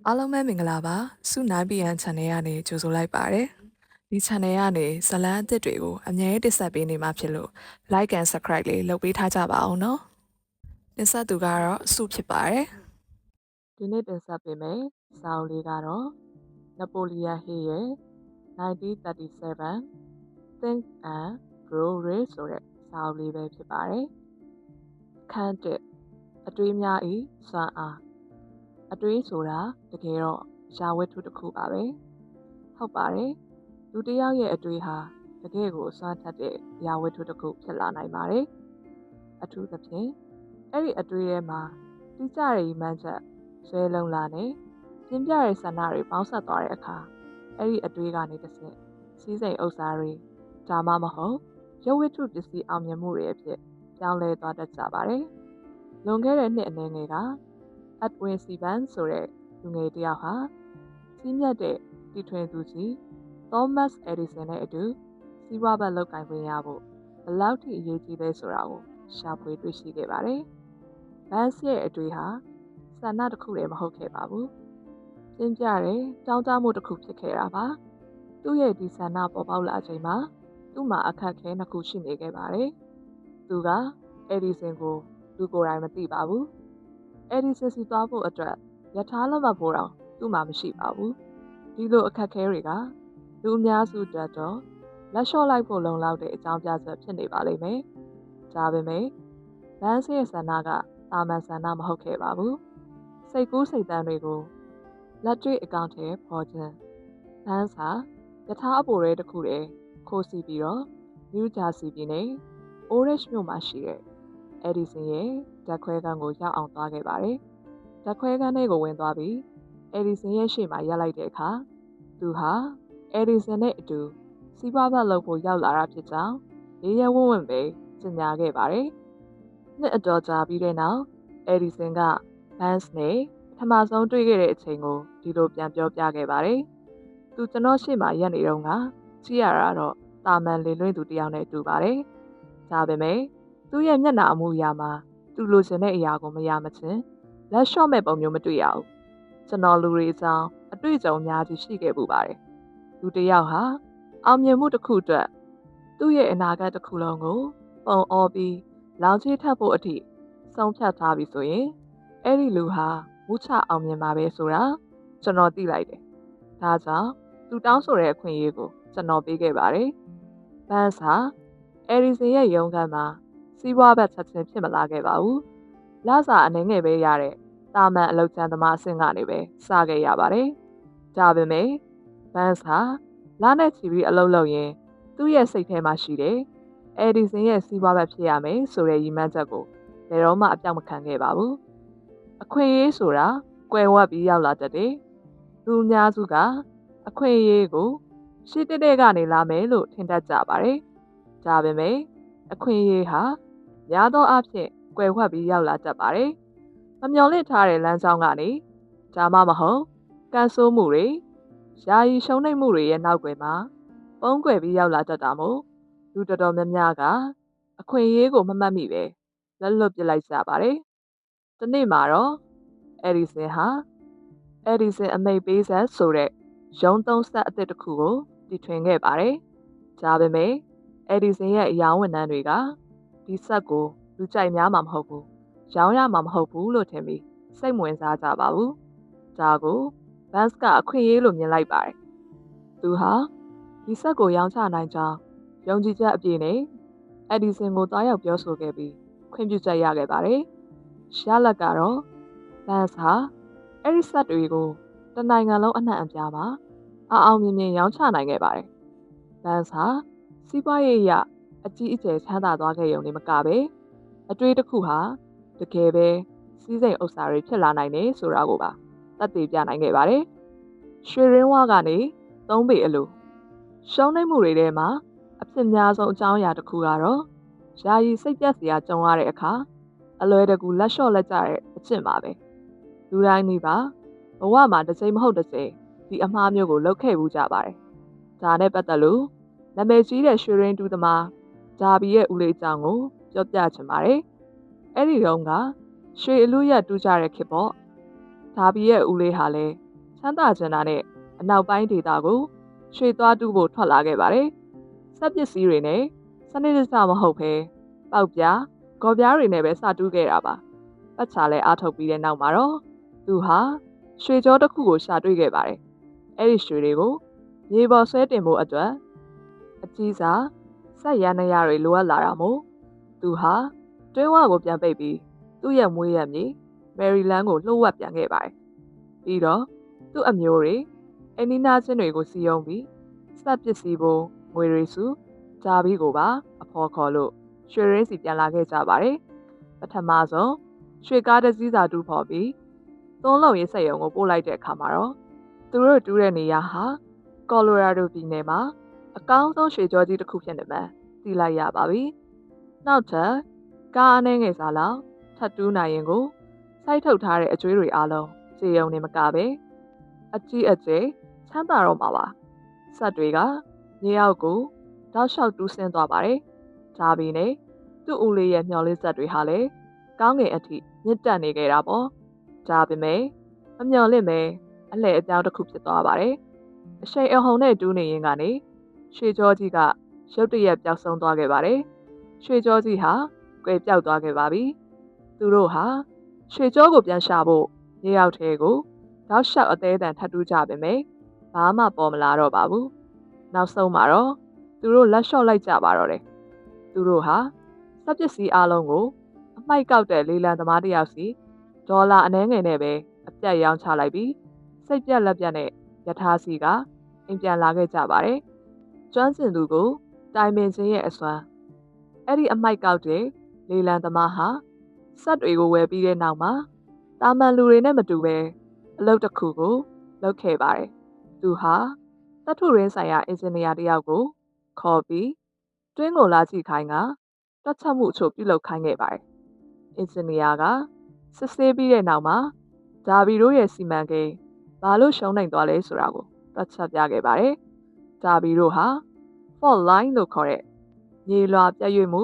အားလုံးပဲမင်္ဂလာပါစု 9pm channel ကနေကြိုဆိုလိုက်ပါတယ်ဒီ channel ကနေဇလန်းအသစ်တွေကိုအမြဲတင်ဆက်ပေးနေမှာဖြစ်လို့ like and subscribe လေးလုပ်ပေးထားကြပါအောင်နော်တင်ဆက်သူကတော့စုဖြစ်ပါတယ်ဒီနေ့တင်ဆက်ပေးမယ်စာအုပ်လေးကတော့နပိုလီယန်ဟေးရဲ့1937 Think and Grow Rich ဆိုတဲ့စာအုပ်လေးပဲဖြစ်ပါတယ်အခန်း1အတွေးများဤစွမ်းအားအတွေးဆိုတာတကယ်တော့ယာဝတ္ထုတစ်ခုပါပဲဟုတ်ပါတယ်လူတစ်ယောက်ရဲ့အတွေးဟာတကယ်ကိုအစွမ်းထက်တဲ့ယာဝတ္ထုတစ်ခုဖြစ်လာနိုင်ပါတယ်အထူးသဖြင့်အဲ့ဒီအတွေးထဲမှာတိကျတဲ့ရည်မှန်းချက်ဇွဲလုံးလာနဲ့ပြင်းပြတဲ့ဆန္ဒတွေပေါင်းစပ်သွားတဲ့အခါအဲ့ဒီအတွေးကနေတစ်ဆင့်စီးစိမ်ဥစ္စာတွေဒါမှမဟုတ်ရုပ်ဝတ္ထုပစ္စည်းအောင်မြင်မှုတွေအဖြစ်ပြောင်းလဲသွားတတ်ကြပါတယ်လွန်ခဲ့တဲ့နှစ်အနည်းငယ်ကအက်ဒ်ဝင်းစီဗန်ဆိုတဲ့လူငယ်တစ်ယောက်ဟာကြီးမြတ်တဲ့တီထွင်သူကြီးသောမတ်အက်ဒီဆန်နဲ့အတူစီးပွားဘက်လုပ်ကိုင်ခွင့်ရဖို့ဘယ်လောက်ထိအရေးကြီးလဲဆိုတာကိုရှာဖွေတွေ့ရှိခဲ့ပါတယ်။ဘန်စ်ရဲ့အတွေ့ဟာဆန္ဒတစ်ခုတည်းမဟုတ်ခဲ့ပါဘူး။ပြင်းပြတဲ့တောင်းတမှုတစ်ခုဖြစ်ခဲ့တာပါ။သူ့ရဲ့ဒီဆန္ဒပေါ်ပေါက်လာချိန်မှာသူ့မှာအခက်အခဲနှစ်ခုရှိနေခဲ့ပါတယ်။သူကအက်ဒီဆန်ကိုသူကိုယ်တိုင်မသိပါဘူး။အက်ဒီဆန်စီသွားဖို့အတွက်ရထားလက်မှတ်ဖို့တော့သူ့မှာမရှိပါဘူး။ဒီလိုအခက်အခဲတွေကလူအများစုတက်တော့လက်လျှော့လိုက်ဖို့လုံလောက်တဲ့အကြောင်းပြချက်ဖြစ်နေပါလိမ့်မယ်။ဒါပေမဲ့ဘန်းစ်ရဲ့ဆန္ဒကတာမန်ဆန္ဒမဟုတ်ခဲ့ပါဘူး။စိတ်ကူးစိတ်သန်းတွေကိုလက်တွေ့အကောင့်ထဲပေါ်ခြင်းဘန်းစ်ဟာယထာအပိုရဲတစ်ခုတည်းခိုးစီပြီးတော့နယူးဂျာစီပြည်နယ်အိုရစ်မြို့မှာရှိတဲ့အက်ဒီဆန်ရဲ့ဓာတ်ခွဲခန်းကိုရောက်အောင်သွားခဲ့ပါတယ်။ဓာတ်ခွဲခန်းထဲကိုဝင်သွားပြီးအက်ဒီဆန်ရဲ့ရှေ့မှာရပ်လိုက်တဲ့အခါသူဟာအက်ဒီဆန်နဲ့အတူစီးပွားဘက်လုပ်ဖို့ရောက်လာတာဖြစ်ကြောင်းရေးရဲဝံ့ဝံ့ပဲကြေညာခဲ့ပါတယ်။နှစ်အတော်ကြာပြီးတဲ့နောက်အက်ဒီဆန်ကဘန်းစ်နဲ့ပထမဆုံးတွေ့ခဲ့တဲ့အချိန်ကိုဒီလိုပြန်ပြောပြခဲ့ပါတယ်။သူကျွန်တော်ရှေ့မှာရပ်နေတော့ကကြည့်ရတာတော့တာမန်လေလွင့်သူတယောက်နဲ့တူပါတယ်။ဒါပေမဲ့သူ့ရဲ့မျက်နှာအမူအရာမှာသူလိုချင်တဲ့အရာကိုမရမချင်းလက်လျှော့မဲ့ပုံမျိုးမတွေ့ရဘူး။ကျွန်တော်လူတွေအကြောင်းအတွေ့အကြုံအများကြီးရှိခဲ့ပူပါတယ်။လူတစ်ယောက်ဟာအောင်မြင်မှုတစ်ခုအတွက်သူ့ရဲ့အနာဂတ်တစ်ခုလုံးကိုပုံအောပြီးလောင်ချထပ်ဖို့အထိဆုံးဖြတ်ထားပြီဆိုရင်အဲ့ဒီလူဟာဝုချအောင်မြင်မှာပဲဆိုတာကျွန်တော်သိလိုက်တယ်။ဒါကြောင့်သူတောင်းဆိုတဲ့အခွင့်အရေးကိုကျွန်တော်ပေးခဲ့ပါတယ်။ဘန်းစ်ဟာအယ်ရီဆန်ရဲ့ရုံးခန်းမှာစီးပွားဘက်ချက်ချင်းဖြစ်မလာခဲ့ပါဘူး။လစာအနေငယ်ပဲရတဲ့တာမန်အလုပ်ကျန်းသမားအဆင့်ကနေပဲစခဲ့ရပါတယ်။ဒါပေမဲ့ဘန်းစ်ဟာလနဲ့ချီပြီးအလုပ်လုပ်ရင်သူ့ရဲ့စိတ်ထဲမှာရှိတယ်။အယ်ဒီဆန်ရဲ့စီးပွားဘက်ဖြစ်ရမယ်ဆိုတဲ့ရည်မှန်းချက်ကိုဘယ်တော့မှအပြောင်းမခံခဲ့ပါဘူး။အခွင့်အရေးဆိုတာကွယ်ဝတ်ပြီးရောက်လာတတ်တယ်။လူအများစုကအခွင့်အရေးကိုရှေ့တဲ့ကနေလာမယ်လို့ထင်တတ်ကြပါတယ်။ဒါပေမဲ့အခွင့်အရေးဟာများသောအားဖြင့်ကွယ်ဝတ်ပြီးရောက်လာတတ်ပါတယ်။မမျှော်လင့်ထားတဲ့လမ်းကြောင်းကနေဒါမှမဟုတ်ကန်ဆိုးမှုတွေယာယီရှုံးနိမ့်မှုတွေရဲ့နောက်ွယ်မှာပုံကွယ်ပြီးရောက်လာတတ်တာမို့လူတော်တော်များများကအခွင့်အရေးကိုမမှတ်မိပဲလက်လွတ်ပစ်လိုက်ကြပါတယ်။ဒီနေ့မှာတော့အက်ဒီဆန်ဟာအက်ဒီဆန်အမိတ်ပေးဆက်ဆိုတဲ့ရုံးသုံးဆက်အသစ်တစ်ခုကိုတီထွင်ခဲ့ပါတယ်။ဒါပေမဲ့အက်ဒီဆန်ရဲ့အယောင်ဝန်ထမ်းတွေကဒီဆက်ကိုလူကြိုက်များမှာမဟုတ်ဘူး။ရောင်းရမှာမဟုတ်ဘူးလို့ထင်ပြီးစိတ်ဝင်စားကြပါဘူး။ဒါကိုဘန်းစ်ကအခွင့်အရေးလို့မြင်လိုက်ပါတယ်။သူဟာဒီဆက်ကိုရောင်းချနိုင်ကြောင်းယုံကြည်ချက်အပြည့်နဲ့အက်ဒီဆန်ကိုတွားရောက်ပြောဆိုခဲ့ပြီးခွင့်ပြုချက်ရခဲ့ပါတယ်။ရှားလက်ကတော့ဘန်းစ်ဟာအဲ့ဒီဆက်တွေကိုတနိုင်ငံလုံးအနှံ့အပြားမှာအောင်မြင်မြင်ရောင်းချနိုင်ခဲ့ပါတယ်။ဘန်းစ်ဟာစီးပွားရေးအရအကြီးအကျယ်ချမ်းသာသွားခဲ့ရုံနဲ့မကပဲအတွေ့တစ်ခုဟာတကယ်ပဲစီးစိမ်ဥစ္စာတွေဖြစ်လာနိုင်တယ်ဆိုတာကိုပါသက်သေပြနိုင်ခဲ့ပါတယ်။ရွှေရင်းဝါကနေ3ပေအလိုရှုံးနိမ့်မှုတွေထဲမှာအဖြစ်များဆုံးအကြောင်းအရာတစ်ခုကတော့ယာယီစိတ်ပြတ်စရာကြုံရတဲ့အခါအလွယ်တကူလက်လျှော့လက်ကြတဲ့အကျင့်ပါပဲလူတိုင်းနေပါဘဝမှာတစ်ချိန်မဟုတ်တစ်ချိန်ဒီအမှားမျိုးကိုလုပ်ခဲ့ဘူးကြပါတယ်ဒါနဲ့ပတ်သက်လို့နာမည်ကြီးတဲ့ရွှေရင်းတူးသမားဂျာဘီရဲ့ဦးလေးအကြောင်းကိုပြောပြချင်ပါတယ်အဲ့ဒီတော့ကရွှေအလူရက်တူးကြတဲ့ခေတ်ပေါ့ဂျာဘီရဲ့ဦးလေးဟာလည်း ချမ်းသာကျင်တာနဲ့အနောက်ပိုင်းဒေသကိုရွှေသွားတူးဖို့ထွက်လာခဲ့ပါတယ်။စက်ပစ္စည်းတွေနဲ့စနစ်တကျမဟုတ်ဘဲပေါက်ပြား၊ဂေါ်ပြားတွေနဲ့ပဲစတူးခဲ့တာပါ။ပတ်ချာလဲအားထုတ်ပြီးတဲ့နောက်မှာတော့သူဟာရွှေကြောတစ်ခုကိုရှာတွေ့ခဲ့ပါတယ်။အဲ့ဒီရွှေတွေကိုမြေပေါ်ဆွဲတင်ဖို့အတွက်အကြီးစားစက်ရန်နရတွေလိုအပ်လာတာမို့သူဟာတွင်းဝကိုပြန်ပိတ်ပြီးသူ့ရဲ့မွေးရမြေမယ်ရီလန်းကိုလှုပ်ဝက်ပြန်ခဲ့ပါတယ်။ပြီးတော့သူ့အမျိုးတွေအနီးနားချင်းတွေကိုစီယုံပြီးစက်ပစ္စည်းဖို့ငွေရီစုဂျာဘီကိုပါအဖော်ခေါ်လို့ရွှေရင်းစီပြန်လာခဲ့ကြပါတယ်။ပထမဆုံးရွှေကားတစ်စီးစာတူးဖော်ပြီးသုံးလုံးရေးစက်ရုံကိုပို့လိုက်တဲ့အခါမှာတော့သူတို့တူးတဲ့နေရာဟာကော်လိုရာဒိုပြည်နယ်မှာအကောင်းဆုံးရွှေကြောကြီးတစ်ခုဖြစ်နေမှသိလိုက်ရပါပြီ။နောက်ထပ်ကားအနေငယ်စားလောက်ထပ်တူးနိုင်ရင်ကိုစိုက်ထုတ်ထားတဲ့အကျွေးတွေအားလုံးခြေယုံနေမကပဲအကြီးအကျယ်ချမ်းသာတော့မှာပါ။စက်တွေကမြေအောက်ကိုတောက်လျှောက်တူးဆင်းသွားပါတယ်။ဒါပေမဲ့သူ့ဦးလေးရဲ့မျော်လင့်ချက်တွေဟာလည်းကောင်းငင်အထိမြင့်တက်နေကြတာပေါ့။ဒါပေမဲ့မမျှော်လင့်ပဲအလှည့်အပြောင်းတစ်ခုဖြစ်သွားပါတယ်။အရှိန်အဟုန်နဲ့တူးနေရင်ကနေရွှေကြောကြီးကရုတ်တရက်ပျောက်ဆုံးသွားခဲ့ပါတယ်။ရွှေကြောကြီးဟာကွယ်ပြောက်သွားခဲ့ပါပြီ။သူတို့ဟာရွှေကြောကိုပြန်ရှာဖို့မြေအောက်ထဲကိုတောက်လျှောက်အသေးအံထပ်တူးကြပေမဲ့ဘာမှပေါ်မလာတော့ပါဘူး။နောက်ဆုံးမှာတော့သူတို့လက်လျှော့လိုက်ကြပါတော့တယ်။သူတို့ဟာစက်ပစ္စည်းအလုံးကိုအမိုက်ကောက်တဲ့လေလံသမားတစ်ယောက်စီဒေါ်လာအနည်းငယ်နဲ့ပဲအပြတ်ရောင်းချလိုက်ပြီးစိတ်ပြက်လက်ပြက်နဲ့ယထာစီကအိမ်ပြန်လာခဲ့ကြပါတယ်။ကျွမ်းကျင်သူကိုတိုင်ပင်ခြင်းရဲ့အစွမ်းအဲ့ဒီအမိုက်ကောက်တဲ့လေလံသမားဟာစက်တွေကိုဝယ်ပြီးတဲ့နောက်မှာတာမန်လူတွေနဲ့မတူပဲအလုပ်တစ်ခုကိုလုပ်ခဲ့ပါတယ်။သူဟာသတ္ထုရင်းဆိုင်ရာအင်ဂျင်နီယာတစ်ယောက်ကိုခေါ်ပြီးတွင်းကိုလာကြည့်ခိုင်းကတွက်ချက်မှုအချို့ပြုလုပ်ခိုင်းခဲ့ပါတယ်။အင်ဂျင်နီယာကစစ်ဆေးပြီးတဲ့နောက်မှာဒါဘီတို့ရဲ့စီမံကိန်းဘာလို့ရှုံးနိုင်သွားလဲဆိုတာကိုတွက်ချက်ပြခဲ့ပါတယ်။ဒါဘီတို့ဟာ fault line လို့ခေါ်တဲ့မြေလွှာပြည့်ရွေ့မှု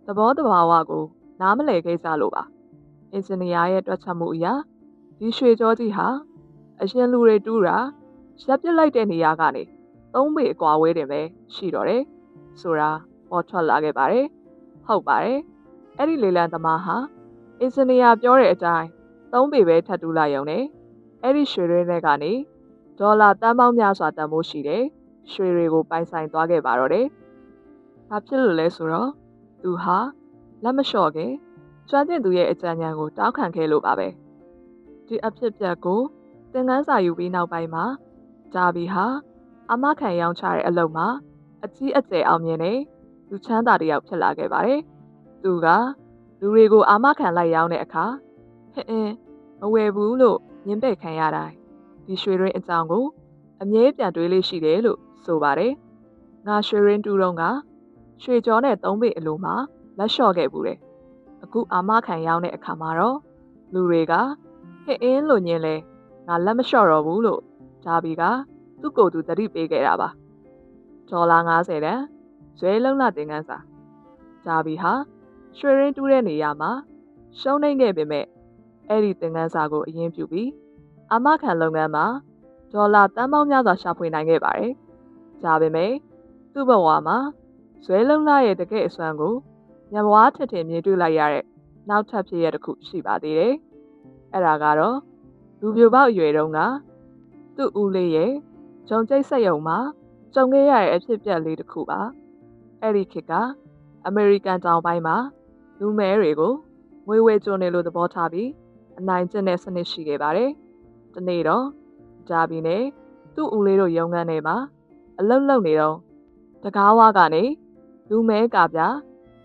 သဘောတဘာဝကိုနားမလည်ခဲ့ကြလို့ပါ။အင်ဂျင်နီယာရဲ့တွက်ချက်မှုအရဒီရွှေကြောကြီးဟာအရင်လူတွေတူးတာရပ်ပစ်လိုက်တဲ့နေရာကနေ3 ပေအကွာဝေးတယ်ပဲရှိတော့တယ်ဆိုတာပေါ်ထွက်လာခဲ့ပါတယ်။ဟုတ်ပါတယ်။အဲ့ဒီလေလံသမားဟာအင်ဂျင်နီယာပြောတဲ့အတိုင်း3 ပေပဲထပ်တူးလိုက်ရုံနဲ့အဲ့ဒီရွှေတွေနဲ့ကနေဒေါ်လာတန်ပေါင်းများစွာတန်ဖိုးရှိတယ်ရွှေတွေကိုပိုင်ဆိုင်သွားခဲ့ပါတော့တယ်။ဘာဖြစ်လို့လဲဆိုတော့သူဟာလက်မလျှော့ခင်ကျွမ်းကျင်သူရဲ့အကြံဉာဏ်ကိုတောင်းခံခဲ့လို့ပါပဲ။ဒီအဖြစ်အပျက်ကိုသင်ခန်းစာယူပြီးနောက်ပိုင်းမှာဂျာဘီဟာအမခံရောင်းချတဲ့အလုပ်မှာအကြီးအကျယ်အောင်မြင်တဲ့လူချမ်းသာတစ်ယောက်ဖြစ်လာခဲ့ပါတယ်။သူကလူတွေကိုအာမခံလိုက်ရောင်းတဲ့အခါဟင်းမဝယ်ဘူးလို့ညှင်းပယ်ခံရတိုင်းဒီရွှေရင်းအကြောင်းကိုအမြဲပြန်တွေးလေးရှိတယ်လို့ဆိုပါတယ်။ငါရွှေရင်းတူးတော့ကရွှေကြောနဲ့3 ပေအလိုမှာလက်လျှော့ခဲ့ဘူးတယ်။အခုအာမခံရောင်းတဲ့အခါမှာတော့လူတွေကဟင်းလို့ညင်းလဲငါလက်မလျှော့တော့ဘူးလို့ဂျာဘီကသူ့ကိုယ်သူတတိပေးခဲ့တာပါ။ဒေါ်လာ50တန်ဇွဲလုံးလာတင်ကန်းစာဂျာဘီဟာရွှေရင်းတူးတဲ့နေရာမှာရှုံးနေခဲ့ပေမဲ့အဲ့ဒီတင်ကန်းစာကိုအရင်ပြုပြီးအာမခံလုပ်ငန်းမှာဒေါ်လာတန်ပေါင်းများစွာရှာဖွေနိုင်ခဲ့ပါတယ်။ဒါပေမဲ့သူ့ဘဝမှာဇွဲလုံးလာရဲ့တကယ့်အစွမ်းကိုညမွားထင်ထင်မြင်တွေ့လိုက်ရတဲ့နောက်ထပ်ဖြစ်ရတစ်ခုရှိပါသေးတယ်။အဲ့ဒါကတော့လူပြိုပေါက်အရွယ်တုန်းကသူ့ဦးလေးရဲ့ဂျုံကျိတ်ဆက်ယုံမှာကြုံခဲ့ရတဲ့အဖြစ်အပျက်လေးတစ်ခုပါ။အဲ့ဒီခေတ်ကအမေရိကန်တောင်ပိုင်းမှာလူမဲတွေကိုငွေဝဲကြုံနေလို့သဘောထားပြီးအနိုင်ကျင့်တဲ့စနစ်ရှိခဲ့ပါတယ်။ဒီနေ့တော့ဂျာဘီနဲ့သူ့ဦးလေးတို့ရုံးခန်းထဲမှာအလုတ်လုံနေတော့တကားဝါကနေလူမဲကပြ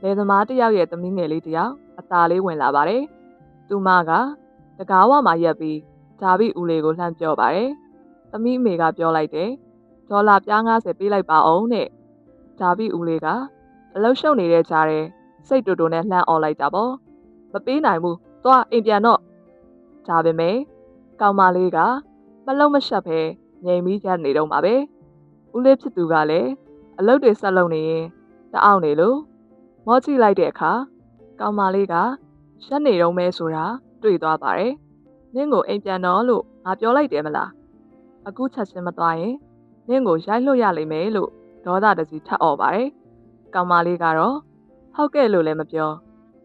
လယ်သမားတစ်ယောက်ရဲ့သမီးငယ်လေးတစ်ယောက်အသာလေးဝင်လာပါတယ်။သူမကတကားဝါမှာရက်ပြီးဂျာဘီဦးလေးကိုလှမ်းပြောပါတယ်။သမီးအမေကပြောလိုက်တယ်။ဒေါ်လာပြား90ပေးလိုက်ပါအောင်တဲ့။ဂျာဘီဦးလေးကအလုတ်ရှုံနေတဲ့ကြားထဲစိတ်တူတူနဲ့လှမ်းអော်လိုက်တာပေါ့။မပေးနိုင်ဘူး။သွားအိမ်ပြန်တော့ဒါပေမဲ့ကောင်မလေးကမလုံးမရှက်ပဲငြိမ်ပြီးရပ်နေတော့မှာပဲဦးလေးဖြစ်သူကလည်းအလုပ်တွေဆက်လုပ်နေရင်တအောင်နေလို့မော့ကြည့်လိုက်တဲ့အခါကောင်မလေးကရက်နေတော့မဲဆိုတာတွေ့သွားပါတယ်နင့်ကိုအိမ်ပြန်တော့လို့ငါပြောလိုက်တယ်မလား အခုချက်ချင်းမသွားရင်နင့်ကိုရိုက်လွတ်ရလိမ့်မယ်လို့ဒေါသတကြီးထပ်អော်ပါတယ်။ကောင်မလေးကတော့ဟုတ်ကဲ့လို့လည်းမပြော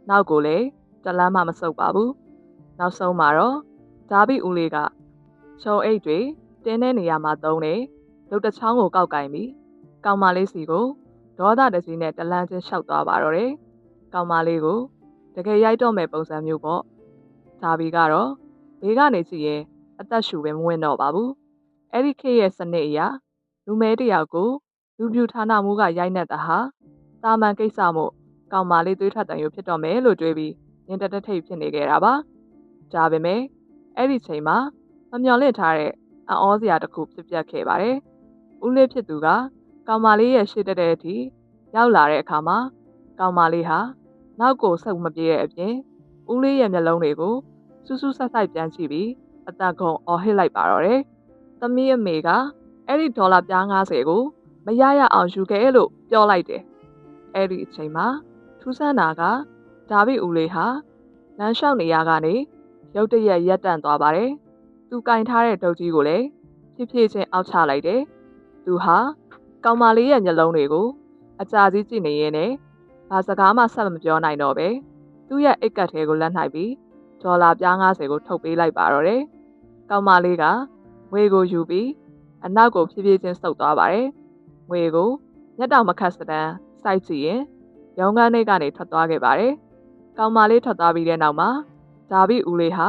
နောက်ကိုလည်းတလန်းမှမဆုပ်ပါဘူး။နောက်ဆုံးမှာတော့ဒါဘီဦးလေးကချုံအိတ်တွေတင်းတဲ့နေရာမှာသုံးတယ်လုတ်တချောင်းကိုကောက်ကင်ပြီးကောင်မလေးစီကိုဒေါသတကြီးနဲ့တလန်းချင်းလျှောက်သွားပါတော့တယ်။ကောင်မလေးကိုတကယ်ရိုက်တော့မဲ့ပုံစံမျိုးပေါ့။ဒါဘီကတော့ဘေးကနေကြည့်ရင်အသက်ရှူပဲမဝင်တော့ပါဘူး။အဲ့ဒီခေတ်ရဲ့စနစ်အရလူမဲတယောက်ကိုလူပြူဌာနမှုကရိုက်နှက်တာဟာတာမန်ကိစ္စမို့ကောင်မလေးသွေးထွက်တန်ရုပ်ဖြစ်တော့မယ်လို့တွေးပြီးညင်တတထိတ်ဖြစ်နေခဲ့တာပါ။ဒါပေမဲ့အဲ့ဒီချိန်မှာမမျှော်လင့်ထားတဲ့အံ့ဩစရာတစ်ခုဖြစ်ပျက်ခဲ့ပါတယ်။ဦးလေးဖြစ်သူကကောင်မလေးရဲ့ရှေ့တက်တဲ့အထိရောက်လာတဲ့အခါမှာကောင်မလေးဟာနောက်ကိုဆုပ်မပြေတဲ့အပြင်ဦးလေးရဲ့မျက်လုံးတွေကိုစူးစူးဆိုက်ဆိုက်ပြန်ကြည့်ပြီးအသက်ကုန်အော်ဟစ်လိုက်ပါတော့တယ်။သမီးအမေကအဲ့ဒီဒေါ်လာပြား90ကိုမရရအောင်ယူခဲ့လို့ပြောလိုက်တယ်။အဲ့ဒီအချိန်မှာထူးဆန်းတာကဒါဘီဦးလေးဟာလမ်းလျှောက်နေရကနေရုတ်တရက်ရက်တန့်သွားပါတယ်။သူကင်ထားတဲ့ဒုတ်ကြီးကိုလည်းဖြည်းဖြည်းချင်းအောက်ချလိုက်တယ်။သူဟာကောင်မလေးရဲ့မျက်လုံးတွေကိုအကြာကြီးကြည့်နေရင်းနဲ့ဘာစကားမှဆက်မပြောနိုင်တော့ပဲသူ့ရဲ့အိတ်ကတ်ထဲကိုလက်နှိုက်ပြီးဒေါ်လာပြား90ကိုထုတ်ပေးလိုက်ပါတော့တယ်။ကောင်မလေးကငွေကိုယူပြီးအနောက်ကိုဖြည်းဖြည်းချင်းဆုပ်သွားပါတယ်။ငွေကိုမျက်တောင်မခတ်စတမ်းစိုက်ကြည့်ရင်ရုံးခန်းထဲကနေထွက်သွားခဲ့ပါတယ်။ကောင်မလေးထွက်သွားပြီးတဲ့နောက်မှာဒါဘီဦးလေးဟာ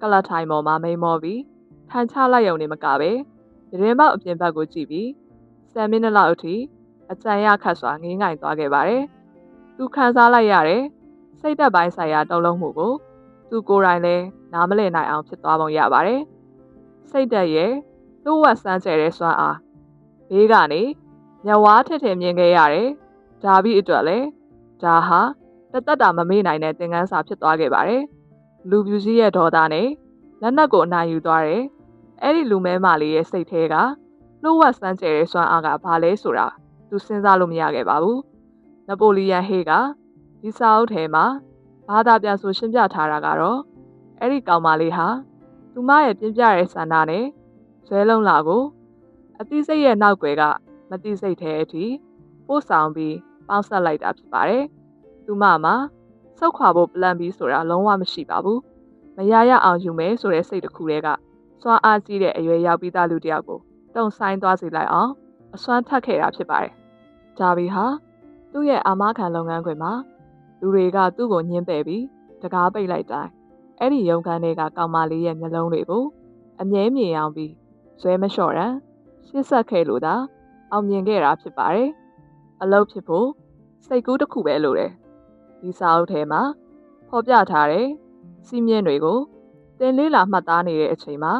ကလထိုင်ပေါ်မှာမိန်မောပြီးထိုင်ချလိုက်ရုံနဲ့မကပဲရင်ပေါက်အပြင်ဘက်ကိုကြည့်ပြီး10မိနစ်လောက်အထိအကြံရခတ်စွာငင်းငိုင်သွားခဲ့ပါတယ်။သူခံစားလိုက်ရတဲ့စိတ်သက်ပိုင်းဆိုင်ရာတုံ့လုံးမှုကိုသူကိုယ်တိုင်လည်းနားမလည်နိုင်အောင်ဖြစ်သွားပုံရပါတယ်။စိတ်သက်ရဲ့လှုပ်ဝက်စမ်းကျဲတဲ့စွမ်းအားဘေးကနေညဝါးထစ်ထင်မြင်ခဲ့ရတယ်။ဒါဘီအတွက်လည်းဒါဟာတသက်တာမမေ့နိုင်တဲ့သင်ခန်းစာဖြစ်သွားခဲ့ပါတယ်။လူပြူကြီးရဲ့ဒေါသနဲ့လက်နက်ကိုအနိုင်ယူသွားတယ်။အဲ့ဒီလူမဲမလေးရဲ့စိတ်ထဲကလှုပ်ဝက်စမ်းကျဲတဲ့စွမ်းအားကဘာလဲဆိုတာသူစဉ်းစားလို့မရခဲ့ပါဘူး။နပိုလီယန်ဟေးကဒီစာအုပ်ထဲမှာဘာသာပြန်ဆိုရှင်းပြထားတာကတော့အဲ့ဒီကောင်မလေးဟာသူမရဲ့ပြင်းပြတဲ့ဆန္ဒနဲ့ဇွဲလုံးလာကိုအသိစိတ်ရဲ့နောက်ွယ်ကမသိစိတ်ထဲအထိပို့ဆောင်ပြီးပေါင်းဆက်လိုက်တာဖြစ်ပါတယ်။သူမမှာဆုတ်ခွာဖို့ပလန်ပြီးဆိုတာလုံးဝမရှိပါဘူး။မရရအောင်ယူမယ်ဆိုတဲ့စိတ်တစ်ခုတည်းကစွမ်းအားကြီးတဲ့အရွယ်ရောက်ပြီးသားလူတစ်ယောက်ကိုတုံဆိုင်သွားစေလိုက်အောင်အစွမ်းထက်ခဲ့တာဖြစ်ပါတယ်။ဂျာဘီဟာသူ့ရဲ့အာမခံလုပ်ငန်းခွင်မှာလူတွေကသူ့ကိုညှင်းပယ်ပြီးတကားပိတ်လိုက်တိုင်းအဲ့ဒီရုံခန်းတွေကကောင်မလေးရဲ့မျက်လုံးတွေကိုအမြဲမြင်အောင်ပြီးဇွဲမလျှော့ရန်ရှစ်ဆက်ခဲ့လို့သာအောင်မြင်ခဲ့တာဖြစ်ပါတယ်။အလုပ်ဖြစ်ဖို့စိတ်ကူးတစ်ခုပဲလိုတယ်။ဒီစာအုပ်ထဲမှာဖော်ပြထားတဲ့စီးမြင်တွေကိုသင်လေးလာမှတ်သားနေတဲ့အချိန်မှာ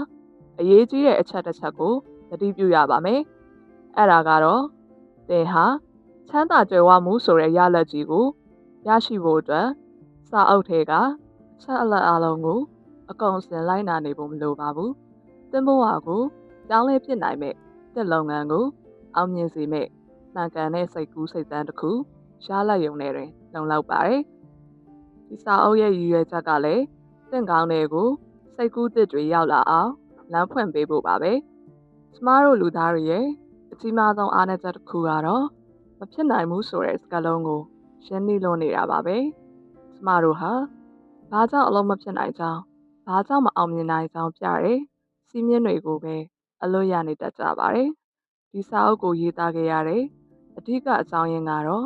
အရေးကြီးတဲ့အချက်တစ်ချက်ကိုသတိပြုရပါမယ်။အဲ့ဒါကတော့သင်ဟာချမ်းသာကြွယ်ဝမှုဆိုတဲ့ရလဒ်ကြီးကိုရရှိဖို့အတွက်စာအုပ်ထဲကအချက်အလက်အလုံးကိုအကုန်စင်လိုက်နာနေဖို့မလိုပါဘူး။သင်ဘဝကိုကြောင်းလဲဖြစ်နိုင်မဲ့တဲ့လုပ်ငန်းကိုအောင်မြင်စေမဲ့မှန်ကန်တဲ့စိတ်ကူးစိတ်သန်းတစ်ခုရလိုက်ရုံနဲ့လုံလောက်ပါတယ်။ဒီစာအုပ်ရဲ့ရည်ရွယ်ချက်ကလည်းသင်ကောင်းတဲ့ကိုစိတ်ကူးသစ်တွေရောက်လာအောင်လမ်းဖွင့်ပေးဖို့ပါပဲ။ကျမတို့လူသားတွေရဲ့အကြီးမားဆုံးအားနည်းချက်တစ်ခုကတော့မဖြစ်နိုင်ဘူးဆိုတဲ့စကားလုံးကိုရှင်းနေလို့နေတာပါပဲ။ကျမတို့ဟာဘာကြောင့်အလုံးမဖြစ်နိုင်ကြောင်းဘာကြောင့်မအောင်မြင်နိုင်ကြောင်းပြတဲ့စီးမြင်တွေကိုပဲအလွတ်ရနေတတ်ကြပါတယ်။ဒီစာအုပ်ကိုရေးသားခဲ့ရတဲ့အဓိကအကြောင်းရင်းကတော့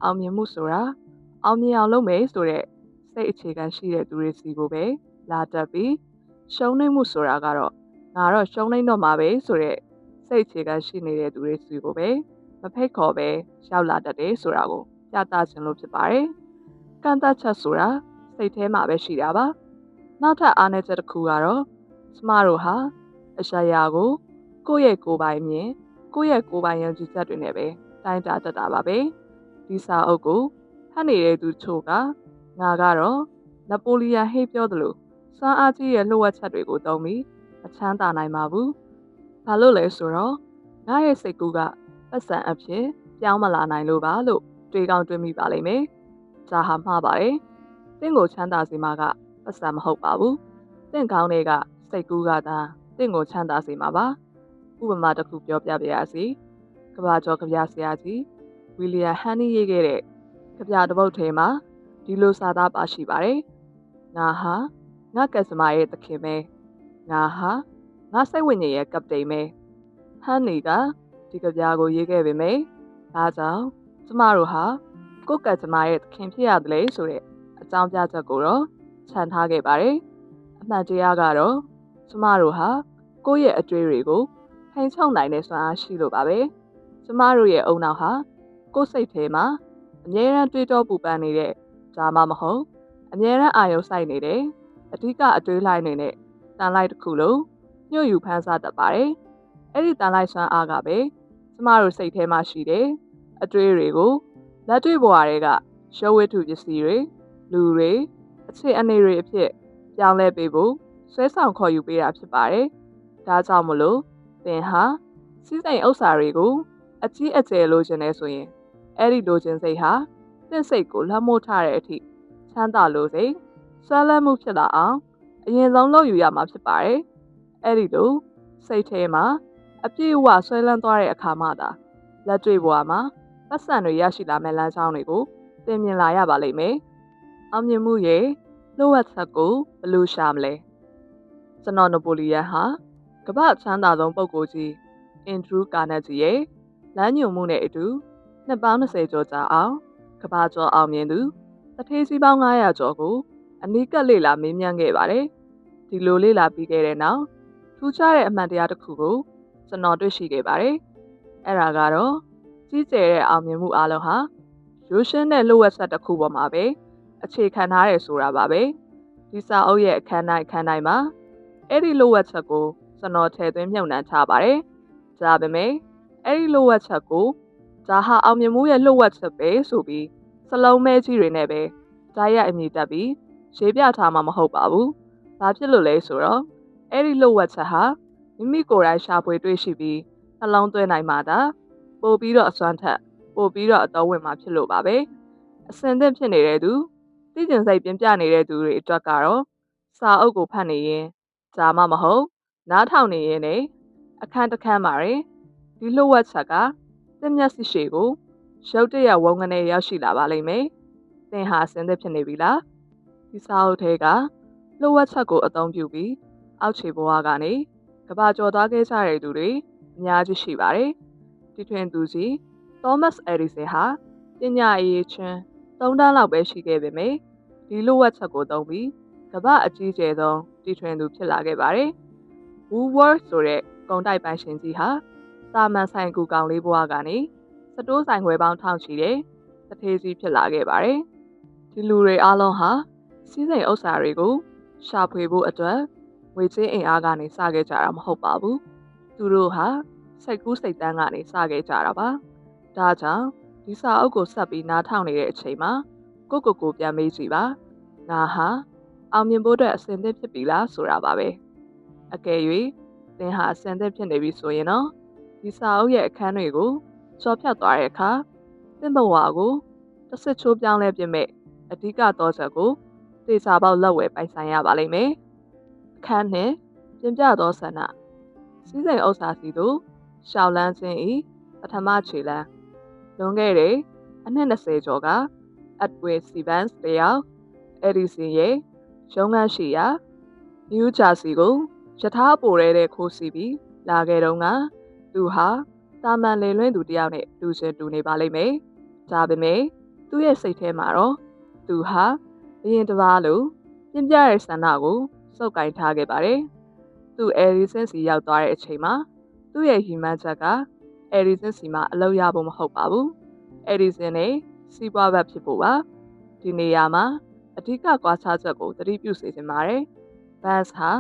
အောင်မြင်မှုဆိုတာအောင်မြင်အောင်လုပ်မယ်ဆိုတဲ့စိတ်အခြေခံရှိတဲ့သူတွေစီကိုပဲလာတက်ပြီးရှုံးနိမ့်မှုဆိုတာကတော့ငါတော့ရှုံးနိမ့်တော့မှာပဲဆိုတဲ့စိတ်အခြေခံရှိနေတဲ့သူတွေစီကိုပဲမဖိတ်ခေါ်ပဲရောက်လာတတ်တယ်ဆိုတာကိုပြသခြင်းလို့ဖြစ်ပါတယ်။ကန့်သတ်ချက်ဆိုတာစိတ်ထဲမှာပဲရှိတာပါ။နောက်ထပ်အားနည်းချက်တစ်ခုကတော့ကျမတို့ဟာအရှာရာကိုကိုယ့်ရဲ့ကိုယ်ပိုင်မြင်ကိုယ့်ရဲ့ကိုယ်ပိုင်ယုံကြည်ချက်တွေနဲ့ပဲတိုင်းတာတတ်တာပါပဲဒီစာအုပ်ကိုဖတ်နေတဲ့သူချို့ကငါကတော့နပိုလီယန်ဟေးပြောသလိုစွမ်းအားကြီးရဲ့လှုပ်ဝက်ချက်တွေကိုသုံးပြီးမချမ်းသာနိုင်ပါဘူးဘာလို့လဲဆိုတော့ငါရဲ့စိတ်ကူးကပတ်စံအဖြစ်ပြောင်းမလာနိုင်လို့ပါလို့တွေးကောင်းတွေးမိပါလိမ့်မယ်ဒါဟာမှားပါတယ်တင့်ကိုချမ်းသာစေမှာကပတ်စံမဟုတ်ပါဘူးတင့်ကောင်းတွေကစိတ်ကူးကသာတင့်ကိုချမ်းသာစေမှာပါ ဥပမာတစ်ခုပြောပြပါရစေ။ကဘာကျော်ကဗျာဆရာကြီးဝီလီယံဟန်နီရေးခဲ့တဲ့ကဗျာတစ်ပုဒ်ထဲမှာဒီလိုစာသားပါရှိပါတယ်။ငါဟာငါကက်စမာရဲ့သခင်ပဲ။ငါဟာငါစိတ်ဝိညာဉ်ရဲ့ကပတိန်ပဲ။ဟန်နီကဒီကဗျာကိုရေးခဲ့ပေမယ့်ဒါကြောင့်ကျမတို့ဟာကိုယ့်ကက်စမာရဲ့သခင်ဖြစ်ရတယ်လေဆိုတဲ့အကြောင်းပြချက်ကိုတော့ခြံထားခဲ့ပါတယ်။အမှန်တရားကတော့ကျမတို့ဟာကိုယ့်ရဲ့အတွေ့တွေကိုထိန်ချုပ်နိုင်တဲ့စွမ်းအားရှိလို့ပါပဲ။ကျမတို့ရဲ့အုံနောက်ဟာကိုယ့်စိတ်ထဲမှာအမြဲတမ်းတွေးတောပူပန်နေတဲ့ဒါမှမဟုတ်အမြဲတမ်းအာရုံစိုက်နေတဲ့အဓိကအတွေးလိုက်နေတဲ့တန်လိုက်တစ်ခုလို့ညှို့ယူဖန်ဆတတ်ပါတယ်။အဲ့ဒီတန်လိုက်စွမ်းအားကပဲကျမတို့စိတ်ထဲမှာရှိတဲ့အတွေးတွေကိုလက်တွေ့ဘဝတွေကရုပ်ဝတ္ထုပစ္စည်းတွေလူတွေအခြေအနေတွေအဖြစ်ပြောင်းလဲပေးဖို့ဆွဲဆောင်ခေါ်ယူပေးတာဖြစ်ပါတယ်။ဒါကြောင့်မလို့သင်ဟာစီးစိမ်ဥစ္စာတွေကိုအကြီးအကျယ်လိုချင်နေဆိုရင်အဲ့ဒီလိုချင်စိတ်ဟာသင်စိတ်ကိုလှမ်းမိုးထားတဲ့အထိချမ်းသာလို့စိတ်ဆွဲလန်းမှုဖြစ်လာအောင်အရင်ဆုံးလုပ်ယူရမှာဖြစ်ပါတယ်။အဲ့ဒီလိုစိတ်ထဲမှာအပြည့်အဝဆွဲလန်းသွားတဲ့အခါမှသာလက်တွေ့ဘဝမှာပတ်စံတွေရရှိလာမဲ့လမ်းကြောင်းတွေကိုသင်မြင်လာရပါလိမ့်မယ်။အောင်မြင်မှုရဲ့လိုအပ်ချက်ကိုဘယ်လိုရှာမလဲ။ကျွန်တော်နပိုလီယန်ဟာကမ္ဘာ့ချမ်းသာဆုံးပုဂ္ဂိုလ်ကြီးအင်ဒရူးကာနက်ဂျီရဲ့လမ်းညွှန်မှုနဲ့အတူနှစ်ပေါင်း20ကျော်ကြာအောင်ကမ္ဘာကျော်အောင်မြင်သူတထေးကြီးပေါင်း900ကျော်ကိုအနီးကပ်လေ့လာမေးမြန်းခဲ့ပါတယ်။ဒီလိုလေ့လာပြီးခဲ့တဲ့နောက်ထူးခြားတဲ့အမှန်တရားတစ်ခုကိုကျွန်တော်တွေ့ရှိခဲ့ပါတယ်။အဲ့ဒါကတော့ကြီးကျယ်တဲ့အောင်မြင်မှုအလုံးဟာရိုးရှင်းတဲ့လိုအပ်ချက်တစ်ခုပေါ်မှာပဲအခြေခံထားရဆိုတာပါပဲ။ဒီစာအုပ်ရဲ့အခန်းတိုင်းမှာအဲ့ဒီလိုအပ်ချက်ကိုကျွန်တော်ထည့်သွင်းမြှုပ်နှံထားပါတယ်။ဒါပေမဲ့အဲ့ဒီလိုအပ်ချက်ကိုဒါဟာအောင်မြင်မှုရဲ့လိုအပ်ချက်ပဲဆိုပြီးစလုံးမဲကြီးတွေနဲ့ပဲဓာတ်ရိုက်အမြည်တက်ပြီးရေးပြထားမှာမဟုတ်ပါဘူး။ဘာဖြစ်လို့လဲဆိုတော့အဲ့ဒီလိုအပ်ချက်ဟာမိမိကိုယ်တိုင်ရှာဖွေတွေ့ရှိပြီးနှလုံးသွင်းနိုင်မှသာပို့ပြီးတော့အစွမ်းထက်ပို့ပြီးတော့အတော်ဝင်မှာဖြစ်လို့ပါပဲ။အစင်သင့်ဖြစ်နေတဲ့သူသိကျင်စိတ်ပြင်းပြနေတဲ့သူတွေအတွက်ကတော့စာအုပ်ကိုဖတ်နေရင်ဒါမှမဟုတ်နားထောင်နေရင်လည်းအခန်းတစ်ခန်းမှာဒီလိုအပ်ချက်ကသင်မျက်စိရှိကိုရုတ်တရက်ဝုန်းကနေရောက်ရှိလာပါလိမ့်မယ်။သင်ဟာအစင်သင့်ဖြစ်နေပြီလား။ဒီစာအုပ်ထဲကလိုအပ်ချက်ကိုအသုံးပြုပြီးအောက်ခြေဘဝကနေကဘာကျော်သွားခဲ့ကြတဲ့သူတွေအများကြီးရှိပါတယ်။ဒီထွင်သူကြီးသောမတ်စ်အက်ဒီဆန်ဟာပညာရေးချင်း3တန်းလောက်ပဲရှိခဲ့ပေမယ့်ဒီလိုအပ်ချက်ကိုသုံးပြီးကမ္ဘာအကြီးကျယ်ဆုံးတီထွင်သူဖြစ်လာခဲ့ပါတယ်။ Woolworth ဆိုတဲ့ကုန်တိုက်ပိုင်ရှင်ကြီးဟာတာမန်ဆိုင်ကူကောင်လေးဘဝကနေစတိုးဆိုင်ခွဲပေါင်းထောင်ချီတဲ့တထေးကြီးဖြစ်လာခဲ့ပါတယ်။ဒီလူတွေအားလုံးဟာစီးစိမ်ဥစ္စာတွေကိုရှာဖွေဖို့အတွက်ငွေကြေးအင်အားကနေစခဲ့ကြတာမဟုတ်ပါဘူး။သူတို့ဟာစိတ်ကူးစိတ်တန်းကနေစခဲ့ကြတာပါ။ဒါကြောင့်ဒီစာအုပ်ကိုဆက်ပြီးနားထောင်နေတဲ့အချိန်မှာကိုပြန်မေးကြည့်ပါ။ငါဟာအောင်မြင်ဖို့အတွက်အဆင်သင့်ဖြစ်ပြီလားဆိုတာပါပဲ။အကယ်၍သင်ဟာအဆင်သင့်ဖြစ်နေပြီဆိုရင်တော့ဒီစာအုပ်ရဲ့အခန်းတွေကိုကျော်ဖြတ်သွားတဲ့အခါသင်ဘဝကိုတစ်စစ်ချိုးပြောင်းလဲပြမဲ့အဓိကတော့ချက်ကိုသေချာပေါက်လက်ဝဲပိုင်ဆိုင်ရပါလိမ့်မယ်။အခန်းနဲ့ပြင်ပြသောဆန္ဒစီးစိမ်ဥစ္စာစီတို့ရှောက်လန်းခြင်းဤပထမခြေလမ်းလွန်ခဲ့တဲ့အနှစ်20ကျော်ကအက်ဒဝင်းစီဗန်စ်တယောက်အဒီဆင်ရဲ့ရုံးခန်းရှိရာနယူးဂျာစီကိုယထာပိုတဲ့ခိုးစီပြီးလာခဲ့တော့ကသူဟာတာမန်လေလွင့်သူတယောက်နဲ့လူချင်းတူနေပါလိမ့်မယ်။ဒါပေမဲ့သူ့ရဲ့စိတ်ထဲမှာတော့သူဟာအရင်တစ်ပါးလိုပြင်းပြတဲ့ဆန္ဒကိုစုပ်ကိုင်ထားခဲ့ပါတယ်။သူအဲရီဆန်စီရောက်သွားတဲ့အချိန်မှာသူ့ရဲ့ဟီမန်ချက်ကအဲရီဆန်စီမှာအလုပ်ရဖို့မဟုတ်ပါဘူး။အဲရီဆန်နဲ့စီးပွားဘက်ဖြစ်ဖို့ပါ။ဒီနေရာမှာအဓိကကွာခြားချက်ကိုသတိပြုစေချင်ပါတယ်။ဘတ်စ်ဟာ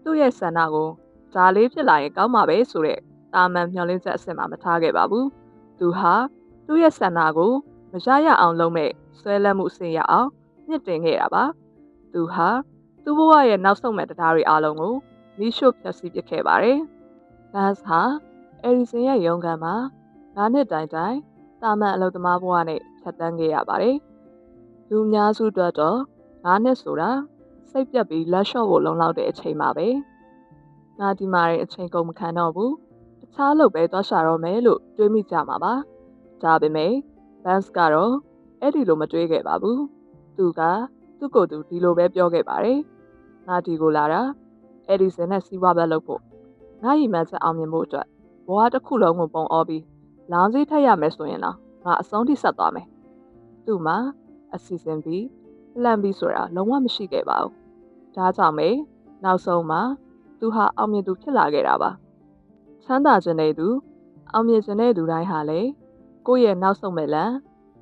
သူ့ရဲ့ဆန္ဒကိုဒါလေးဖြစ်လာရင်ကောင်းမှာပဲဆိုတဲ့တာမန်မျှော်လင့်ချက်အစစ်မှမထားခဲ့ပါဘူး။သူဟာသူ့ရဲ့ဆန္ဒကိုမရရအောင်လုပ်မဲ့ဆွဲလန်းမှုအဆင့်ရအောင်မြင့်တင်ခဲ့တာပါ။သူဟာသူ့ဘဝရဲ့နောက်ဆုံးမဲ့တရားတွေအားလုံးကိုမီးရှို့ဖျက်ဆီးပစ်ခဲ့ပါတယ်။ဘတ်စ်ဟာအဲရီဆန်ရဲ့ရုံးခန်းမှာ9နှစ်တိုင်တာမန်အလုပ်သမားဘဝနဲ့ဖြတ်သန်းခဲ့ရပါတယ်။လူများစုအတွက်တော့9နှစ်ဆိုတာစိတ်ပြက်ပြီးလက်လျှော့ဖို့လုံလောက်တဲ့အချိန်ပါပဲ။ငါဒီမှာအချိန်ကုန်မခံတော့ဘူး။တခြ ခြားလုပ်ပဲသွားရှာတော့မယ်လို့တွေးမိကြမှာပါဒါပေမဲ့ဘန်စ်ကတော့အဲ့ဒီလိုမတွေးခဲ့ပါဘူးသူကသူ့ကိုယ်သူဒီလိုပဲပြောခဲ့ပါတယ်ငါဒီကိုလာတာအဲ့ဒီစင်နဲ့စီးပွားပဲလုပ်ဖို့ငါရည်မှန်းချက်အောင်မြင်ဖို့အတွက်ဘဝတစ်ခုလုံးကိုပုံအောပြီးလောင်စည်းထက်ရမယ်ဆိုရင်တော့ငါအဆုံးထိဆက်သွားမယ်သူ့မှာအစီအစဉ်ပြီးလှမ်းပြီးဆိုတာလုံးဝမရှိခဲ့ပါဘူးဒါကြောင့်ပဲနောက်ဆုံးမှာသူဟာအောင်မြင်သူဖြစ်လာခဲ့တာပါချမ်းသာခြင်းတဲ့သူအောင်မြင်ခြင်းတဲ့သူတိုင်းဟာလေကိုယ့်ရဲ့နောက်ဆုံးမဲ့လန်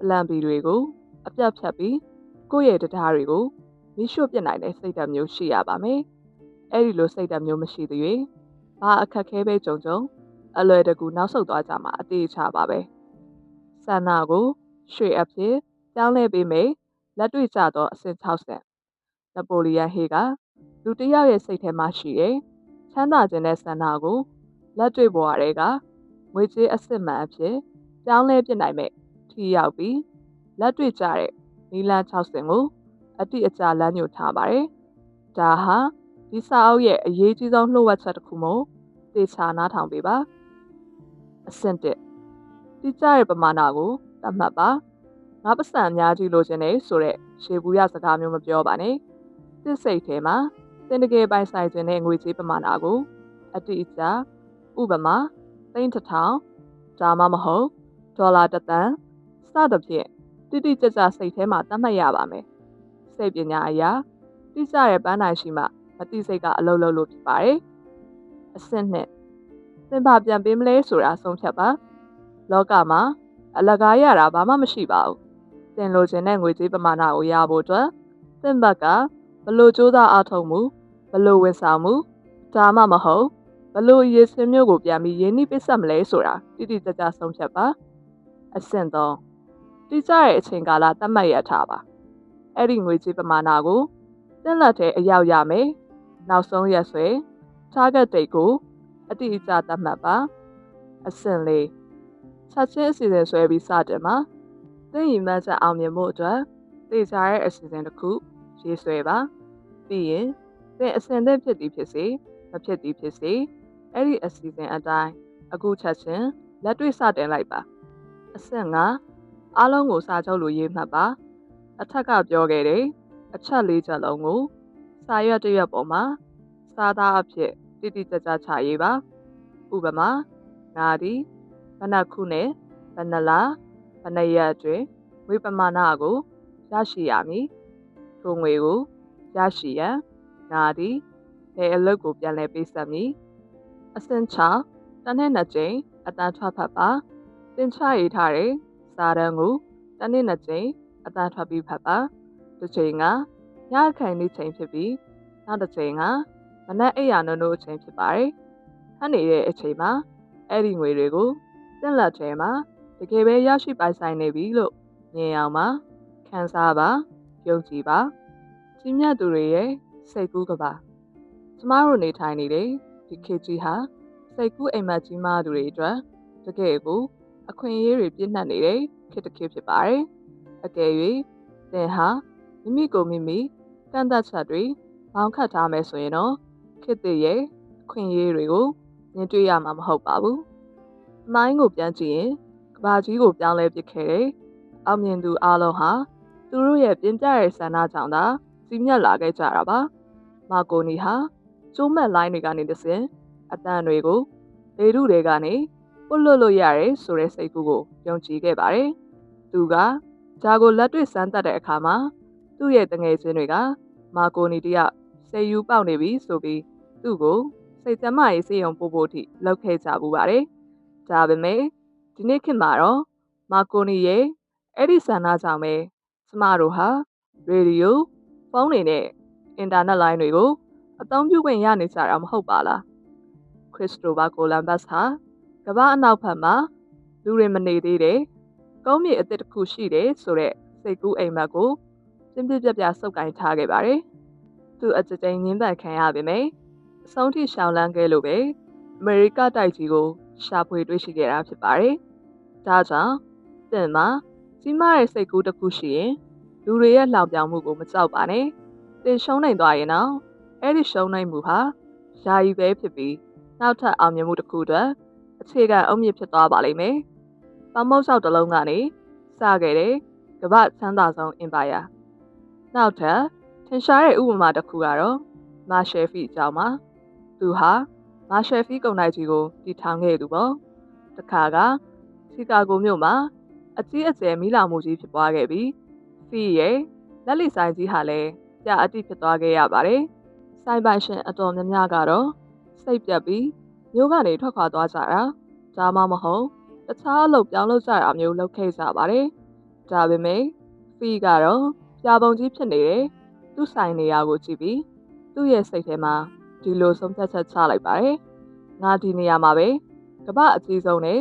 ပလန်ပီတွေကိုအပြတ်ဖြတ်ပြီးကိုယ့်ရဲ့တရားတွေကိုမိရှုပစ်နိုင်တဲ့စိတ်ဓာတ်မျိုးရှိရပါမယ်အဲ့ဒီလိုစိတ်ဓာတ်မျိုးမရှိသေးရင်ဘာအခက်ခဲပဲကြုံကြုံအလွယ်တကူနောက်ဆုတ်သွားကြမှာအသေးချပါပဲဆန္ဒကိုရွှေအဖြစ်ပြောင်းလဲပေးမယ်လက်တွေ့ကျသောအဆင့်60နပိုလီယန်ဟေးကလူတစ်ယောက်ရဲ့စိတ်ထဲမှာရှိတဲ့ချမ်းသာခြင်းတဲ့ဆန္ဒကိုလက်တွေ့ဘဝတွေကငွေကြေးအစစ်မှန်အဖြစ်ပြောင်းလဲပြနိုင်မဲ့ထိရောက်ပြီးလက်တွေ့ကျတဲ့နီလန်း60ကိုအတိအကျလမ်းညွှန်ထားပါတယ်။ဒါဟာဒီစာအုပ်ရဲ့အရေးကြီးဆုံးလှုပ်ဝက်ချက်တစ်ခုမို့သေချာနားထောင်ပေးပါ။အဆင့်1တိကျတဲ့ပမာဏကိုသတ်မှတ်ပါ။ငါပတ်စံအများကြီးလိုချင်နေဆိုတဲ့ရှေးဘူးရစကားမျိုးမပြောပါနဲ့။သစ်စိတ်ထဲမှာတင်တကယ်ပိုင်ဆိုင်ခြင်းတဲ့ငွေကြေးပမာဏကိုအတိအကျဥပမာ3000ဒါမှမဟုတ်ဒေါ်လာ1 သန်းစသဖြင့်တိတိကျကျစိတ်ထဲမှာသတ်မှတ်ရပါမယ်စိတ်ပညာအရာတိကျတဲ့ပန်းနိုင်ရှိမှမတိစိတ်ကအလုံးလုံးလို့ဖြစ်ပါတယ်အဆင့်နှစ်သင်ပါပြန်ပေးမလဲဆိုတာဆုံးဖြတ်ပါလောကမှာအလကားရတာဘာမှမရှိပါဘူးသင်လိုချင်တဲ့ငွေကြေးပမာဏကိုရဖို့အတွက်သင်ဘက်ကဘလို့စူးစမ်းအားထုတ်မှုဘလို့ဝန်ဆောင်မှုဒါမှမဟုတ်ဘလို့ရည်စင်မျိုးကိုပြန်ပြီးရင်းနှီးပစ်ဆက်မလဲဆိုတာတိတိကျကျဆုံးဖြတ်ပါအဆင့်3တိကျတဲ့အချိန်ကာလသတ်မှတ်ရထားပါအဲ့ဒီငွေကြေးပမာဏကိုတက်လက်တဲ့အရောက်ရမယ်နောက်ဆုံးရက်ဆွဲ target date ကိုအတိအကျသတ်မှတ်ပါအဆင့်4ချက်ချင်းအစီအစဉ်ဆွဲပြီးစတင်ပါသင်ရည်မှန်းချက်အောင်မြင်ဖို့အတွက်သိကြတဲ့အစီအစဉ်တစ်ခုရေးဆွဲပါပြီးရင်သင်အဆင်သင့်ဖြစ်သည်ဖြစ်စေမဖြစ်သည်ဖြစ်စေအဲ့ဒီအစီအစဉ်အတိုင်းအခုချက်ချင်းလက်တွေ့စတင်လိုက်ပါအဆင့်5အားလုံးကိုစာချုပ်လိုရေးမှတ်ပါအထက်ကပြောခဲ့တဲ့အချက်၄ချက်လုံးကိုစာရွက်တစ်ရွက်ပေါ်မှာစာသားအဖြစ်တိတိကျကျချရေးပါဥပမာငါဒီဘဏ္ဍခုနဲ့ဘဏ္ဍလာဘဏ္ဍရက်အတွင်းဝေပမာဏကိုရရှိရမည်ထိုငွေကိုရရှိရန်ငါဒီဘယ်အလုပ်ကိုပြန်လည်ပေးဆက်မည်အဆင့်6တစ်နှစ်2ကြိမ်အတန်းထွက်ဖတ်ပါသင်ချရေးထားတဲ့စာတမ်းကိုတစ်နှစ်2ကြိမ်အတန်းထွက်ပြီးဖတ်ပါတစ်ချိန်ကညခိုင်နေချိန်ဖြစ်ပြီးနောက်တစ်ချိန်ကမနက်အိယာနိုးနိုးအချိန်ဖြစ်ပါတယ်။ဟန်နေတဲ့အချိန်မှာအဲ့ဒီငွေတွေကိုသင်လက်ထဲမှာတကယ်ပဲရရှိပိုင်ဆိုင်နေပြီလို့မြင်အောင်ပါခံစားပါယုံကြည်ပါကြီးမြတ်သူတွေရဲ့စိတ်ကူးကပါကျမတို့နေထိုင်နေတဲ့ဒီခေတ်ကြီးဟာစိတ်ကူးအိမ်မက်ကြီးမားသူတွေအတွက်တကယ်ကိုအခွင့်အရေးတွေပြည့်နှက်နေတဲ့ခေတ်တစ်ခေတ်ဖြစ်ပါတယ်အကယ်၍သင်ဟာမိမိကိုမိမိကန့်သက်ချက်တွေဘောင်ခတ်ထားမယ်ဆိုရင်တော့ခေတ်သစ်ရဲ့အခွင့်အရေးတွေကိုမြင်တွေ့ရမှာမဟုတ်ပါဘူး။မိုင်းကိုပြန်ကြည့်ရင်ကဘာကြီးကိုပြောင်းလဲပစ်ခဲ့တဲ့အောင်မြင်သူအလုံးဟာသူတို့ရဲ့ပြင်းပြတဲ့ဆန္ဒကြောင့်သာကြီးမြတ်လာခဲ့ကြတာပါ။မာကိုနီဟာကျိုးမက်လိုင်းတွေကနေတဆင့်အတန်တွေကိုလေထုတွေကနေပုတ်လွတ်လို့ရတယ်ဆိုတဲ့စိတ်ကူးကိုယုံကြည်ခဲ့ပါတယ်။သူကဂျာကိုလက်တွေ့စမ်းသပ်တဲ့အခါမှာသူ့ရဲ့တငယ်ချင်းတွေကမာကိုနီတယောက်စိတ်ယူပေါက်နေပြီဆိုပြီးသူ့ကိုစိတ်ကျန်းမာရေးစေယုံပို့ဖို့အထိလုပ်ခဲ့ကြပူပါတယ်။ဒါပေမဲ့ဒီနေ့ခေတ်မှာတော့မာကိုနီရဲ့အဲ့ဒီဆန္ဒကြောင့်ပဲကျမတို့ဟာရေဒီယိုဖုန်းတွေနဲ့အင်တာနက်လိုင်းတွေကိုအသုံးပြုခွင့်ရနေကြတာမဟုတ်ပါလား။ခရစ္စတိုဖာကိုလမ်ဘတ်ဟာကမ္ဘာအနောက်ဘက်မှာလူတွေမနေသေးတဲ့ကုန်းမြေအသစ်တစ်ခုရှိတယ်ဆိုတဲ့စိတ်ကူးအိမ်မက်ကိုပြင်းပြဆုပ်ကိုင်ထားခဲ့ပါတယ်။သူအကြိမ်ငင်းပန်ခံရပေမဲ့အဆုံးထိရှောင်လန်းခဲ့လို့ပဲအမေရိကတိုက်ကြီးကိုရှာဖွေတွေ့ရှိခဲ့တာဖြစ်ပါတယ်။ဒါကြောင့်သင်မှာကြီးမားတဲ့စိတ်ကူးတစ်ခုရှိရင်လူတွေရဲ့လှောင်ပြောင်မှုကိုမကြောက်ပါနဲ့။သင်ရှုံးနိုင်သွားရင်တော့အဲ့ဒီရှုံးနိုင်မှုဟာယာယီပဲဖြစ်ပြီးနောက်ထပ်အောင်မြင်မှုတစ်ခုအတွက် အခြေခံအုတ်မြစ်ဖြစ်သွားပါလိမ့်မယ်။ပမုတ်ဆောက်တစ်လုံးကနေစခဲ့တဲ့ကမ္ဘာချမ်းသာဆုံးအင်ပါယာ။နောက်ထပ်ထင်ရှားတဲ့ဥပမာတစ်ခုကတော့မာရှယ်ဖီအကြောင်းပါ။သူဟာမာရှယ်ဖီကုန်တိုက်ကြီးကိုတည်ထောင်ခဲ့သူပေါ့။တစ်ခါကချီကာဂိုမြို့မှာအကြီးအကျယ်မီးလောင်မှုကြီးဖြစ်ပွားခဲ့ပြီးဖီရဲ့လက်လီဆိုင်ကြီးဟာလည်းကြာအတိဖြစ်သွားခဲ့ရပါတယ်။ဆိုင်ပိုင်ရှင်အတော်များများကတော့စိတ်ပြတ်ပြီးမြို့ကနေထွက်ခွာသွားကြတာဒါမှမဟုတ်တခြားအလုပ်ပြောင်းလုပ်ကြတာမျိုးလုပ်ခဲ့ကြပါတယ်။ဒါပေမဲ့ဖီကတော့ပြာပုံကြီးဖြစ်နေတဲ့သူ့ဆိုင်နေရာကိုကြည့်ပြီးသူ့ရဲ့စိတ်ထဲမှာဒီလိုဆုံးဖြတ်ချက်ချလိုက်ပါတယ်။ငါဒီနေရာမှာပဲကမ္ဘာအကြီးဆုံးနဲ့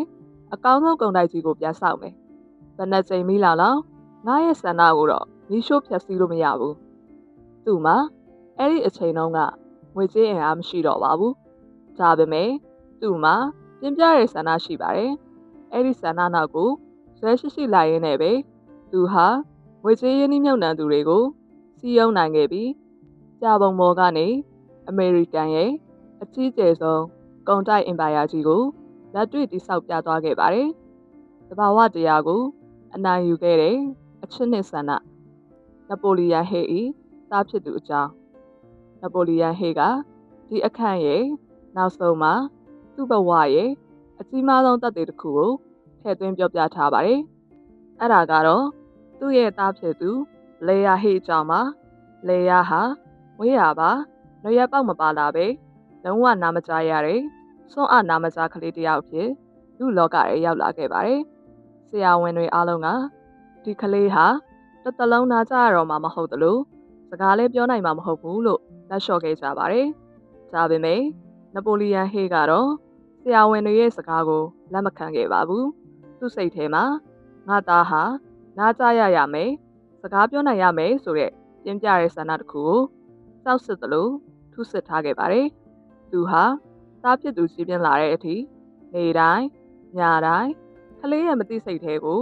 အကောင်းဆုံးကုန်တိုက်ကြီးကိုပြန်ဆောက်မယ်။ဘယ်နှကြိမ်မီးလောင်လောင်ငါရဲ့ဆန္ဒကိုတော့မီးရှို့ဖျက်ဆီးလို့မရဘူး။သူ့မှာအဲ့ဒီအချိန်တုန်းကငွေကြေးအင်အားမရှိတော့ပါဘူး။ဒါပေမဲ့သူ့မှာပြင်းပြတဲ့ဆန္ဒရှိပါတယ်။အဲ့ဒီဆန္ဒနောက်ကိုဇွဲရှိလိုက်ရင်းနဲ့ပဲသူဟာငွေကြေးရင်းနှီးမြှုပ်နှံသူတွေကိုစီးရုံးနိုင်ခဲ့ပြီးကြာပုံပေါ်ကနေအမေရိကန်ရဲ့အကြီးကျယ်ဆုံးကုန်တိုက်အင်ပါယာကြီးကိုလက်တွေ့တိဆောက်ပြသွားခဲ့ပါတယ်။တဘာဝတရားကိုအနိုင်ယူခဲ့တဲ့အချစ်နှစ်ဆန္ဒနပိုလီယန်ဟေ၏သားဖြစ်သူအကြောင်းနပိုလီယန်ဟေကဒီအခန့်ရဲ့နောက်ဆုံးမှာသူ့ဘဝရဲ့အကြီးမားဆုံးသက်သေတစ်ခုကိုထည့်သွင်းပြောပြထားပါတယ်။အဲ့ဒါကတော့သူ့ရဲ့သားဖြစ်သူလေယာဟေအကြောင်းပါလေယာဟာဝေးရပါနှရွက်ပေါက်မပါလာပဲလုံးဝနားမကြားရတဲ့စွန့်အားနားမကြားကလေးတစ်ယောက်ဖြစ်လူလောကရဲ့ရောက်လာခဲ့ပါတယ်။ဆရာဝန်တွေအားလုံးကဒီကလေးဟာတစ်သလုံးနားကြရတော့မှမဟုတ်သလိုစကားလည်းပြောနိုင်မှာမဟုတ်ဘူးလို့လက်လျှော့ခဲ့ကြပါတယ်။ဒါပေမဲ့နပိုလီယန်ဟေးကတော့ဆရာဝန်တွေရဲ့စကားကိုလက်မခံခဲ့ပါဘူး။သူ့စိတ်ထဲမှာငါသားဟာနားကြရမယ်စကားပြောနိုင်ရမယ်ဆိုတဲ့ပြင်းပြတဲ့ဆန္ဒတစ်ခုကိုစောက်စစ်သလိုထုစစ်ထားခဲ့ပါတယ်။သူဟာသားဖြစ်သူကြီးပြင်းလာတဲ့အထိနေတိုင်းညတိုင်းကလေးရဲ့မသိစိတ်ထဲကို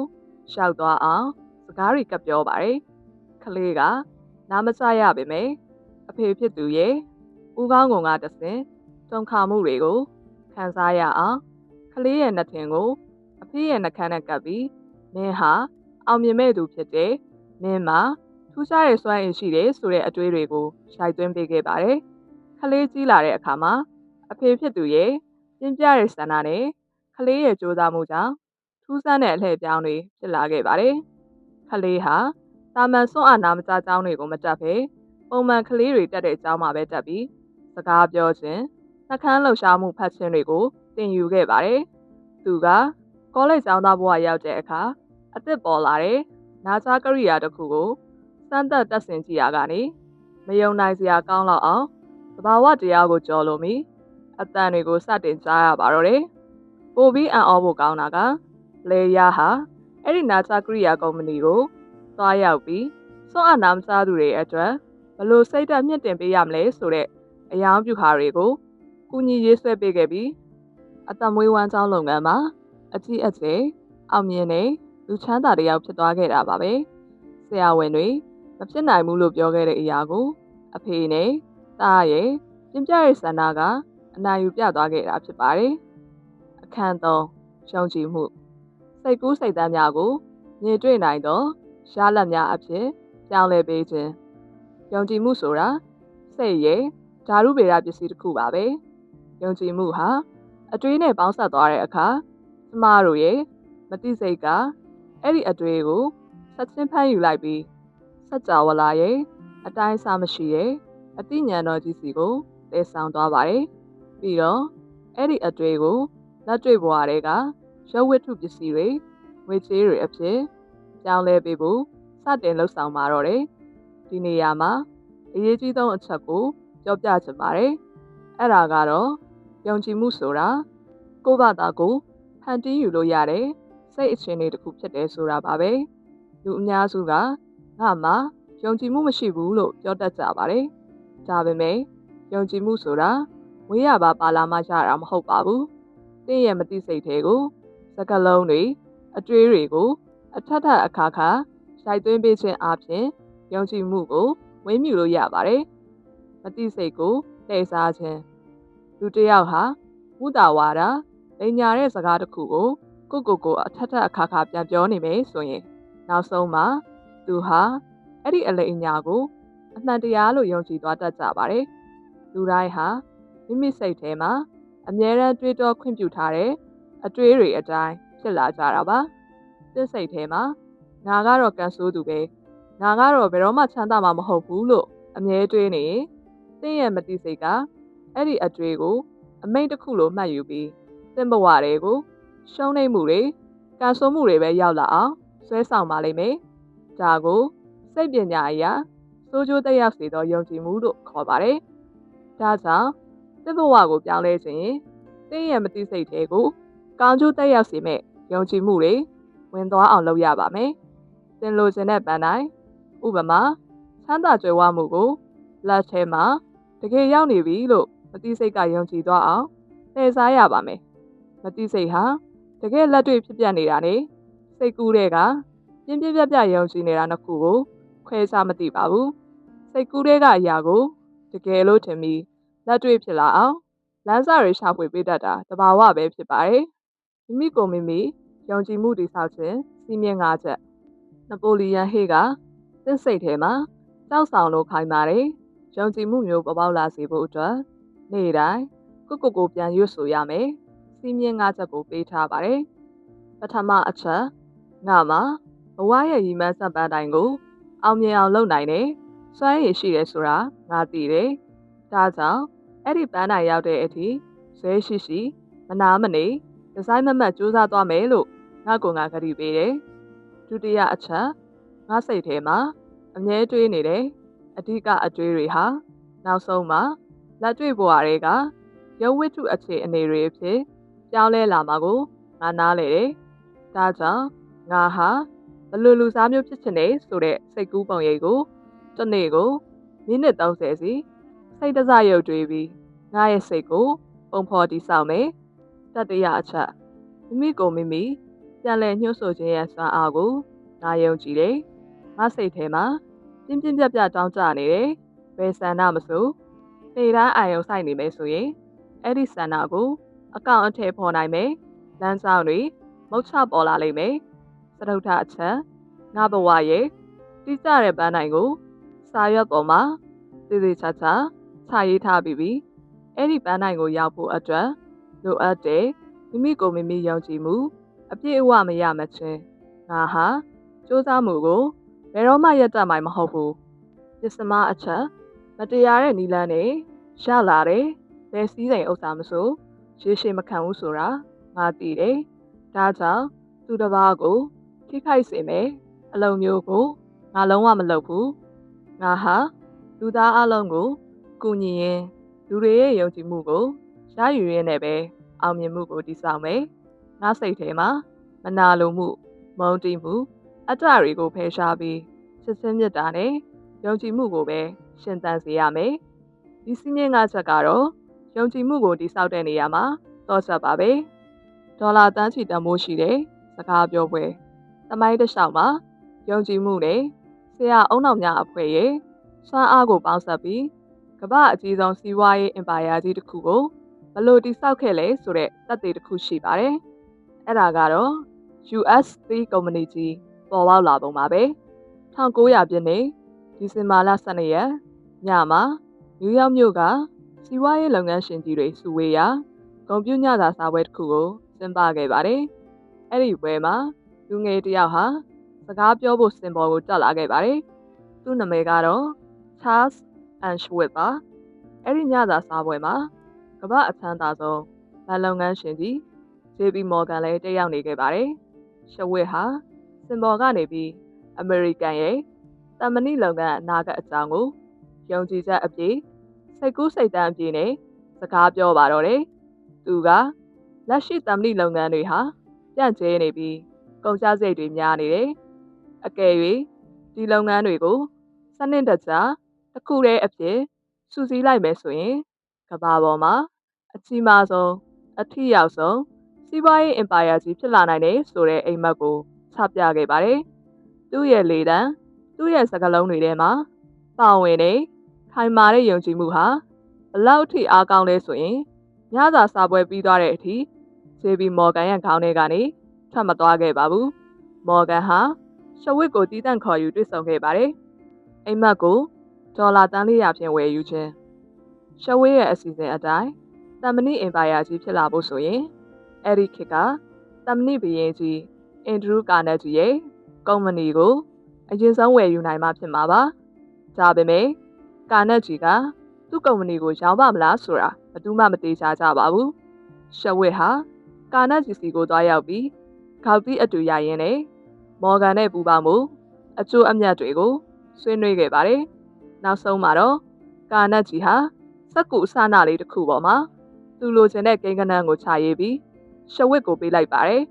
ရှောက်သွားအောင်စကားတွေကပြောပါတယ်။ကလေးကနားမကျရပေမဲ့အဖေဖြစ်သူရဲ့ဦးခေါင်းကုံကတဆင်တုံခါမှုတွေကိုခံစားရအောင်ကလေးရဲ့နှထင်ကိုအဖေရဲ့နှခမ်းနဲ့ကပ်ပြီးမင်းဟာအောင်မြင်မဲ့သူဖြစ်တယ်မင်းမှာထူးခြားတဲ့စွမ်းအင်ရှိတယ်ဆိုတဲ့အတွေးတွေကိုရှိုက်သွင်းပေးခဲ့ပါတယ်။ကလေးကြီးလာတဲ့အခါမှာအဖေဖြစ်သူရဲ့ပြင်းပြတဲ့ဆန္ဒနဲ့ကလေးရဲ့ကြိုးစားမှုကြောင့်ထူးဆန်းတဲ့အလှည့်ပြောင်းတွေဖြစ်လာခဲ့ပါတယ်။ကလေးဟာတာမန်စွန့်အားနာမကျကြောင်းတွေကိုမတက်ဘဲပုံမှန်ကလေးတွေတက်တဲ့အကြောင်းမှာပဲတက်ပြီးစကားပြောခြင်းနှကမ်းလှုပ်ရှားမှုဖတ်ခြင်းတွေကိုသင်ယူခဲ့ပါတယ်။သူကကောလိပ်ကျောင်းသားဘဝရောက်တဲ့အခါအသစ်ပေါ်လာတဲ့နာချာကရိယာတစ်ခုကိုစမ်းသပ်တက်ဆင်ကြည့်ရကနေမယုံနိုင်စရာကောင်းလောက်အောင်သဘာဝတရားကိုကြော်လို့မိအတန်တွေကိုစတင်ကြားရပါတော့တယ်။ပိုပြီးအံ့ဩဖို့ကောင်းတာကလေယာဟာအဲ့ဒီနာချာကရိယာကုမ္ပဏီကိုသွားရောက်ပြီးစွန့်အားနာမစားသူတွေအတွက်ဘလို့စိတ်ဓာတ်မြင့်တင်ပေးရမလဲဆိုတဲ့အယောင်ပြူဟာတွေကိုကူညီရေးဆွဲပေးခဲ့ပြီးအသက်မွေးဝမ်းကြောင်းလုပ်ငန်းမှာအကြီးအကျယ်အောင်မြင်တဲ့လူချမ်းသာတစ်ယောက်ဖြစ်သွားခဲ့တာပါပဲဆရာဝန်တွေမဖြစ်နိုင်ဘူးလို့ပြောခဲ့တဲ့အရာကိုအဖေနဲ့သားရဲ့ပြင်းပြတဲ့ဆန္ဒကအနိုင်ယူပြသွားခဲ့တာဖြစ်ပါတယ်အခန်း3ရှုံးကြည်မှုစိတ်ကူးစိတ်သန်းများကိုမြင်တွေ့နိုင်သောရလဒ်များအဖြစ်ပြောင်းလဲပေးခြင်းယုံကြည်မှုဆိုတာစိတ်ရဲ့ဓာတုဗေဒပစ္စည်းတစ်ခုပါပဲယုံကြည်မှုဟာအတွေးနဲ့ပေါင်းစပ်သွားတဲ့အခါကျမတို့ရဲ့မသိစိတ်ကအဲ့ဒီအတွေးကိုဆက်ချင်းဖမ်းယူလိုက်ပြီးစัจ java လာရဲ့အတိုင်းအဆမရှိရဲ့အသိဉာဏ်တော်ကြီးစီကိုတည်ဆောင်သွားပါတယ်ပြီးတော့အဲ့ဒီအတွေးကိုလက်တွေ့ဘဝတွေကရုပ်ဝတ္ထုပစ္စည်းတွေငွေကြေးတွေအဖြစ်ပြောင်းလဲပေးဖို့စတင်လှုပ်ဆောင်มาတော့တယ်ဒီနေရာမှာအရေးကြီးဆုံးအချက်ကိုပြောပြချင်ပါတယ်အဲ့ဒါကတော့ယုံကြည်မှုဆိုတာကိုယ့်ဘာသာကိုဖန်တီးယူလို့ရတဲ့စိတ်အခြေအနေတစ်ခုဖြစ်တယ်ဆိုတာပါပဲလူအများစုကငါမှယုံကြည်မှုမရှိဘူးလို့ပြောတတ်ကြပါတယ်ဒါပေမဲ့ယုံကြည်မှုဆိုတာဝေးရပါလာမှရတာမဟုတ်ပါဘူးသင်ရဲ့မသိစိတ်တွေကိုစကားလုံးတွေအတွေးတွေကိုအထက်ထက်အခါခါရိုက်သွင်းပေးခြင်းအပြင်ယုံကြည်မှုကိုဝေးမြူလို့ရပါတယ်မသိစိတ်ကိုလှည့်စားခြင်းလူတစ်ယောက်ဟာမုဒ္ဒဝါဒတ လိန်ညာတဲ့စကားတစ်ခုကိုကိုအထက်ထက်အခါခါပြန်ပြောနေမယ်ဆိုရင်နောက်ဆုံးမှာသူဟာအဲ့ဒီအလိန်ညာကိုအမှန်တရားလို့ယုံကြည်သွားတတ်ကြပါတယ်လူတိုင်းဟာမိမိစိတ်ထဲမှာအမြဲတမ်းတွေးတောခွင့်ပြုထားတဲ့အတွေးတွေအတိုင်းဖြစ်လာကြတာပါသစ်စိတ်ထဲမှာငါကတော့ကန်ဆိုးသူပဲငါကတော့ဘယ်တော့မှချမ်းသာမှာမဟုတ်ဘူးလို့အမြဲတွေးနေရင်သင်ရဲ့မတိစိတ်ကအဲ့ဒီအတွေးကိုအမိန့်တစ်ခုလိုမှတ်ယူပြီးသင်ဘဝတွေကိုရှုံးနိမ့်မှုတွေကန်ဆိုးမှုတွေပဲရောက်လာအောင်ဆွဲဆောင်ပါလိမ့်မယ်ဒါကိုစိတ်ပညာအရာစိုးကျိုးသက်ရောက်စေသောယုံကြည်မှုလို့ခေါ်ပါတယ်ဒါကြောင့်သင်ဘဝကိုပြောင်းလဲခြင်းသင်ရဲ့မတိစိတ်တွေကိုကောင်းကျိုးသက်ရောက်စေမဲ့ယုံကြည်မှုတွေဝင်သွားအောင်လုပ်ရပါမယ်သင်လိုချင်တဲ့ပန်းတိုင်းဥပမာချမ်းသာကြွယ်ဝမှုကိုလက်ထဲမှာတကယ်ရောက်နေပြီလို့မတိစိတ်ကယုံကြည်သွားအောင်သင်စားရပါမယ်မတိစိတ်ဟာတကယ်လက်တွေ့ဖြစ်ပျက်နေတာနဲ့စိတ်ကူးတဲ့ကပြင်းပြင်းပြပြယုံကြည်နေတာနှစ်ခုကိုခွဲခြားမသိပါဘူးစိတ်ကူးတဲ့ကအရာကိုတကယ်လို့ထင်ပြီးလက်တွေ့ဖြစ်လာအောင်လမ်းစာတွေရှာဖွေပေးတတ်တာတဘာဝပဲဖြစ်ပါတယ်မိမိကိုမိမိယုံကြည်မှုတည်ဆောက်ခြင်းစီးမြင်၅ချက်နပိုလီယန်ဟေးကသစ်စိတ်ထဲမှာကြောက်ဆောင်လို့ခိုင်းပါတယ်ယုံကြည်မှုမျိုးပေါ်ပေါက်လာစေဖို့အတွက်နေ့တိုင်းကိုပြန်ရွတ်ဆိုရမယ်စီးမြင်၅ချက်ကိုပေးထားပါတယ်ပထမအချက်ငါမှာဘဝရဲ့ရည်မှန်းစံပန်းတိုင်းကိုအောင်မြင်အောင်လုပ်နိုင်တယ်စွမ်းရည်ရှိတယ်ဆိုတာငါသိတယ်ဒါကြောင့်အဲ့ဒီပန်းတိုင်ရောက်တဲ့အထိဇွဲရှိမနာမနေဒီဇိုင်းမမတ်စူးစမ်းသွားမယ်လို့ငါကကတိပေးတယ်ဒုတိယအချက်ငါစိတ်ထဲမှာအမြဲတွေးနေတယ်အဓိကအတွေးတွေဟာနောက်ဆုံးမှာလက်တွေ့ဘဝတွေကရုပ်ဝတ္ထုအခြေအနေတွေအဖြစ်ပြောင်းလဲလာမှာကိုငါနားလေတယ်ဒါကြောင့်ငါဟာဘလို့လူစားမျိုးဖြစ်ချင်နေဆိုတဲ့စိတ်ကူးပုံရိပ်ကိုတစ်နေ့ကိုမိနစ်30စီစိတ်တစရုပ်တွေးပြီးငါရဲ့စိတ်ကိုပုံဖော်တည်ဆောက်မယ်တတိယအချက်မိမိကိုမိမိပြန်လည်ညှို့ဆိုခြင်းရဲ့စွမ်းအားကိုငါယုံကြည်တယ်ငါစိတ်ထဲမှာပြင်းပြတောင်းကြနေတယ်ဘယ်ဆန္ဒမဆိုနေတိုင်းအာရုံစိုက်နေမယ်ဆိုရင်အဲ့ဒီဆန္ဒကိုအကောင့်အထည်ဖော်နိုင်မယ်လမ်းဆောင်တွေမုတ်ချပေါ်လာလိမ့်မယ်စတုထအချက်ငါဘဝရဲ့တိကျတဲ့ပန်းတိုင်ကိုစာရွက်ပေါ်မှာသေသေးချာချာခြာရေးထားပြီးအဲ့ဒီပန်းတိုင်ကိုရောက်ဖို့အတွက်လိုအပ်တဲ့မိမိကိုမိမိယုံကြည်မှုအပြည့်အဝမရမချင်းငါဟာစူးစမ်းမှုကိုဘယ်တော့မှရပ်တန့်မှာမဟုတ်ဘူးပစ္စမအချက်မတရားတဲ့နီလန်းနဲ့ရလာတယ်ဘယ်စည်းစိမ်ဥစ္စာမဆိုရေရှည်မခံဘူးဆိုတာငါသိတယ်ဒါကြောင့်သူတစ်ပါးကိုထိခိုက်စေမယ်အလုံးမျိုးကိုငါလုံးဝမလုပ်ဘူးငါဟာလူသားအလုံးကိုကူညီရင်လူတွေရဲ့ယုံကြည်မှုကိုရယူရင်းနဲ့ပဲအောင်မြင်မှုကိုတည်ဆောက်မယ်ငါစိတ်ထဲမှာမနာလိုမှုမုန်းတီးမှုအတ္တတွေကိုဖယ်ရှားပြီးချစ်ချင်းမြတ်တာနဲ့ယုံကြည်မှုကိုပဲရှင်သန်စေရမယ်ဒီစည်းမျဉ်း၅ချက်ကတော့ယုံကြည်မှုကိုတည်ဆောက်တဲ့နေရာမှာတော့ချက်ပါပဲဒေါ်လာတန်းချီတန်ဖိုးရှိတဲ့စကားပြောပွဲသမိုင်းတစ်လျှောက်မှာယုံကြည်မှုနဲ့ဆရာအုံနောက်များအဖွဲ့ရဲ့စွမ်းအားကိုပေါင်းစပ်ပြီးကမ္ဘာအကြီးဆုံးစီးပွားရေးအင်ပါယာကြီးတစ်ခုကိုဘယ်လိုတည်ဆောက်ခဲ့လဲဆိုတဲ့သက်သေတစ်ခုရှိပါတယ်အဲ့ဒါကတော့ US Steel ကုမ္ပဏီကြီးပေါ်ပေါက်လာပုံပါပဲ1900ပြည့်နှစ်ဒီဇင်ဘာလ12ရက်ညမှာနယူးယောက်မြို့ကစီးပွားရေးလုပ်ငန်းရှင်ကြီးတွေစုဝေးရာဂုဏ်ပြုညစာစားပွဲတစ်ခုကိုကျင်းပခဲ့ပါတယ်။အဲ့ဒီပွဲမှာလူငယ်တစ်ယောက်ဟာစကားပြောဖို့စင်ပေါ်ကိုတက်လာခဲ့ပါတယ်။သူ့နာမည်ကတော့ Charles Schwab ပါ။အဲ့ဒီညစာစားပွဲမှာကမ္ဘာအချမ်းသာဆုံးဘဏ်လုပ်ငန်းရှင်ကြီး JP Morgan လည်းတက်ရောက်နေခဲ့ပါတယ်။ Schwab ဟာစင်ပေါ်ကနေပြီးအမေရိကန်ရဲ့တမန်နီလုပ်ငန်းအနာဂတ်အကြောင်းကိုယုံကြည်ချက်အပြည့်စိတ်ကူးစိတ်တမ်းအပြည့်နဲ့စကားပြောပါတော့တယ်။သူကလက်ရှိတမန်နီလုပ်ငန်းတွေဟာပြန့်ကျဲနေပြီးကုန်ကျစရိတ်တွေများနေတယ်။အကယ်၍ဒီလုပ်ငန်းတွေကိုစနစ်တကျတစ်ခုတည်းအဖြစ်စုစည်းလိုက်မယ်ဆိုရင်ကမ္ဘာပေါ်မှာအကြီးမားဆုံးအထီရောက်ဆုံးစီးပွားရေးအင်ပါယာကြီးဖြစ်လာနိုင်တယ်ဆိုတဲ့အိမ်မက်ကိုချပြခဲ့ပါတယ်။သူ့ရဲ့လေတံသူ့ရဲ့စကားလုံးတွေထဲမှာပါဝင်တဲ့ခိုင်မာတဲ့ယုံကြည်မှုဟာဘလောက်ထိအားကောင်းလဲဆိုရင်ညစာစားပွဲပြီးသွားတဲ့အထိ JB မော်ဂန်ရဲ့ခေါင်းထဲကနေထွက်မသွားခဲ့ပါဘူးမော်ဂန်ဟာရှဝစ်ကိုတီးတန့်ခေါ်ယူတွေ့ဆုံခဲ့ပါတယ်အိမ်မက်ကိုဒေါ်လာတန်း400ဖြင့်ဝယ်ယူခြင်းရှဝစ်ရဲ့အစီအစဉ်အတိုင်းတမ်မဏိအင်ပါယာကြီးဖြစ်လာဖို့ဆိုရင်အဲ့ဒီခေတ်ကတမ်မဏိဘုရင်ကြီးအင်ဒရူးကာနက်ဂျီရဲ့ကုမ္ပဏီကိုအရင်ဆုံးဝယ်ယူနိုင်မှဖြစ်မှာပါဒါပေမဲ့ကာနက်ဂျီကသူ့ကုမ္ပဏီကိုရောင်းပါမလားဆိုတာဘယ်သူမှမတေချာကြပါဘူးရှဝစ်ဟာကာနက်ဂျီစီကိုသွားရောက်ပြီးခေါက်တီးအတူရရင်းနဲ့မော်ဂန်နဲ့ပူးပေါင်းမှုအကျိုးအမြတ်တွေကိုဆွေးနွေးခဲ့ပါတယ်နောက်ဆုံးမှာတော့ကာနက်ဂျီဟာစက်ကူအစနာလေးတစ်ခုပေါ်မှာသူလိုချင်တဲ့ကိန်းဂဏန်းကိုချရေးပြီးရှဝစ်ကိုပေးလိုက်ပါတယ်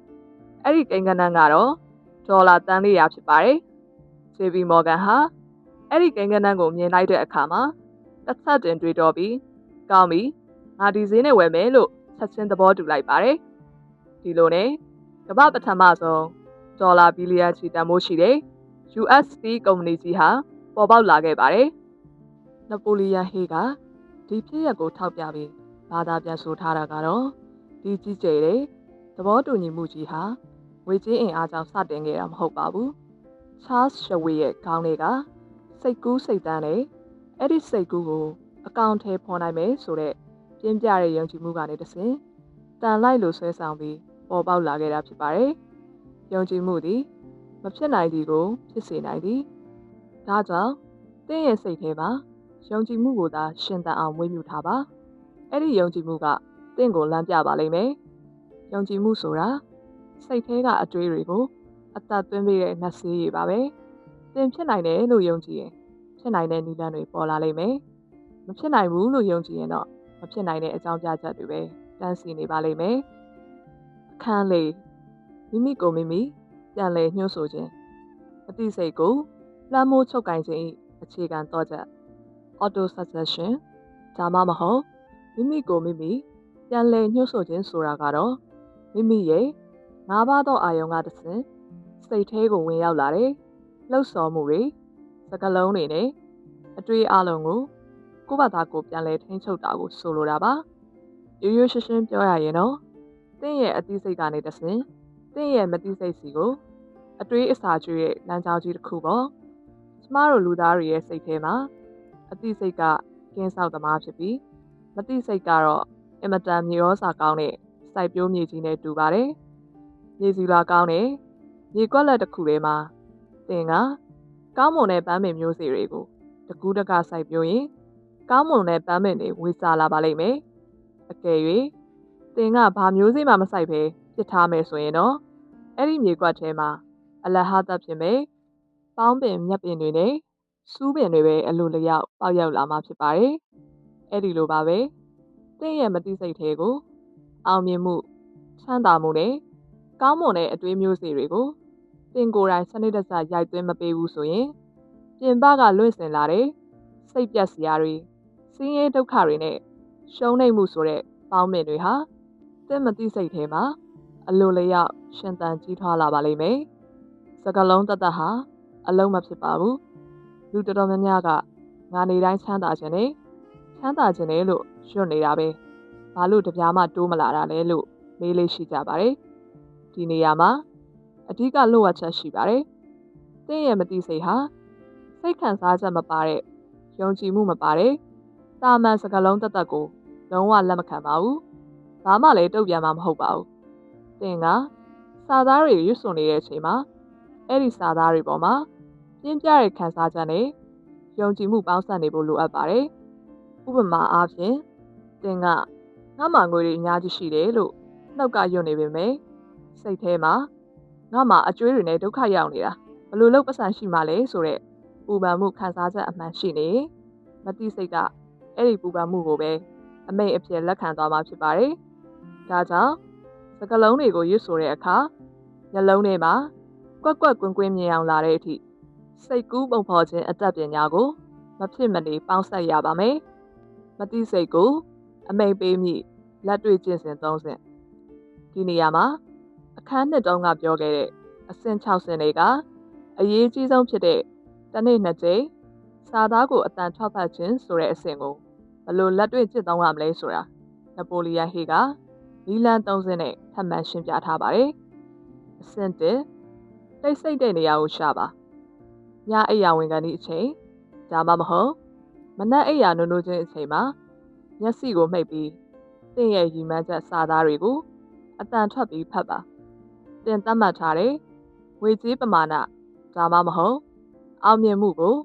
အဲ့ဒီကိန်းဂဏန်းကတော့ဒေါ်လာတန်း400ဖြစ်ပါတယ် JB Morgan ဟာအဲ့ဒီကိန်းဂဏန်းကိုမြင်လိုက်တဲ့အခါမှာတစ်ဆက်တင်တွေးတော့ပြီးကောင်းပြီငါဒီဈေးနဲ့ဝယ်မယ်လို့ချက်ချင်းသဘောတူလိုက်ပါတယ်ဒီလိုနဲ့ကမ္ဘာပထမဆုံးဒေါ်လာဘီလီယံချီတန်ဖိုးရှိတဲ့ US Steel ကုမ္ပဏီကြီးဟာပေါ်ပေါက်လာခဲ့ပါတယ်နပိုလီယန်ဟေးကဒီဖြစ်ရပ်ကိုထောက်ပြပြီးဘာသာပြန်ဆိုထားတာကတော့ဒီကြီးကျယ်တဲ့သဘောတူညီမှုကြီးဟာငွေကြေးအင်အားကြောင့်စတင်ခဲ့တာမဟုတ်ပါဘူး။ Charles Schwab ရဲ့ခေါင်းထဲကစိတ်ကူးစိတ်တန်းနဲ့အဲ့ဒီစိတ်ကူးကိုအကောင့်ထဲဖော်နိုင်မယ်ဆိုတဲ့ပြင်းပြတဲ့ယုံကြည်မှုကနေတဆင့်တန်လိုက်လို့ဆွဲဆောင်ပြီးပေါ်ပေါက်လာခဲ့တာဖြစ်ပါတယ်။ယုံကြည်မှုသည်မဖြစ်နိုင်သည်ကိုဖြစ်စေနိုင်သည်။ဒါကြောင့်သင်ရဲ့စိတ်ထဲမှာယုံကြည်မှုကိုသာရှင်သန်အောင်မွေးမြူထားပါအဲ့ဒီယုံကြည်မှုကသင်ကိုလမ်းပြပါလိမ့်မယ်ယုံကြည်မှုဆိုတာစိတ်ထဲကအတွေးတွေကိုအသက်သွင်းပေးတဲ့နှက်ဆေးရည်ပါပဲသင်ဖြစ်နိုင်တယ်လို့ယုံကြည်ရင်ဖြစ်နိုင်တဲ့နည်းလမ်းတွေပေါ်လာလိမ့်မယ်မဖြစ်နိုင်ဘူးလို့ယုံကြည်ရင်တော့မဖြစ်နိုင်တဲ့အကြောင်းပြချက်တွေပဲတန်းစီနေပါလိမ့်မယ်အခန်းလေးမိမိကိုမိမိပြန်လည်ညှို့ဆိုခြင်းအသိစိတ်ကိုလွှမ်းမိုးချုပ်ကင်ခြင်းအခြေခံတော့ချက်auto suggestion ဒါမှမဟုတ်မိမိကိုမိမိပြန်လည်ညှို့ဆိုခြင်းဆိုတာကတော့မိမိရဲ့၅ပါးသောအာယုံကတဆင့်စိတ်ထဲကိုဝင်ရောက်လာတဲ့လှုပ်ဆော်မှုတွေစကားလုံးတွေနဲ့အတွေ့အလုံးကိုကိုယ့်ဘာသာကိုပြန်လည်ထိန်းချုပ်တာကိုဆိုလိုတာပါရိုးရိုးရှင်းရှင်းပြောရရင်တော့သင်ရဲ့အသိစိတ်ကနေတဆင့်သင်ရဲ့မသိစိတ်စီကိုအတွေ့အစာကျွေးရဲ့လမ်းကြောင်းကြီးတစ်ခုပေါ့ကျမတို့လူသားတွေရဲ့စိတ်ထဲမှာအသိစိတ်ကကင်းဆောက်သမားဖြစ်ပြီးမသိစိတ်ကတော့အင်မတန်မြေရောစာကောင်းတဲ့စိုက်ပျိုးမြေကြီးနဲ့တူပါတယ်။မြေစီလွာကောင်းတဲ့မြေကွက်လက်တစ်ခုထဲမှာသင်ကကောင်းမွန်တဲ့ပန်းပင်မျိုးစေ့တွေကိုတကူးတကစိုက်ပျိုးရင်ကောင်းမွန်တဲ့ပန်းပင်တွေဝေစားလာပါလိမ့်မယ်။အကယ်၍သင်ကဘာမျိုးစေ့မှမစိုက်ဘဲပစ်ထားမယ်ဆိုရင်တော့အဲ့ဒီမြေကွက်ထဲမှာအလဟသဖြစ်မယ်။ပေါင်းပင်မြက်ပင်တွေနဲ့စူးပင်တွေပဲအလိုလျောက်ပေါက်ရောက်လာမှာဖြစ်ပါတယ်။အဲ့ဒီလိုပါပဲ။သင်ရဲ့မသိစိတ်ထဲကိုအောင်မြင်မှုချမ်းသာမှုနဲ့ကောင်းမွန်တဲ့အတွေးမျိုးစေ့တွေကိုသင်ကိုယ်တိုင်စနစ်တကျရိုက်သွင်းမပေးဘူးဆိုရင်ပြင်ပကလွင့်စင်လာတဲ့စိတ်ပြက်စရာတွေဆင်းရဲဒုက္ခတွေနဲ့ရှုံးနိမ့်မှုဆိုတဲ့ပေါင်းပင်တွေဟာသင်မသိစိတ်ထဲမှာအလိုလျောက်ရှင်သန်ကြီးထွားလာပါလိမ့်မယ်။စကလုံးတသက်ဟာအလုံးမဖြစ်ပါဘူး။လူတော်များများကငါနေတိုင်းချမ်းသာခြင်းနဲ့ချမ်းသာခြင်းနဲ့လို့ရွတ်နေတာပဲ။ဘာလို့တပြားမှတိုးမလာတာလဲလို့မေးလေးရှိကြပါတယ်။ဒီနေရာမှာအဓိကလိုအပ်ချက်ရှိပါတယ်။သင်ရဲ့မသိစိတ်ဟာစိတ်ခံစားချက်မပါတဲ့ယုံကြည်မှုမပါတဲ့တာမန်စကလုံးတသက်ကိုလုံးဝလက်မခံပါဘူး။ဘာမှလည်းတုံ့ပြန်မှာမဟုတ်ပါဘူး။သင်ကစာသားတွေရွတ်ဆိုနေတဲ့အချိန်မှာအဲ့ဒီစာသားတွေပေါ်မှာပြင်းပြတဲ့ခံစားချက်နဲ့ယုံကြည်မှုပေါင်းစပ်နေဖို့လိုအပ်ပါတယ်။ဥပမာအားဖြင့်သင်ကငါ့မှာငွေတွေအများကြီးရှိတယ်လို့နှုတ်ကယွတ်နေပေမဲ့စိတ်ထဲမှာငါ့မှာအကျွေးတွေနဲ့ဒုက္ခရောက်နေတာဘယ်လိုလုပ်ပတ်စံရှိမှလဲဆိုတဲ့ပူပန်မှုခံစားချက်အမှန်ရှိနေမသိစိတ်ကအဲ့ဒီပူပန်မှုကိုပဲအမိတ်အဖြစ်လက်ခံသွားမှာဖြစ်ပါတယ်။ဒါကြောင့်စကလုံးတွေကိုရွတ်ဆိုတဲ့အခါမျက်လုံးထဲမှာကွက်ကွက်ကွင်းကွင်းမြင်အောင်လာတဲ့အထိစိတ်ကူးပုံဖော်ခြင်းအတတ်ပညာကိုမဖြစ်မနေပေါင်းစပ်ရပါမယ်။မသိစိတ်ကိုအမိတ်ပေးမိလက်တွေ့ကျင့်စဉ်၃ဆင့်ဒီနေရာမှာအခန်းနှစ်တုန်းကပြောခဲ့တဲ့အဆင့်6ဆင့်တွေကအရေးကြီးဆုံးဖြစ်တဲ့တစ်နေ့2ကြိမ်စာသားကိုအတန်ထွက်ဖတ်ခြင်းဆိုတဲ့အဆင့်ကိုဘယ်လိုလက်တွေ့ကျင့်သုံးရမလဲဆိုတာနပိုလီယန်ဟေးက နီလန်30နဲ့ထပ်မံရှင်းပြထားပါတယ်။အဆင့်1တိတ်ဆိတ်တဲ့နေရာကိုရှာပါ။ညအိယာဝင်ကန်သည့်အချိန်ဒါမှမဟုတ်မနက်အိယာနိုးနိုးချင်းအချိန်မှာမျက်စိကိုမှိတ်ပြီးသင်ရဲ့ရည်မှန်းချက်စာသားတွေကိုအတန်ထွက်ပြီးဖတ်ပါ။သင်သတ်မှတ်ထားတဲ့ငွေကြေးပမာဏဒါမှမဟုတ်အောင်မြင်မှုကို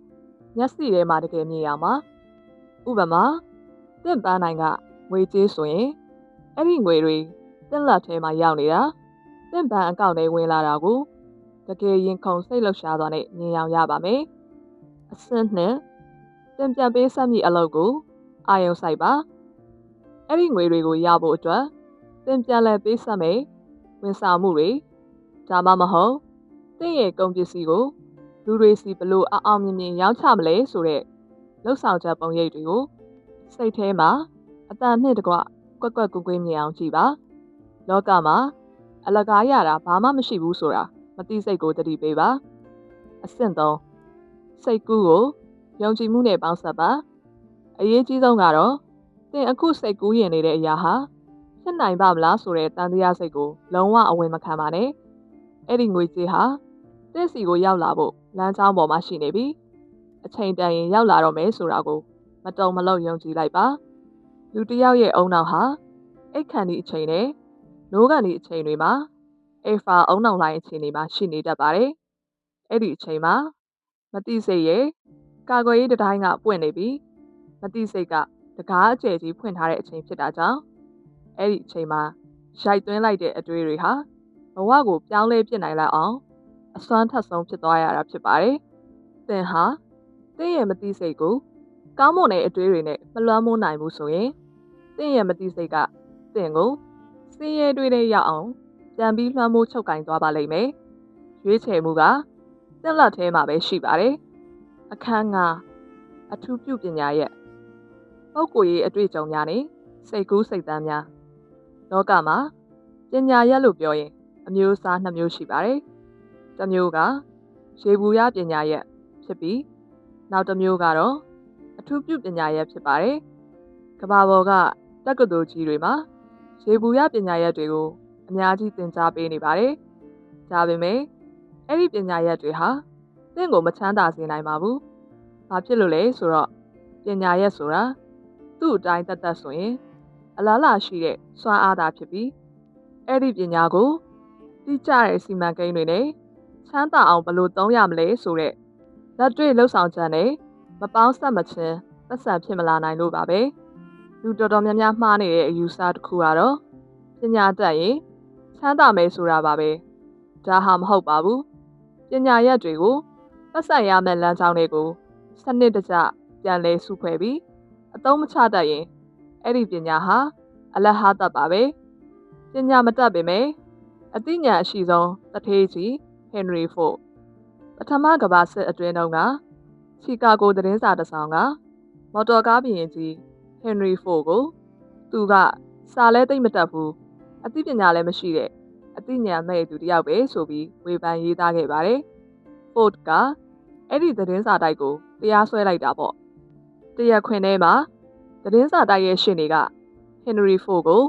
မျက်စိထဲမှာတကယ်မြင်ရမှာဥပမာသင်ပန်းနိုင်ကငွေကြေးဆိုရင်အဲ့ဒီငွေတွေသင်လက်ထဲမှာရောက်နေတာသင်ပန်းအကောင့်ထဲဝင်လာတာကိုတကယ်ရင်ခုန်စိတ်လှုပ်ရှားသွားနဲ့မြင်အောင်ရပါမယ်အဆင့်2သင်ပြန်ပေးဆက်မိအလုပ်ကိုအာရုံစိုက်ပါအဲ့ဒီငွေတွေကိုရဖို့အတွက်သင်ပြန်လည်ပေးဆက်မယ်ဝန်ဆောင်မှုတွေဒါမှမဟုတ်သင်ရဲ့ကုန်ပစ္စည်းကိုလူတွေစီဘလို့အောင်မြင်မြင်ရောင်းချမလဲဆိုတဲ့လှုပ်ဆောင်ချက်ပုံရိပ်တွေကိုစိတ်ထဲမှာအတန်နဲ့တကွကွက်ကွက်ကွင်းကွင်းမြင်အောင်ကြည့်ပါလောကမှာအလကားရတာဘာမှမရှိဘူးဆိုတာမသိစိတ်ကိုတတိပေးပါအဆင့်3စိတ်ကူးကိုယုံကြည်မှုနဲ့ပေါင်းစပ်ပါအရေးကြီးဆုံးကတော့သင်အခုစိတ်ကူးရင်နေတဲ့အရာဟာဖြစ်နိုင်ပါမလားဆိုတဲ့တန်တရားစိတ်ကိုလုံးဝအဝင်မခံပါနဲ့အဲ့ဒီငွေကြေးဟာသင်စီကိုရောက်လာဖို့လမ်းကြောင်းပေါ်မှာရှိနေပြီအချိန်တန်ရင်ရောက်လာတော့မယ်ဆိုတာကိုမတုံမလုံယုံကြည်လိုက်ပါလူတစ်ယောက်ရဲ့အုံနောက်ဟာအိတ်ခန့်ဒီအချိန်နဲ့နိုးကန်ဒီအချိန်တွေမှာအေဖာအုံနောက်လိုင်းအချိန်တွေမှာရှိနေတတ်ပါတယ်အဲ့ဒီအချိန်မှာမတိစိတ်ရဲ့ကာကွယ်ရေးတတိုင်းကပွင့်နေပြီးမတိစိတ်ကတကားအကျယ်ကြီးဖွင့်ထားတဲ့အချိန်ဖြစ်တာကြောင့်အဲ့ဒီအချိန်မှာရိုက်သွင်းလိုက်တဲ့အတွေ့တွေဟာဘဝကိုပြောင်းလဲပြစ်နိုင်လိုက်အောင်အစွမ်းထက်ဆုံးဖြစ်သွားရတာဖြစ်ပါတယ်သင်ဟာသင်ရဲ့မတိစိတ်ကိုကောင်းမွန်တဲ့အတွေ့တွေနဲ့မလွှမ်းမိုးနိုင်ဘူးဆိုရင်သင်ရဲ့မတိစိတ်ကသင်ကိုစင်းရဲတွေးတဲ့ရောက်အောင်ပြန်ပြီးလွှမ်းမိုးချုပ်ကင်သွားပါလိမ့်မယ်ရွေးချယ်မှုကသင်လက်ထဲမှာပဲရှိပါတယ်အခန်း9အထူးပြုပညာရဲ့ပုဂ္ဂိုလ်ရေးအတွေ့အကြုံများနဲ့စိတ်ကူးစိတ်သန်းများလောကမှာပညာရက်လို့ပြောရင်အမျိုးအစား2မျိုးရှိပါတယ်တစ်မျိုးကရေဘူးရပညာရက်ဖြစ်ပြီးနောက်တစ်မျိုးကတော့အထူးပြုပညာရက်ဖြစ်ပါတယ်ကမ္ဘာပေါ်ကတက္ကသိုလ်ကြီးတွေမှာရေဘူးရပညာရက်တွေကိုအများကြီးသင်ကြားပေးနေပါတယ်ဒါပေမဲ့အဲ့ဒီပညာရက်တွေဟာသင်ကိုမချမ်းသာစေနိုင်ပါဘူးဘာဖြစ်လို့လဲဆိုတော့ပညာရက်ဆိုတာသူ့အတိုင်းတတ်ဆိုရင်အလားလာရှိတဲ့စွမ်းအားသာဖြစ်ပြီးအဲ့ဒီပညာကိုတိကျတဲ့စီမံကိန်းတွေနဲ့ချမ်းသာအောင်ဘယ်လိုသုံးရမလဲဆိုတဲ့လက်တွေ့လှုပ်ဆောင်ချက်နဲ့မပေါင်းဆက်မချင်းပတ်စံဖြစ်မလာနိုင်လို့ပါပဲလူတော်တော်များများမှားနေတဲ့အယူဆတစ်ခုကတော့ပညာတတ်ရင်ချမ်းသာမယ်ဆိုတာပါပဲဒါဟာမဟုတ်ပါဘူးပညာရက်တွေကိုပတ်စံရမယ့်လမ်းကြောင်းတွေကိုစနစ်တကျပြန်လဲစုဖွဲ့ပြီးအသုံးမချတတ်ရင်အဲ့ဒီပညာဟာအလဟာတတ်ပါပဲပညာမတတ်ပေမဲ့အသိဉာဏ်အရှိဆုံးတထေးကြီးဟင်နရီဖို့ပထမကမ္ဘာစစ်အတွင်းတုန်းကချီကာဂိုသတင်းစာတစ်စောင်ကမော်တော်ကားဘုရင်ကြီးဟင်နရီဖို့ကိုသူကစာလဲသိမ့်မတတ်ဘူးအသိပညာလည်းမရှိတဲ့အသိဉာဏ်မဲ့သူတယောက်ပဲဆိုပြီးဝေဖန်ရေးသားခဲ့ပါတယ်ဖို့ကအဲ့ဒီသတင်းစာတိုက်ကိုတရားစွဲလိုက်တာပေါ့တရားခွင်ထဲမှာသတင်းစာတိုက်ရဲ့ရှင်းတွေကဟင်နရီဖို့ကို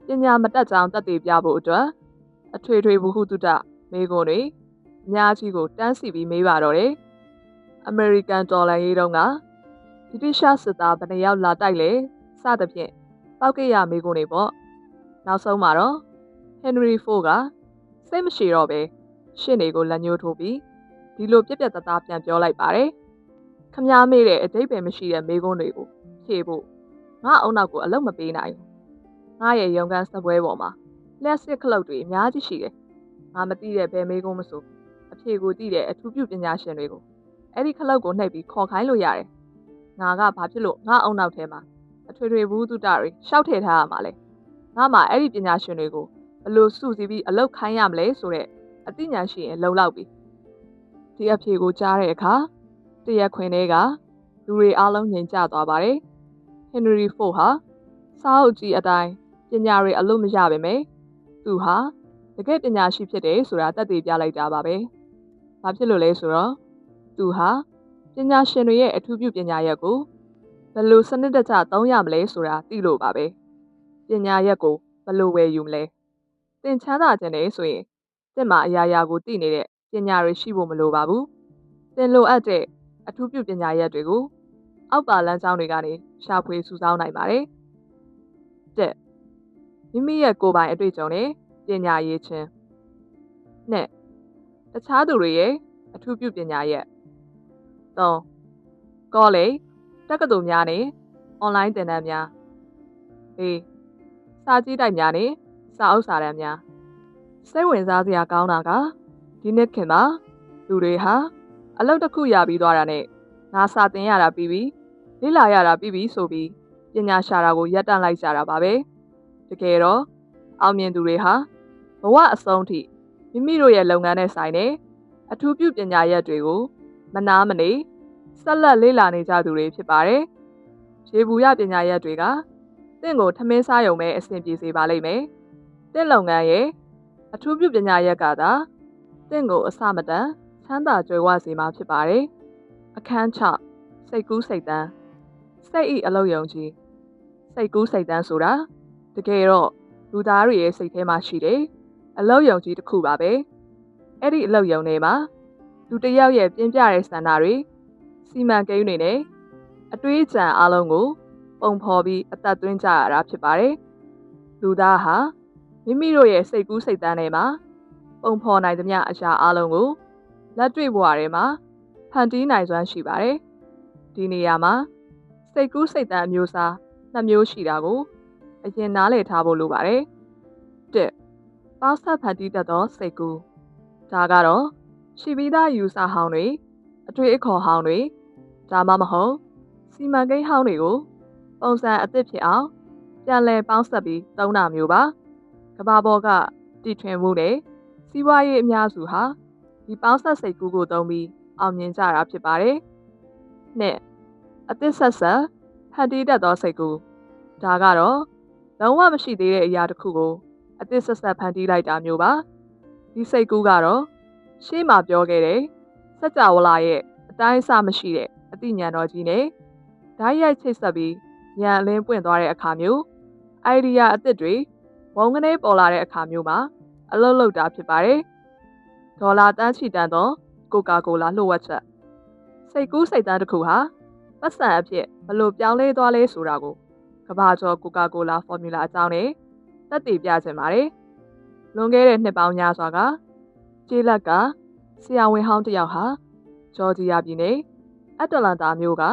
ပညာမတတ်ကြောင်းတက်တည်ပြဖို့အတွက်အထွေထွေဘုဟုတုတမေခွန်းတွေအများကြီးကိုတန်းစီပြီးမေးပါတော့တယ်အမေရိကန်ဒေါ်လာရေးတုန်းကဗြိတိရှစစ်သားဘယ်နှယောက်လာတိုက်လဲစသဖြင့်ပောက်ကရမေခွန်းတွေပေါ့နောက်ဆုံးမှာတော့ဟင်နရီဖို့ကစိတ်မရှိတော့ပဲရှင်းတွေကိုလက်ညှိုးထိုးပြီးဒီလိုပြက်ပြက်သားပြန်ပြောလိုက်ပါတယ်ခမားမေးတဲ့အတိတ်ပဲမရှိတဲ့မေခွန်းတွေကိုဖြေဖို့ငါအုံနောက်ကိုအလုံးမပေးနိုင်ဘူးငါရဲ့ရုံခန်းစပွဲပေါ်မှာလက်စစ်ခလုတ်တွေအများကြီးရှိတယ်ငါမသိတဲ့ဘယ်မေခွန်းမဆိုအဖြေကိုသိတဲ့အထူးပြုပညာရှင်တွေကိုအဲ့ဒီခလုတ်ကိုနှိပ်ပြီးခေါ်ခိုင်းလို့ရတယ်ငါကဘာဖြစ်လို့ငါအုံနောက်ထဲမှာအထွေထွေဘူးတုတတွေရှောက်ထည့်ထားရမှာလဲငါမှအဲ့ဒီပညာရှင်တွေကိုဘယ်လိုစုစည်းပြီးအလုပ်ခိုင်းရမလဲဆိုတဲ့အသိဉာဏ်ရှိရင်လုံလောက်ပြီဒီအဖြေကိုကြားတဲ့အခါတရားခွင်ထဲကလူတွေအားလုံးငြိမ်ကြသွားပါတယ်ဟင်နရီဖို့ဟာစာအုပ်ကြီးအတိုင်းပညာတွေအလို့မရပါပဲသူဟာတကယ်ပညာရှိဖြစ်တယ်ဆိုတာသက်သေပြလိုက်တာပါပဲဘာဖြစ်လို့လဲဆိုတော့သူဟာပညာရှင်တွေရဲ့အထူးပြုပညာရက်ကိုဘယ်လိုစနစ်တကျသုံးရမလဲဆိုတာသိလို့ပါပဲပညာရက်ကိုဘ လို့ဝယ်ယူမလဲသင်ချမ်းသာခြင်းနဲ့ဆိုရင်သင်မှာအရာရာကိုသိနေတဲ့ပညာတွေရှိဖို့မလိုပါဘူးသင်လိုအပ်တဲ့အထူးပြုပညာရပ်တွေကိုအောက်ပါလမ်းကြောင်းတွေကနေရှာဖွေစုဆောင်းနိုင်ပါတယ်တက်မိမိရဲ့ကိုယ်ပိုင်အတွေ့အကြုံနဲ့ပညာရေးခြင်းနဲ့တခြားသူတွေရဲ့အထူးပြုပညာရပ်3ကောလိပ်တက္ကသိုလ်များနဲ့အွန်လိုင်းသင်တန်းများ4စာကြည့်တိုက်များနဲ့စာအုပ်စာတမ်းများစိတ်ဝင်စားစရာကောင်းတာကဒီနှစ်ခင်မှာလူတွေဟာအလုပ်တစ်ခုရပြီးသွားတာနဲ့ငါစာသင်ရတာပြီးပြီလေ့လာရတာပြီးပြီဆိုပြီးပညာရှာတာကိုရပ်တန့်လိုက်ကြတာပါပဲတကယ်တော့အောင်မြင်သူတွေဟာဘဝအဆုံးထိမိမိတို့ရဲ့လုပ်ငန်းနဲ့ဆိုင်တဲ့အထူးပြုပညာရပ်တွေကိုမနာမနေဆက်လက်လေ့လာနေကြသူတွေဖြစ်ပါတယ်ရေဘူးရပညာရပ်တွေကသင်ကိုထမင်းစားရုံပဲအဆင်ပြေစေပါလိမ့်မယ်သင်လုပ်ငန်းရဲ့အထူးပြုပညာရပ်ကသာသင်ကိုအစမတန်ချမ်းသာကြွယ်ဝစေမှာဖြစ်ပါတယ်အခန်း6စိတ်ကူးစိတ်တန်းစိတ်ဤအလုပ်ယုံကြည်စိတ်ကူးစိတ်တန်းဆိုတာတကယ်တော့လူသားတွေရဲ့စိတ်ထဲမှာရှိတဲ့အလုပ်ယုံကြည်တစ်ခုပါပဲအဲ့ဒီအလုပ်ယုံတွေမှာလူတစ်ယောက်ရဲ့ပြင်းပြတဲ့ဆန္ဒတွေစီမံကိန်းတွေနဲ့အတွေးအကြံအလုံးကိုပုံဖော်ပြီးအသက်သွင်းကြရတာဖြစ်ပါတယ်လူသားဟာမိမိတို့ရဲ့စိတ်ကူးစိတ်တန်းတွေမှာပုံဖော်နိုင်သမျှအရာအလုံးကိုလက်တွေ့ဘဝတွေမှာဖန်တီးနိုင်စွမ်းရှိပါတယ်ဒီနေရာမှာစိတ်ကူးစိတ်တန်းအမျိုးအစား2မျိုးရှိတာကိုအရင်နားလည်ထားဖို့လိုပါတယ်1ပေါင်းစပ်ဖန်တီးတတ်သောစိတ်ကူးဒါကတော့ရှိပြီးသားယူဆဟောင်းတွေအတွေ့အခေါ်ဟောင်းတွေဒါမှမဟုတ်စီမံကိန်းဟောင်းတွေကိုပုံစံအသစ်ဖြစ်အောင်ပြန်လည်ပေါင်းစပ်ပြီးသုံးတာမျိုးပါကမ္ဘာပေါ်ကတည်ထွင်မှုနဲ့စီးပွားရေးအများစုဟာဒီပေါင်းစပ်စိတ်ကူးကိုသုံးပြီးအောင်မြင်ကြတာဖြစ်ပါတယ်နှစ်အသစ်ဆက်ဆက်ဖန်တီးတတ်သောစိတ်ကူးဒါကတော့လုံးဝမရှိသေးတဲ့အရာတစ်ခုကိုအသစ်ဆက်ဆက်ဖန်တီးလိုက်တာမျိုးပါဒီစိတ်ကူးကတော့ရှေ့မှာပြောခဲ့တဲ့စัจ java လာရဲ့အတိုင်းအဆမရှိတဲ့အသိဉာဏ်တော်ကြီးနဲ့ဓာတ်ရိုက်ချိတ်ဆက်ပြီးဉာဏ်အလင်းပွင့်သွားတဲ့အခါမျိုးအိုင်ဒီယာအသစ်တွေဝုန်းကနေပေါ်လာတဲ့အခါမျိုးမှာအလုပ်လုပ်တာဖြစ်ပါတယ်ဒေါ်လာတန်းချီတန်သောကိုကာကိုလာလှုပ်ဝက်ချက်စိတ်ကူးစိတ်တန်းတစ်ခုဟာပတ်စံအဖြစ်ဘလို့ပြောင်းလဲသွားလဲဆိုတာကိုကမ္ဘာကျော်ကိုကာကိုလာဖော်မြူလာအကြောင်းနဲ့သက်သေပြခြင်းပါတယ်လွန်ခဲ့တဲ့နှစ်ပေါင်းများစွာကကျေးလက်ကဆရာဝန်ဟောင်းတစ်ယောက်ဟာဂျော်ဂျီယာပြည်နယ်အတ္တလန္တာမြို့က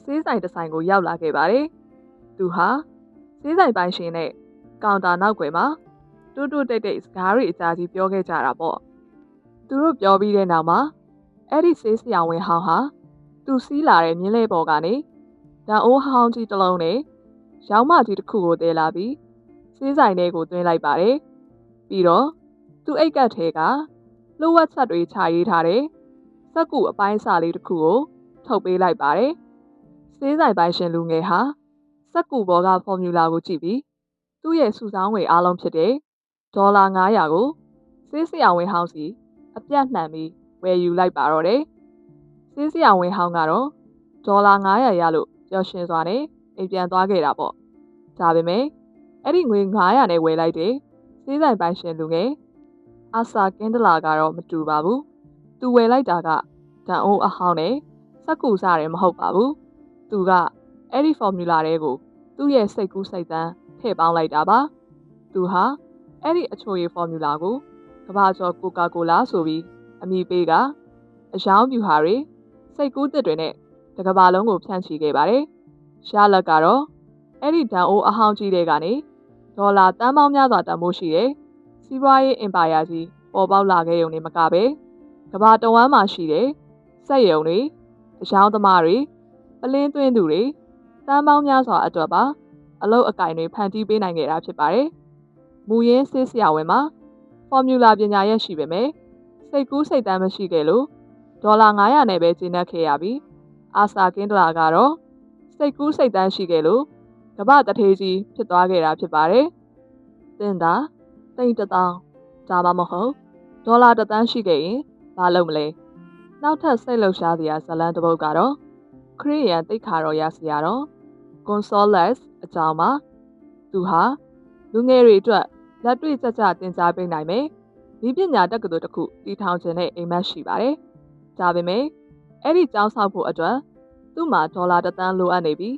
ဆေးဆိုင်တစ်ဆိုင်ကိုရောက်လာခဲ့ပါတယ်သူဟာဆေးဆိုင်ပိုင်ရှင်နဲ့ကောင်တာနောက်ွယ်မှာတူတူတိတ်တိတ်စကားတွေအကြားကြီးပြောခဲ့ကြတာပေါ့သူတို့ပြောပြီးတဲ့နောက်မှာအဲ့ဒီဆေးဆရာဝန်ဟောင်းဟာသူစီးလာတဲ့မြင်းလဲပေါ်ကနေဓာတ်အိုးဟောင်းကြီးတစ်လုံးနဲ့ရောင်းမကြီးတစ်ခုကိုတည်လာပြီးဆေးဆိုင်ထဲကိုသွင်းလိုက်ပါတယ်ပြီးတော့သူအိတ်ကပ်ထဲကလှုပ်ဝက်ချက်တွေခြာရေးထားတဲ့စက်ကူအပိုင်းအစလေးတစ်ခုကိုထုတ်ပေးလိုက်ပါတယ်ဆေးဆိုင်ပိုင်ရှင်လူငယ်ဟာစက်ကူဘောကဖော်မြူလာကိုကြည့်ပြီးသူ့ရဲ့စုဆောင်းငွေအားလုံးဖြစ်တဲ့ဒေါ်လာ900ကိုဆေးဆရာဝန်ဟောင်းစီအပြတ်နှံပြီးဝယ်ယူလိုက်ပါတော့တယ်ဆေးဆရာဝန်ဟောင်းကတော့ဒေါ်လာ900ရလို့ပျော်ရွှင်စွာနဲ့အိမ်ပြန်သွားခဲ့တာပေါ့ဒါပေမဲ့အဲ့ဒီငွေ900နဲ့ဝယ်လိုက်တဲ့ဆေးဆိုင်ပိုင်ရှင်လူငယ်အာဆာကင်းဒလာကတော့မတူပါဘူးသူဝယ်လိုက်တာကဓာတ်အိုးအဟောင်းနဲ့စက်ကူစားတယ်မဟုတ်ပါဘူးသူကအဲ့ဒီဖော်မြူလာတွေကိုသူ့ရဲ့စိတ်ကူးစိတ်သန်းထည့်ပေါင်းလိုက်တာပါသူဟာအဲ့ဒီအချိုရည်ဖော်မြူလာကိုကမ္ဘာကျော်ကိုကာကိုလာဆိုပြီးအမည်ပေးကအယောင်ပြူဟာတွေစိတ်ကူးသစ်တွေနဲ့တကဘာလုံးကိုဖြန့်ချီခဲ့ပါတယ်ရှာလက်ကတော့အဲ့ဒီဓာတ်အိုးအဟောင်းကြီးတွေကနေဒေါ်လာတန်းပေါင်းများစွာတန်ဖိုးရှိတဲ့စီးပွားရေးအင်ပါယာကြီးပေါ်ပေါက်လာခဲ့ရုံနဲ့မကပဲကမ္ဘာတဝန်းမှာရှိတဲ့စက်ရုံတွေအယောင်သမားတွေပလင်းသွင်းသူတွေတန်းပေါင်းများစွာအတွက်ပါအလုပ်အကင်တွေဖန်တီးပေးနိုင်ခဲ့တာဖြစ်ပါတယ်။မူရင်းဆေးဆရာဝန်မှာဖော်မြူလာပညာရပ်ရှိပေမဲ့စိတ်ကူးစိတ်တမ်းမရှိခဲ့လို့ဒေါ်လာ900နဲ့ပဲကျင်းနှက်ခဲ့ရပြီးအာဆာကင်းဒလာကတော့စိတ်ကူးစိတ်တမ်းရှိခဲ့လို့ကမ္ဘာတထေးကြီးဖြစ်သွားခဲ့တာဖြစ်ပါတယ်။သင်သာသိန်း1000ဒါမှမဟုတ်ဒေါ်လာ1 သန်းရှိခဲ့ရင်ဘာလုပ်မလဲ။နောက်ထပ်စိတ်လှုပ်ရှားစရာဇလန်းတစ်ပုဒ်ကတော့ခရစ်ယာန်သိက္ခာတော်ရဆရာတော် Gonzales အကြောင်းမှာသူဟာ လူငယ်တွေအတွက်လက်တွေ့ကျကျသင်ကြားပေးနိုင်မယ်။ဒီပညာတက္ကသိုလ်တစ်ခုတည်ထောင်ခြင်းနဲ့အိမ်မက်ရှိပါတယ်။ဒါပေမဲ့အဲ့ဒီကျောင်းဆောက်ဖို့အတွက်သူ့မှာဒေါ်လာ1 သန်းလိုအပ်နေပြီး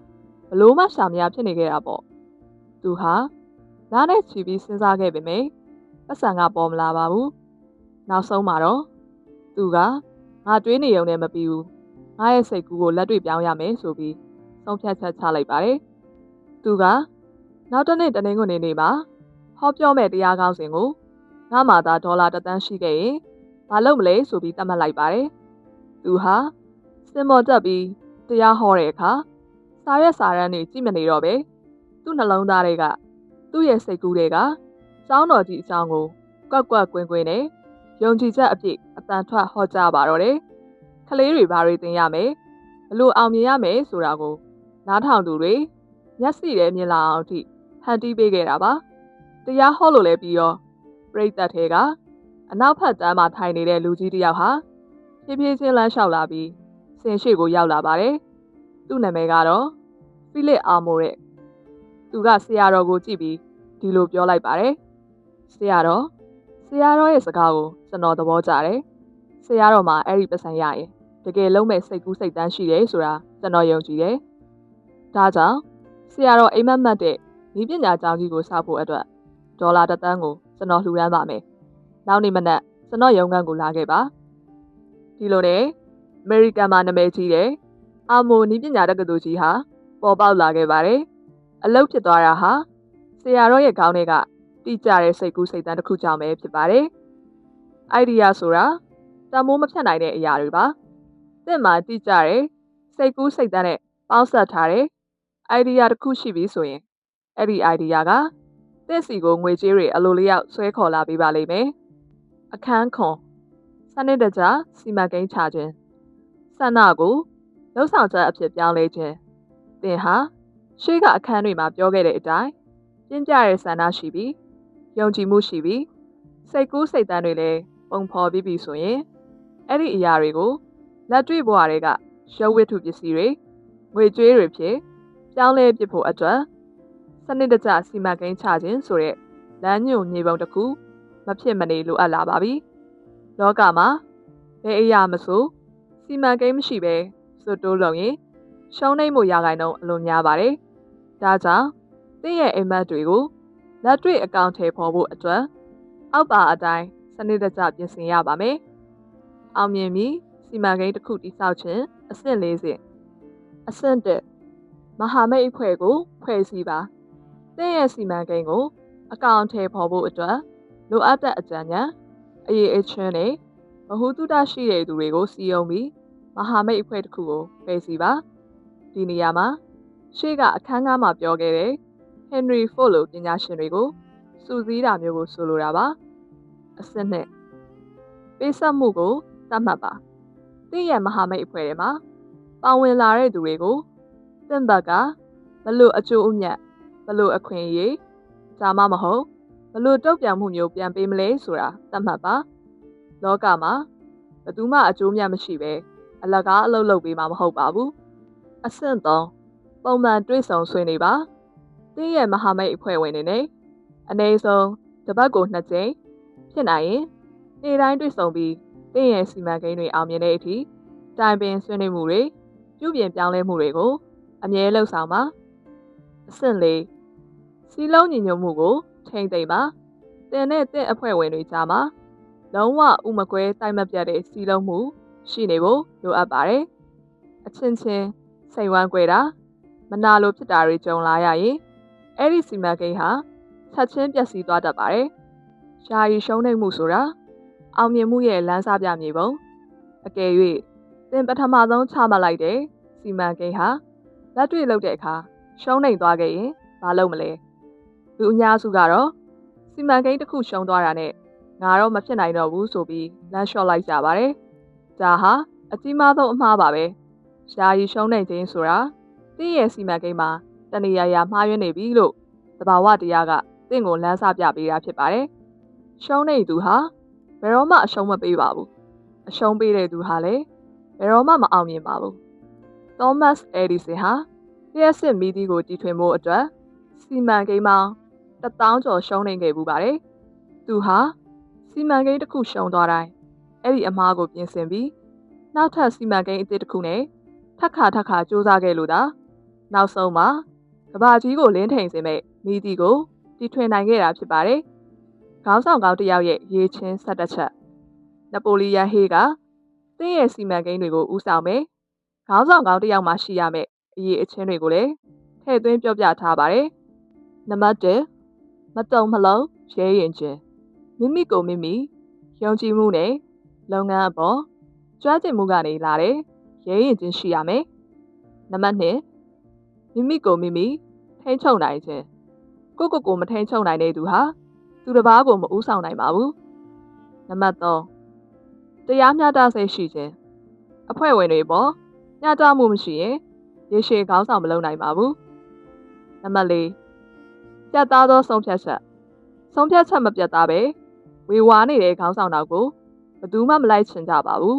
ဘလို့မှရှာမရဖြစ်နေခဲ့တာပေါ့။သူဟာနားနဲ့ချီပြီးစဉ်းစားခဲ့ပေမဲ့ပတ်စံကပေါ်မလာပါဘူး။နောက်ဆုံးမှာတော့သူကငါတွေးနေုံနဲ့မပြီးဘူး။ငါရဲ့စိတ်ကူးကိုလက်တွေ့ပြောင်းရမယ်ဆိုပြီးဆုံးဖြတ်ချက်ချလိုက်ပါတယ်။သူကနောက်တစ်နေ့တနင်္ဂနွေနေ့မှာဟောပြောမဲ့တရားကောင်းစဉ်ကိုငါမှသာဒေါ်လာ1 သန်းရှိခဲ့ရင်မလုပ်မလဲဆိုပြီးသတ်မှတ်လိုက်ပါတယ်။သူဟာစင်မော်တက်ပြီးတရားဟောတဲ့အခါစာရွက်စာတမ်းတွေကြည့်မနေတော့ပဲသူ့နှလုံးသားတွေကသူ့ရဲ့စိတ်ကူးတွေကကျောင်းတော်ကြီးအကြောင်းကိုကွက်ကွက်ကွင်းကွင်းနဲ့ယုံကြည်ချက်အပြည့်အတန်ထွက်ဟောကြားပါတော့တယ်။ကလေးတွေဘာတွေသင်ရမယ်ဘလို့အောင်မြင်ရမယ်ဆိုတာကိုနားထောင်သူတွေမျက်စိထဲမြင်လာအောင်အထိဖန်တီးပေးခဲ့တာပါ။တရားဟောလို့လည်းပြီးရောပရိသတ်ထဲကအနောက်ဖက်တန်းမှာထိုင်နေတဲ့လူကြီးတစ်ယောက်ဟာဖြည်းဖြည်းချင်းလမ်းလျှောက်လာပြီးဆင်ရှိကိုရောက်လာပါတယ်။သူ့နာမည်ကတော့ဖိလစ်အာမိုတဲ့သူကဆရာတော်ကိုကြည့်ပြီးဒီလိုပြောလိုက်ပါတယ်။ဆရာတော်ရဲ့စကားကိုကျွန်တော်သဘောကျတယ်။ဆရာတော်မှာအဲ့ဒီပတ်စံရရင်တကယ်လုံးမဲ့စိတ်ကူးစိတ်တန်းရှိတယ်ဆိုတာကျွန်တော်ယုံကြည်တယ်။ဒါကြောင့်ဆရာတော်အိမ်မက်မက်တဲ့ဒီပညာကျောင်းကြီးကိုစောက်ဖို့အတွက်ဒေါ်လာ1 သန်းကိုကျွန်တော်လှူဒန်းပါမယ်။နောက်နေ့မနက်ကျွန်တော်ရုံးခန်းကိုလာခဲ့ပါ။ဒီလိုနဲ့အမေရိကန်မှာနာမည်ကြီးတဲ့အာမိုနီးပညာတက္ကသိုလ်ကြီးဟာပေါ်ပေါက်လာခဲ့ပါတယ်။အလုပ်ဖြစ်သွားတာဟာဆရာတော်ရဲ့ခေါင်းထဲကတိကျတဲ့စိတ်ကူးစိတ်တန်းတစ်ခုကြောင့်ပဲဖြစ်ပါတယ်။ အိုင်ဒီယာဆိုတာတမိုးမဖြတ်နိုင်တဲ့အရာတွေပါ။သင်မှာတိကျတဲ့စိတ်ကူးစိတ်တန်းနဲ့ပေါင်းစပ်ထားတဲ့အိုင်ဒီယာတစ်ခုရှိပြီဆိုရင်အဲ့ဒီအိုင်ဒီယာကသင်စီကိုငွေကြေးတွေအလိုလျောက်ဆွဲခေါ်လာပေးပါလိမ့်မယ်။အခန်းခွန်စနစ်တကျစီမံကိန်းချခြင်းဆန္ဒကိုလှုပ်ဆောင်ချက်အဖြစ်ပြောင်းလဲခြင်းသင်ဟာရှေ့ကအခန်းတွေမှာပြောခဲ့တဲ့အတိုင်းပြင်းပြတဲ့ဆန္ဒရှိပြီးယုံကြည်မှုရှိပြီးစိတ်ကူးစိတ်တန်းတွေလည်းပုံဖော်ပြီးပြီဆိုရင်အဲ့ဒီအရာတွေကိုလက်တွေ့ဘဝတွေကရုပ်ဝတ္ထုပစ္စည်းတွေငွေကြေးတွေဖြစ်ပြောင်းလဲပစ်ဖို့အတွက်စနစ်တကျစီမံကိန်းချခြင်းဆိုတဲ့လမ်းညွှန်မြေပုံတစ်ခုမဖြစ်မနေလိုအပ်လာပါပြီ။လောကမှာဘယ်အရာမဆိုစီမံကိန်းမရှိဘဲစွတ်တိုးလုံရင်ရှုံးနိမ့်မှုရာခိုင်နှုန်းအလွန်များပါတယ်။ဒါကြောင့်သင်ရဲ့အိမ်မက်တွေကိုလက်တွေ့အကောင့်ထဲပေါ်ဖို့အတွက်အောက်ပါအတိုင်းစနစ်တကျပြင်ဆင်ရပါမယ်။အောင်မြင်ပြီးစီမံကိန်းတစ်ခုတည်ဆောက်ခြင်းအဆင့်၄ဆင့်အဆင့်၁မဟာမိတ်အဖွဲ့ကိုဖွဲ့စည်းပါသင်ရဲ့စီမံကိန်းကိုအကောင့်ထဲပေါ်ဖို့အတွက်လိုအပ်တဲ့အကြံဉာဏ်အရေးအချင်းနဲ့ဗဟုသုတရှိတဲ့သူတွေကိုစီယုံပြီးမဟာမိတ်အဖွဲ့တစ်ခုကိုဖွဲ့စည်းပါဒီနေရာမှာရှေ့ကအခန်းကားမှာပြောခဲ့တဲ့ Henry Ford လိုပညာရှင်တွေကိုစုစည်းတာမျိုးကိုဆိုလိုတာပါအဆင့်နဲ့ပေးဆက်မှုကိုသတ်မှတ်ပါသင်ရဲ့မဟာမိတ်အဖွဲ့ထဲမှာပါဝင်လာတဲ့သူတွေကိုသင်ဘက်ကဘလို့အကျိုးအမြတ်ဘလို့အခွင့်အရေးဒါမှမဟုတ်ဘလို့တုံ့ပြန်မှုမျိုးပြန်ပေးမလဲဆိုတာသတ်မှတ်ပါလောကမှာဘယ်သူမှအကျိုးမြတ်မရှိပဲအလကားအလုပ်လုပ်ပေးမှာမဟုတ်ပါဘူးအဆင့်3ပုံမှန်တွေ့ဆုံဆွေးနွေးပါသင်ရဲ့မဟာမိတ်အဖွဲ့ဝင်တွေနဲ့အနည်းဆုံးတစ်ပတ်ကို2ကြိမ်ဖြစ်နိုင်ရင်နေ့တိုင်းတွေ့ဆုံပြီးသင်ရဲ့စီမံကိန်းတွေအောင်မြင်တဲ့အထိတိုင်ပင်ဆွေးနွေးမှုတွေပြုပြင်ပြောင်းလဲမှုတွေကိုအမြဲလှုပ်ဆောင်ပါအဆင့်4စီလုံးညီညွတ်မှုကိုထိန်းသိမ်းပါသင်နဲ့သင်အဖွဲ့ဝင်တွေကြားမှာလုံးဝဥမကွဲတိုက်မပြတ်တဲ့စီလုံးမှုရှိနေဖို့လိုအပ်ပါတယ်အချင်းချင်းစိတ်ဝမ်းကွဲတာမနာလိုဖြစ်တာတွေကြုံလာရရင်အဲ့ဒီစီမံကိန်းဟာချက်ချင်းပျက်စီးသွားတတ်ပါတယ်ရှားရီရှုံးနိမ့်မှုဆိုတာအောင်မြင်မှုရဲ့လမ်းစာပြမြေပုံအကယ်၍သင်ပထမဆုံးချမှတ်လိုက်တဲ့စီမံကိန်းဟာလက်တွေ့လုပ်တဲ့အခါရှုံးနိမ့်သွားခဲ့ရင်မလုပ်မလဲလူအများစုကတော့စီမံကိန်းတစ်ခုရှုံးသွားတာနဲ့ငါတော့မဖြစ်နိုင်တော့ဘူးဆိုပြီးလမ်းလျှော့လိုက်ကြပါတယ်ဒါဟာအကြီးမားဆုံးအမှားပါပဲရှားရီရှုံးနိမ့်ခြင်းဆိုတာသင်ရဲ့စီမံကိန်းမှာတဏှာရာမှားယွင်းနေပြီလို့သဘာဝတရားကသင်ကိုလမ်းစာပြပေးတာဖြစ်ပါတယ်ရှုံးနေသူဟာဘယ်တော့မှအရှုံးမပေးပါဘူးအရှုံးပေးတဲ့သူဟာလည်းဘယ်တော့မှမအောင်မြင်ပါဘူးသောမတ်အက်ဒီဆင်ဟာလျှက်စစ်မီးသီးကိုတီထွင်ဖို့အတွက်စီမံကိန်းပေါင်း 1000ကျော်ရှုံးနေခဲ့ဘူးပါတယ်။သူဟာစီမံကိန်းတစ်ခုရှုံးသွားတိုင်းအဲ့ဒီအမှားကိုပြင်ဆင်ပြီးနောက်ထပ်စီမံကိန်းအသစ်တစ်ခုနဲ့ထပ်ခါစူးစမ်းခဲ့လို့သာနောက်ဆုံးမှာကဘာကြီးကိုလင်းထိန်စေမဲ့မိတီကိုတီထွင်နိုင်ခဲ့တာဖြစ်ပါတယ်။ခေါင်းဆောင်ကောင်းတစ်ယောက်ရဲ့ရေးချင်းဆက်တစ်ချက်နပိုလီယန်ဟေးကတင်းရဲ့စီမံကိန်းတွေကိုဦးဆောင်မယ်။ခေါင်းဆောင်ကောင်းတစ်ယောက်မှရှိရမယ့်အရေးအချင်းတွေကိုလည်းထည့်သွင်းပြောပြထားပါတယ်။နံပါတ်1မတုံမလုံးရဲရင်ချင်းမိမိကိုမိမိယုံကြည်မှုနဲ့လုပ်ငန်းအပေါ်ကျွမ်းကျင်မှုကနေလာတဲ့ရဲရင်ချင်းရှိရမယ်။နံပါတ်2မိမိကိုမိမိထိန်းချုပ်နိုင်ခြင်းကိုမထိန်းချုပ်နိုင်တဲ့သူဟာသူတစ်ပါးကိုမဦးဆောင်နိုင်ပါဘူး။နံပါတ်3တရားမျှတစိတ်ရှိခြင်းအဖွဲ့ဝင်တွေပေါ်မျှတမှုမရှိရင်ရေရှည်ခေါင်းဆောင်မလုပ်နိုင်ပါဘူး။နံပါတ်4ပြတ်သားသောဆုံးဖြတ်ချက်မပြတ်သားပဲဝေဝါးနေတဲ့ခေါင်းဆောင်တော်ကိုဘယ်သူမှမလိုက်ချင်ကြပါဘူး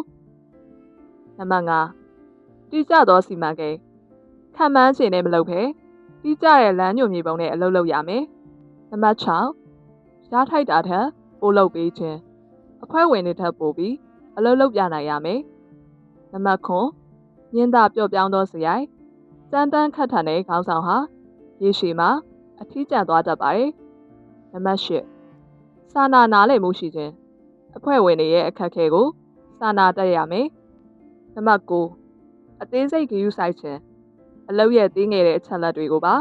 ။နံပါတ်5တိကျသောစီမံကိန်းခံမှန်းခြင်းနဲ့မလုပ်ဘဲတိကျတဲ့လမ်းညွှန်မြေပုံနဲ့အလုပ်လုပ်ရမယ်။နံပါတ်6ရထိုက်တာထက်ပိုလုပ်ပေးခြင်းအဖွဲ့ဝင်တွေထက်ပိုပြီးအလုပ်လုပ်ပြနိုင်ရမယ်။နံပါတ်9ညင်သာပျော့ပြောင်းသောစရိုက်စမ်းတမ်းခတ်ထန်တဲ့ခေါင်းဆောင်ဟာရေရှည်မှာအထီးကျန်သွားတတ်ပါတယ်။နံပါတ်10စာနာနားလည်မှုရှိခြင်းအဖွဲ့ဝင်တွေရဲ့အခက်အခဲကိုစာနာတတ်ရမယ်။နံပါတ်9အသေးစိတ်ဂရုစိုက်ခြင်းအလုပ်ရဲ့သေးငယ်တဲ့အချက်လက်တွေကိုပါ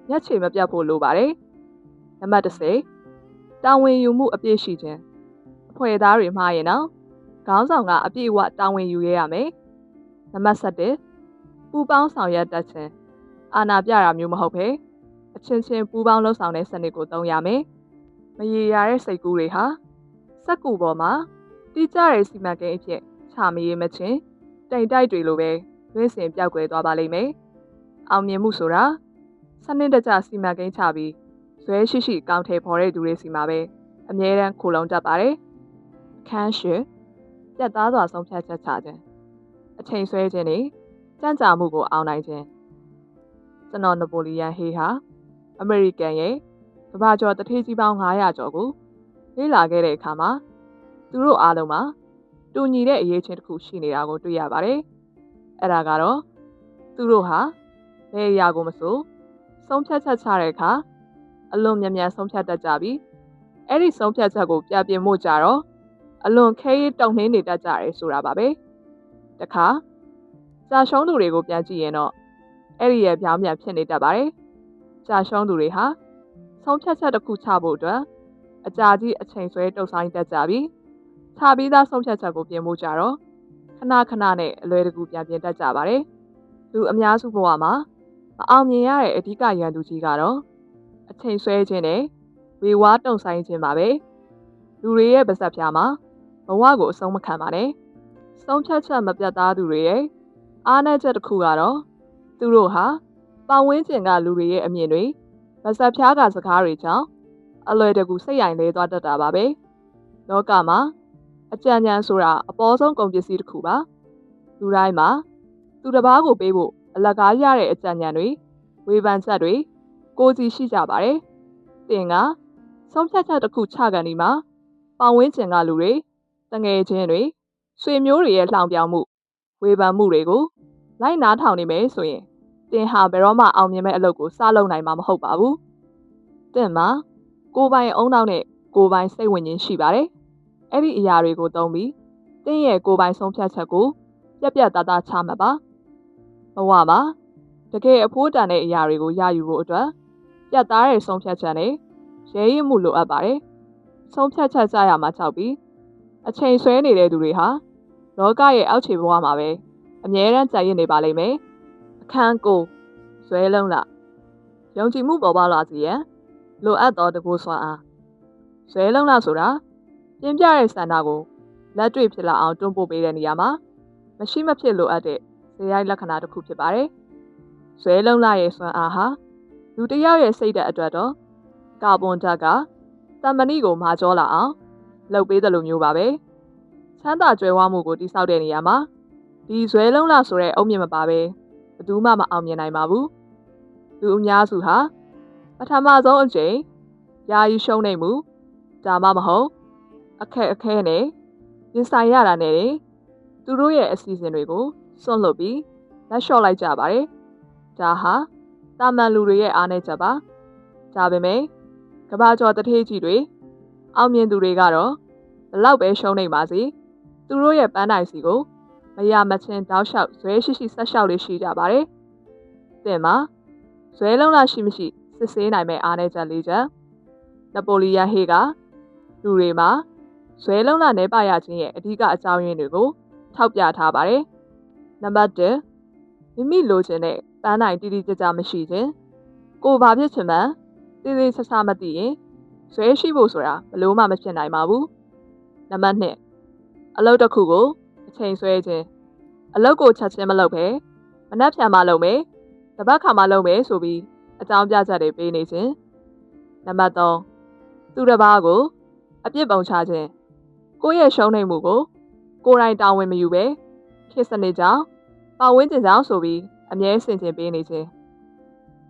မျက်ခြေမပြတ်ဖို့လိုပါတယ်။နံပါတ်10တာဝန်ယူမှုအပြည့်ရှိခြင်းအဖွဲ့သားတွေမှားရင်တော့ခေါင်းဆောင်ကအပြည့်အဝတာဝန်ယူရမယ်။နံပါတ်17ပူပေါင်းဆောင်ရွက်တတ်ခြင်းအာဏာပြတာမျိုးမဟုတ်ဘဲအချင်းချင်းပူပေါင်းလှုပ်ဆောင်တဲ့စနစ်ကိုသုံးရမယ်။မရေရာတဲ့စိတ်ကူးတွေဟာစက်ကူပေါ်မှာတိကျတဲ့စီမံကိန်းအဖြစ်ချမရေးမချင်းတိမ်တိုက်တွေလိုပဲတွင်းစင်ပြောက်ကွယ်သွားပါလိမ့်မယ်။အောင်မြင်မှုဆိုတာစနစ်တကျစီမံကိန်းချပြီးဇွဲရှိကောင်းထည်ဖော်တဲ့သူတွေစီမှာပဲအမြဲတမ်းခိုလုံတတ်ပါတယ်။အခန်းရှင်ပြတ်သားစွာဆုံးဖြတ်ချက်ချခြင်းအချိန်ဆွဲခြင်းနဲ့ကြံ့ကြာမှုကိုအောင်နိုင်ခြင်းကျွန်တော်နပိုလီယန်ဟေးဟာအမေရိကန်ရဲ့ကမ္ဘာကျော်တထေးကြီးပေါင်း900ကျော်ကိုလေ့လာခဲ့တဲ့အခါမှာသူတို့အားလုံးမှာတူညီတဲ့အရေးချင်းတစ်ခုရှိနေတာကိုတွေ့ရပါတယ်။အဲ့ဒါကတော့သူတို့ဟာဘယ်အရာကိုမဆိုဆုံးဖြတ်ချက်ချတဲ့အခါအလွန်မြန်ဆုံးဖြတ်တတ်ကြပြီးအဲ့ဒီဆုံးဖြတ်ချက်ကိုပြပြမှုကြတော့အလွန်ခဲရည်တုံနှင်းနေတတ်ကြတယ်ဆိုတာပါပဲ။တခါကြာရှုံးသူတွေကိုပြန်ကြည့်ရင်တော့အဲ့ဒီရဲ့ပြောင်းပြန်ဖြစ်နေတတ်ပါတယ်။ကြာရှုံးသူတွေဟာဆုံးဖြတ်ချက်တစ်ခုချဖို့အတွက်အကြာကြီးအချိန်ဆွဲတုပ်ဆိုင်တတ်ကြပြီးချပြီးသားဆုံးဖြတ်ချက်ကိုပြင်မှုကြတော့ခဏနဲ့အလွယ်တကူပြန်ပြင်တတ်ကြပါတယ်။လူအများစုဘဝမှာမအောင်မြင်ရတဲ့အဓိကရန်သူကြီးကတော့အချိန်ဆွဲခြင်းနဲ့ဝေဝါးတုံဆိုင်ခြင်းပါပဲ။လူတွေရဲ့ပါးစပ်ဖြားမှာဘဝကိုအဆုံးမခံပါနဲ့။ဆုံးဖြတ်ချက်မပြတ်သားသူတွေရဲ့အားနည်းချက်တစ်ခုကတော့သူတို့ဟာပတ်ဝန်းကျင်ကလူတွေရဲ့အမြင်တွေပါးစပ်ဖြားကစကားတွေကြောင့်အလွယ်တကူစိတ်ရိုင်လဲသွားတတ်တာပါပဲ။လောကမှာအကြံဉာဏ်ဆိုတာအပေါ်ဆုံးကုန်ပစ္စည်းတစ်ခုပါ။လူတိုင်းမှာသူတစ်ပါးကိုပေးဖို့အလကားရတဲ့အကြံဉာဏ်တွေဝေဖန်ချက်တွေကိုယ်စီရှိကြပါတယ်။တင်ကဆုံးဖြတ်ချက်တစ်ခုချကန်ဒီမှာပတ်ဝန်းကျင်ကလူတွေတငယ်ချင်းတွေဆွေမျိုးတွေရဲ့လှောင်ပြောင်မှုဝေဖန်မှုတွေကိုလိုက်နားထောင်နေမယ်ဆိုရင်တင်ဟာဘယ်တော့မှအောင်မြင်မဲ့အလုပ်ကိုစလုပ်နိုင်မှာမဟုတ်ပါဘူး။တင်မှာကိုယ်ပိုင်အုံနောက်နဲ့ကိုယ်ပိုင်စိတ်ဝင်ခြင်းရှိပါတယ်။အဲ့ဒီအရာတွေကိုသုံးပြီးတင်ရဲ့ကိုယ်ပိုင်ဆုံးဖြတ်ချက်ကိုပြတ်သားသားချမှတ်ပါ။ဘဝမှာတကယ်အဖို့တန်တဲ့အရာတွေကိုရယူဖို့အတွက်ပြတ်သားတဲ့ဆုံးဖြတ်ချက်နဲ့ရဲရင့်မှုလိုအပ်ပါတယ်။ဆုံးဖြတ်ချက်ကြရမှာကြောက်ပြီးအချိန်ဆွဲနေတဲ့သူတွေဟာလောကရဲ့အောက်ခြေဘဝမှာပဲအမြဲတမ်းကြာရစ်နေပါလိမ့်မယ်။အခန်းကိုဇွဲလုံးလားယုံကြည်မှုပေါ်ပေါက်လာစေရန်လိုအပ်သောတကူစွမ်းအားဇွဲလုံးလားဆိုတာပြင်းပြတဲ့ဆန္ဒကိုလက်တွေ့ဖြစ်လာအောင်တွန်းပို့ပေးတဲ့နေရာမှာမရှိမဖြစ်လိုအပ်တဲ့ဇေယျလက္ခဏာတစ်ခုဖြစ်ပါတယ်။ဇွဲလုံးလားရဲ့စွမ်းအားဟာလူတစ်ယောက်ရဲ့စိတ်ဓာတ်အတွက်တော့ကာဗွန်ဓာတ်ကတမ္ပဏိကိုမာကျောလာအောင်လုပ်ပေးတယ်လို့မျိုးပါပဲ။ချမ်းသာကြွယ်ဝမှုကိုတိဆောက်တဲ့နေရာမှာဒီဇွဲလုံးလားဆိုတဲ့အုံမြင့်မပါပဲဘယ်သူမှမအောင်မြင်နိုင်ပါဘူး။လူအများစုဟာပထမဆုံးအကြိမ် ယာယီရှုံးနေမှုဒါမှမဟုတ်အခက်အခဲနဲ့ရင်ဆိုင်ရတာနဲ့သူတို့ရဲ့အစီအစဉ်တွေကိုစွန့်လွတ်ပြီးလက်လျှော့လိုက်ကြပါတယ်။ဒါဟာတာမန်လူတွေရဲ့အားနည်းချက်ပါ။ဒါပေမဲ့ကဘာကျော်တထေးကြီးတွေအောင်မြင်သူတွေကတော့ဘလောက်ပဲရှုံးနေပါစေသူတို့ရဲ့ပန်းတိုင်စီကိုမရမချင်းတောက်လျှောက်ဇွဲရှိဆက်လျှောက်လေးရှိကြပါတယ်။တင်မှာဇွဲလုံးလားရှိမရှိစစ်ဆေးနိုင်မဲ့အားနည်းချက်၄ချက်နပိုလီယန်ဟေးကလူတွေမှာဇွဲလုံးလားနေပါရခြင်းရဲ့အဓိကအကြောင်းရင်းတွေကိုထောက်ပြထားပါတယ်။နံပါတ်1မိမိလိုချင်တဲ့ပန်းတိုင်တိတိကျကျမရှိခြင်းကိုဘာဖြစ်ချင်မှန်းသေသေးချာချာမသိရင်ဇွဲရှိဖို့ဆိုတာဘလို့မှမဖြစ်နိုင်ပါဘူး။နံပါတ်2အလုပ်တစ်ခုကိုအချိန်ဆွဲခြင်းအလုပ်ကိုချက်ချင်းမလုပ်ဘဲမနှက်ဖြန်မှလုပ်မယ်တပတ်ခါမှလုပ်မယ်ဆိုပြီးအကြောင်းပြချက်တွေပေးနေခြင်းနံပါတ်3သူတစ်ပါးကိုအပြစ်ပုံချခြင်းကိုယ့်ရဲ့ရှုံးနိမ့်မှုကိုကိုယ်တိုင်တာဝန်မယူပဲခေတ်စနစ်ကြောင့်ပတ်ဝန်းကျင်ကြောင့်ဆိုပြီးအမြဲဆင်ခြင်ပေးနေခြင်း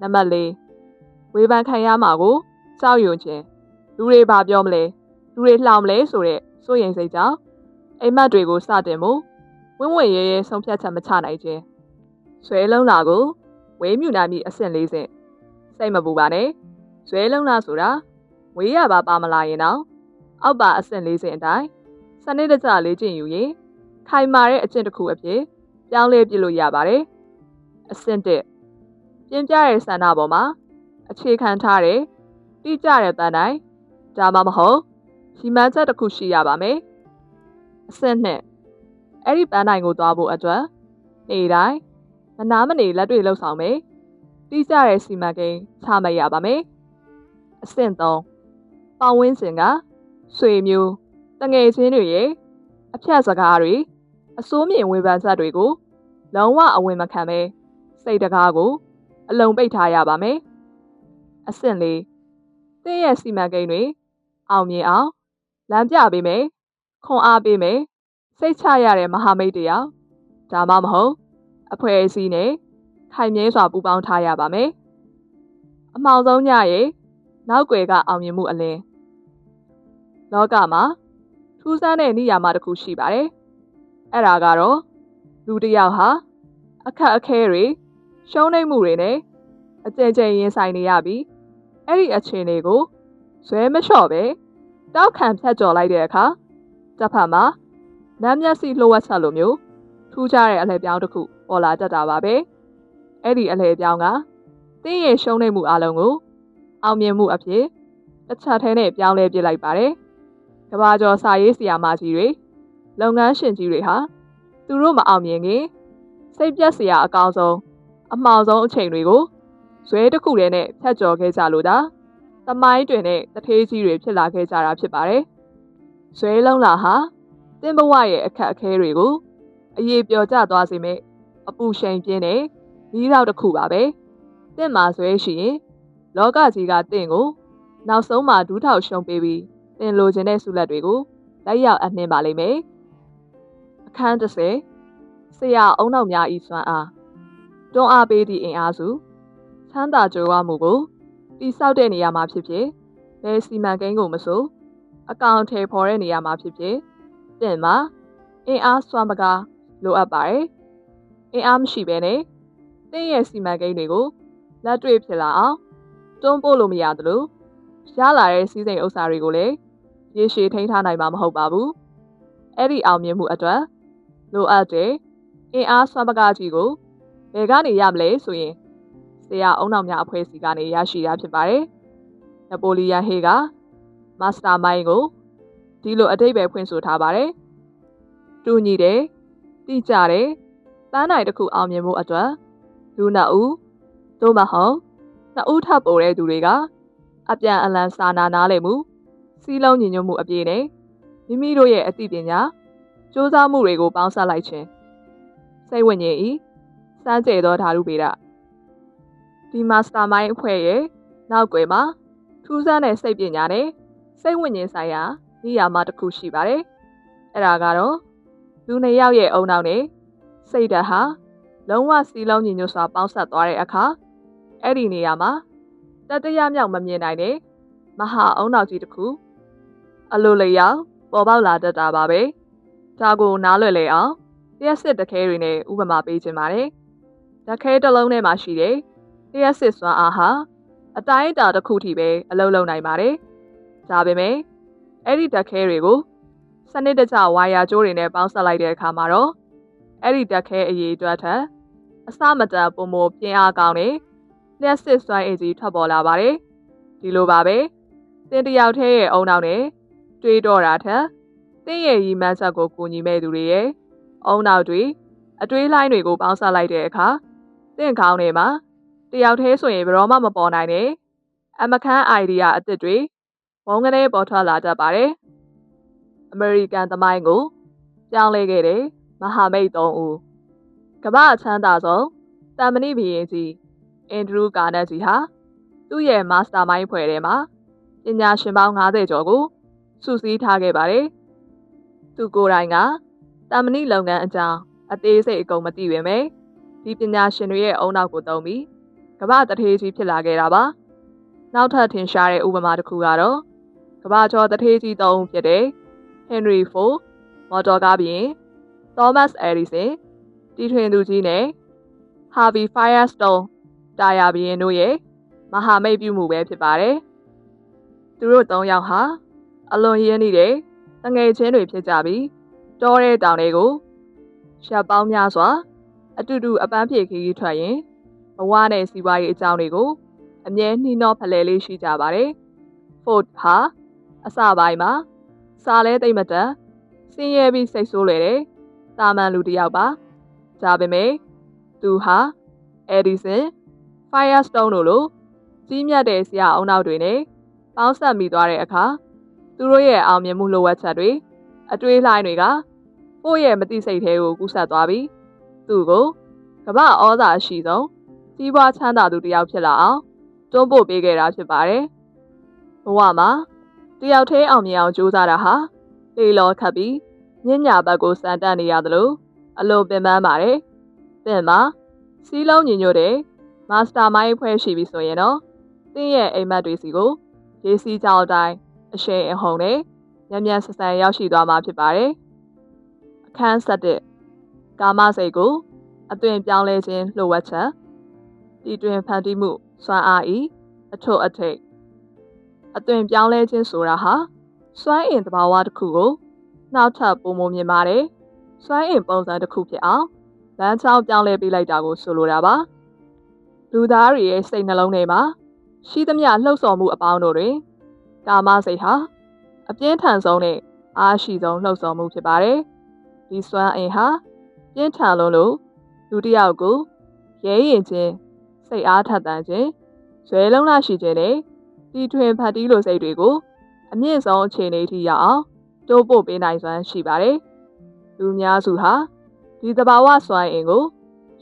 နံပါတ်4ဝေဖန်ခံရမှာကိုကြောက်ရွံ့ခြင်းလူတွေဘာပြောမလဲလူတွေလှောင်မလဲဆိုတဲ့စိုးရိမ်စိတ်ကြောင့်အိမ်မက်တွေကိုစတင်မှုဝင့်ဝင့်ရဲရဲဆုံးဖြတ်ချက်မချနိုင်ခြင်းဇွဲလုံးလာကိုဝေးမြူနိုင်ပြီးအဆင့်၄ဆင့်စိတ်မပူပါနဲ့ဇွဲလုံးလာဆိုတာဝေးရပါမလာရင်တော့အောက်ပါအဆင့်၄ဆင့်အတိုင်းစနစ်တကျလေ့ကျင့်ယူရင်ခိုင်မာတဲ့အကျင့်တစ်ခုအဖြစ်ပြောင်းလဲပြလို့ရပါတယ်အဆင့်၁ပြင်းပြတဲ့ဆန္ဒပေါ်မှာအခြေခံထားတဲ့တိကျတဲ့ပန်းတိုင်းဒါမှမဟုတ်ရီမန်းချက်တစ်ခုရှိရပါမယ်အဆင့်2အဲ့ဒီပန်းတိုင်းကိုသွားဖို့အတွက်နေ့တိုင်းမနာမနေလက်တွေလှုပ်ဆောင်မယ်တိကျတဲ့စီမံကိန်းချမှတ်ရပါမယ်အဆင့်3ပတ်ဝန်းကျင်ကဆွေမျိုးတငယ်ချင်းတွေရဲ့အဖြတ်စကားတွေအစိုးမြင်ဝေဖန်ချက်တွေကိုလုံးဝအဝင်မခံပဲစိတ်တကားကိုအလုံးပိတ်ထားရပါမယ်အဆင့်4သင်ရဲ့စီမံကိန်းတွေအောင်မြင်အောင်လမ်းပြပေးမယ်ခွန်အားပေးမယ်စိတ်ချရတဲ့မဟာမိတ်တယောက်ဒါမှမဟုတ်အဖွဲ့အစည်းနဲ့ခိုင်မြဲစွာပူးပေါင်းထားရပါမယ်အမှောင်ဆုံးညရဲ့နောက်ွယ်ကအောင်မြင်မှုအလင်းလောကမှာထူးဆန်းတဲ့နေရာမှာတစ်ခုရှိပါတယ်အဲ့ဒါကတော့လူတစ်ယောက်ဟာအခက်အခဲတွေရှုံးနိမ့်မှုတွေနဲ့အကြိမ်ကြိမ်ရင်ဆိုင်နေရပြီးအဲ့ဒီအခြေအနေကိုဇွဲမလျှော့ပဲတောက်ခံဖြတ်ကျော်လိုက်တဲ့အခါတစ်ဖက်မှာနမ်းမျက်စိလှုပ်ဝက်ချက်လိုမျိုးထူးခြားတဲ့အလှည့်ပြောင်းတစ်ခုပေါ်လာတတ်တာပါပဲအဲ့ဒီအလှည့်ပြောင်းကတင်းရဲ့ရှုံးနိမ့်မှုအလုံးကိုအောင်မြင်မှုအဖြစ်တစ်ချက်ထဲနဲ့ပြောင်းလဲပြလိုက်ပါတယ်ကဘာကျော်စာရေးဆရာမကြီးတွေလုပ်ငန်းရှင်ကြီးတွေဟာသူတို့မအောင်မြင်ခင်စိတ်ပြက်စရာအကောင်းဆုံးအမှောင်ဆုံးအချိန်တွေကိုဇွဲတစ်ခုတည်းနဲ့ဖြတ်ကျော်ခဲ့ကြလို့ဒါသမိုင်းတွင်နဲ့တထေးကြီးတွေဖြစ်လာခဲ့ကြတာဖြစ်ပါတယ်ဇွဲလုံးလာဟာတင်းဘဝရဲ့အခက်အခဲတွေကိုအရေးပျော်ကျသွားစေမယ့်အပူရှိန်ပြင်းတဲ့ဒီတော့တစ်ခုပါပဲတင့်မှာဇွဲရှိရင်လောကကြီးကတင့်ကိုနောက်ဆုံးမှာဒူးထောက်ရှုံးပေးပြီးတင်လိုချင်တဲ့ဆုလက်တွေကိုလိုက်ရောက်အနှင်းပါလိမ့်မယ်အခန်း30ဆရာအုံနောက်များဤစွမ်းအားတွန်းအားပေးသည့်အင်အားစုချမ်းသာကြွယ်ဝမှုကိုတိဆောက်တဲ့နေရာမှာဖြစ်ဖြစ်ဘယ်စီမံကိန်းကိုမဆိုအကောင့်ထဲပေါ်တဲ့နေရာမှာဖြစ်ဖြစ်တင်မှာအင်အားစွမ်းပကားလိုအပ်ပါတယ်အင်အားမရှိဘဲနဲ့တင်းရဲ့စီမံကိန်းတွေကိုလက်တွေ့ဖြစ်လာအောင်တွန်းပို့လို့မရသလိုရလာတဲ့စီးစိမ်ဥစ္စာတွေကိုလည်းရေရှည်ထိန်းထားနိုင်မှာမဟုတ်ပါဘူးအဲ့ဒီအောင်မြင်မှုအတွက်လိုအပ်တဲ့အင်အားစွမ်းပကားကြီးကိုဘယ်ကနေရမလဲဆိုရင်ဆရာအုံနောက်များအဖွဲ့အစည်းကနေရရှိတာဖြစ်ပါတယ်နပိုလီယန်ဟေးကမာစတာမိုင်းကိုဒီလိုအတိတ်ပဲဖွင့်ဆိုထားပါတယ်တူညီတယ်တိကျတယ်ပန်းနိုင်တစ်ခုအောင်မြင်မှုအတွက်လူနှစ်ဦးသို့မဟုတ်နှစ်ဦးထပ်ပိုတဲ့သူတွေကအပြန်အလှန်စာနားလည်မှုစီးလုံးညီညွတ်မှုအပြည့်နဲ့မိမိတို့ရဲ့အသိပညာစူးစမ်းမှုတွေကိုပေါင်းစပ်လိုက်ခြင်းစိတ်ဝိညာဉ်ဤစမ်းကြဲသောဓာတုဗေဒဒီမာစတာမိုင်းအဖွဲ့ရဲ့နောက်ွယ်မှာထူးဆန်းတဲ့စိတ်ပညာနဲ့စိတ်ဝိညာဉ်ဆိုင်ရာနေရာမှာတစ်ခုရှိပါတယ်အဲ့ဒါကတော့လူနှစ်ယောက်ရဲ့အုံနောက်နဲ့စိတ်ဓာတ်ဟာလုံးဝစီလုံးညီညွတ်စွာပေါင်းစပ်သွားတဲ့အခါအဲ့ဒီနေရာမှာတတရမြောက်မမြင်နိုင်တဲ့ မဟာအုံနောက်ကြီးတစ်ခုအလိုလျောက်ပေါ်ပေါက်လာတတ်တာပါပဲဒါကိုနားလွယ်လေအောင်လျှက်စစ်တခဲတွေနဲ့ဥပမာပေးခြင်းပါတယ်တခဲတစ်လုံးထဲမှာရှိတဲ့လျှက်စစ်စွမ်းအားဟာအတိုင်းအတာတစ်ခုထိပဲအလုံးလုံးနိုင်ပါတယ်ဒါပေမဲ့အဲ့ဒီတခဲတွေကိုစနစ်တကျဝါယာကြိုးတွေနဲ့ပေါင်းစပ်လိုက်တဲ့အခါမှာတော့အဲ့ဒီတခဲအရေးအတွက်ထက်အစမတန်ပုံမပြင်းအားကောင်းတဲ့လျှက်စစ်စွမ်းအင်ကြီးထွက်ပေါ်လာပါတယ်ဒီလိုပါပဲသင်တယောက်တည်းရဲ့အုံနောက်နဲ့တွေးတော့တာထက်သင်ရဲ့ရီမန်းဆက်ကိုကူညီမဲ့သူတွေရဲ့အုံနောက်တွေအတွေးလိုင်းတွေကိုပေါင်းစပ်လိုက်တဲ့အခါသင်ခေါင်းထဲမှာတယောက်တည်းဆိုရင်ဘယ်တော့မှမပေါ်နိုင်တဲ့အမခန်း idea အသစ်တွေဘုံကနေပေါ်ထွက်လာတတ်ပါတယ်အမေရိကန်သမိုင်းကိုပြောင်းလဲခဲ့တဲ့မဟာမိတ်၃ဦးကမ္ဘာအချမ်းသာဆုံးတမ်မဏိဘုရင်ကြီးအန်ဒရူးကာနက်ကြီးဟာသူ့ရဲ့မာစတာမိုင်းဖွဲ့ထဲမှာပညာရှင်ပေါင်း90ကျော်ကိုစုစည်းထားခဲ့ပါတယ်။သူကိုယ်တိုင်ကတမ်မဏိလုပ်ငန်းအကြောင်းအသေးစိတ်အကုန်မသိပေမဲ့ဒီပညာရှင်တွေရဲ့အုံနောက်ကိုသုံးပြီးကမ္ဘာတထေးကြီးဖြစ်လာခဲ့တာပါ။နောက်ထပ်ထင်ရှားတဲ့ဥပမာတစ်ခုကတော့ကမ္ဘာကျော်တထေးကြီး၃ဦးဖြစ်တဲ့ဟင်နရီဖိုမော်တော်ကားဘုရင်သောမတ်အယ်ဒီဆင်တီထွင်သူကြီးနဲ့ဟာဗီဖိုင်ယာစတုန်းတာယာဘုရင်တို့ရဲ့မဟာမိတ်ပြုမှုပဲဖြစ်ပါတယ်။သူတို့၃ယောက်ဟာအလွန်ရင်းနှီးတဲ့တငယ်ချင်းတွေဖြစ်ကြပြီးတောတဲ့တောင်တွေကိုရပ်ပေါင်းများစွာအတူတူအပန်းဖြေခရီးထွက်ရင်ဘဝနဲ့စီးပွားရေးအကြောင်းတွေကိုအမြဲနှီးနှောဖလှယ်လေးရှိကြပါတယ်။ Ford ဟာအစပိုင်းမှာစားလဲသိမ့်မတန်ဆင်းရဲပြီးစိတ်ဆိုးလွယ်တဲ့တာမန်လူတစ်ယောက်ပါ။ဒါပေမဲ့သူဟာ Edison, Firestone တို့လိုကြီးမြတ်တဲ့ဆရာအုံနောက်တွေနဲ့ပေါင်းစပ်မိသွားတဲ့အခါသူတို့ရဲ့အောင်မြင်မှုလိုအပ်ချက်တွေအတွေးလှိုင်းတွေကကိုယ့်ရဲ့မသိစိတ်ထဲကိုကူးဆက်သွားပြီးသူ့ကိုကမ္ဘာဩဇာအရှိဆုံးကြီးပွားချမ်းသာသူတစ်ယောက်ဖြစ်လာအောင်တွန်းပို့ပေးခဲ့တာဖြစ်ပါတယ်။ဘဝမှာတယောက်တည်းအောင်မြင်အောင်ကြိုးစားတာဟာလေလောခတ်ပြီးညဉ့်ညာဘက်ကိုစံတက်နေရသလိုအလိုပင်ပန်းပါတယ်။သင်မှာစီးလုံးညီညွတ်တဲ့မာစတာမိုင်းဖွဲ့ရှိပြီဆိုရင်တော့သင်ရဲ့အိမ်မက်တွေစီကိုရေးစီးကြောင်းအတိုင်းအရှိန်အဟုန်နဲ့မြန်ဆန်ဆန်ရောက်ရှိသွားမှာဖြစ်ပါတယ်။အခန်း7ကာမစိတ်ကိုအသွင်ပြောင်းလဲခြင်းလှုပ်ဝက်ချက်တီတွင်ဖန်တီးမှုစွမ်းအားဤအထွတ်အထိပ်အသွင်ပြောင်းလဲခြင်းဆိုတာဟာစွမ်းအင်သဘာဝတစ်ခုကိုနောက်ထပ်ပုံမမြင်ပါတယ်စွမ်းအင်ပုံစံတစ်ခုဖြစ်အောင်လမ်းကြောင်းပြောင်းလဲပေးလိုက်တာကိုဆိုလိုတာပါလူသားတွေရဲ့စိတ်နှလုံးထဲမှာရှိသမျှလှုပ်ဆော်မှုအပေါင်းတို့တွင်ကာမစိတ်ဟာအပြင်းထန်ဆုံးနဲ့အားရှိဆုံးလှုပ်ဆော်မှုဖြစ်ပါတယ်ဒီစွမ်းအင်ဟာပြင်းထန်လို့လူတစ်ယောက်ကိုရဲရင်ခြင်းစိတ်အားထက်သန်ခြင်းဇွဲလုံးလာရှိခြင်းနဲ့တီထွင်ဖတ်တီးလိုစိတ်တွေကိုအမြင့်ဆုံးအခြေအနေထိရောက်အောင်တိုးပို့ပေးနိုင်စွမ်းရှိပါတယ်လူများစုဟာဒီသဘာဝစွမ်းအင်ကို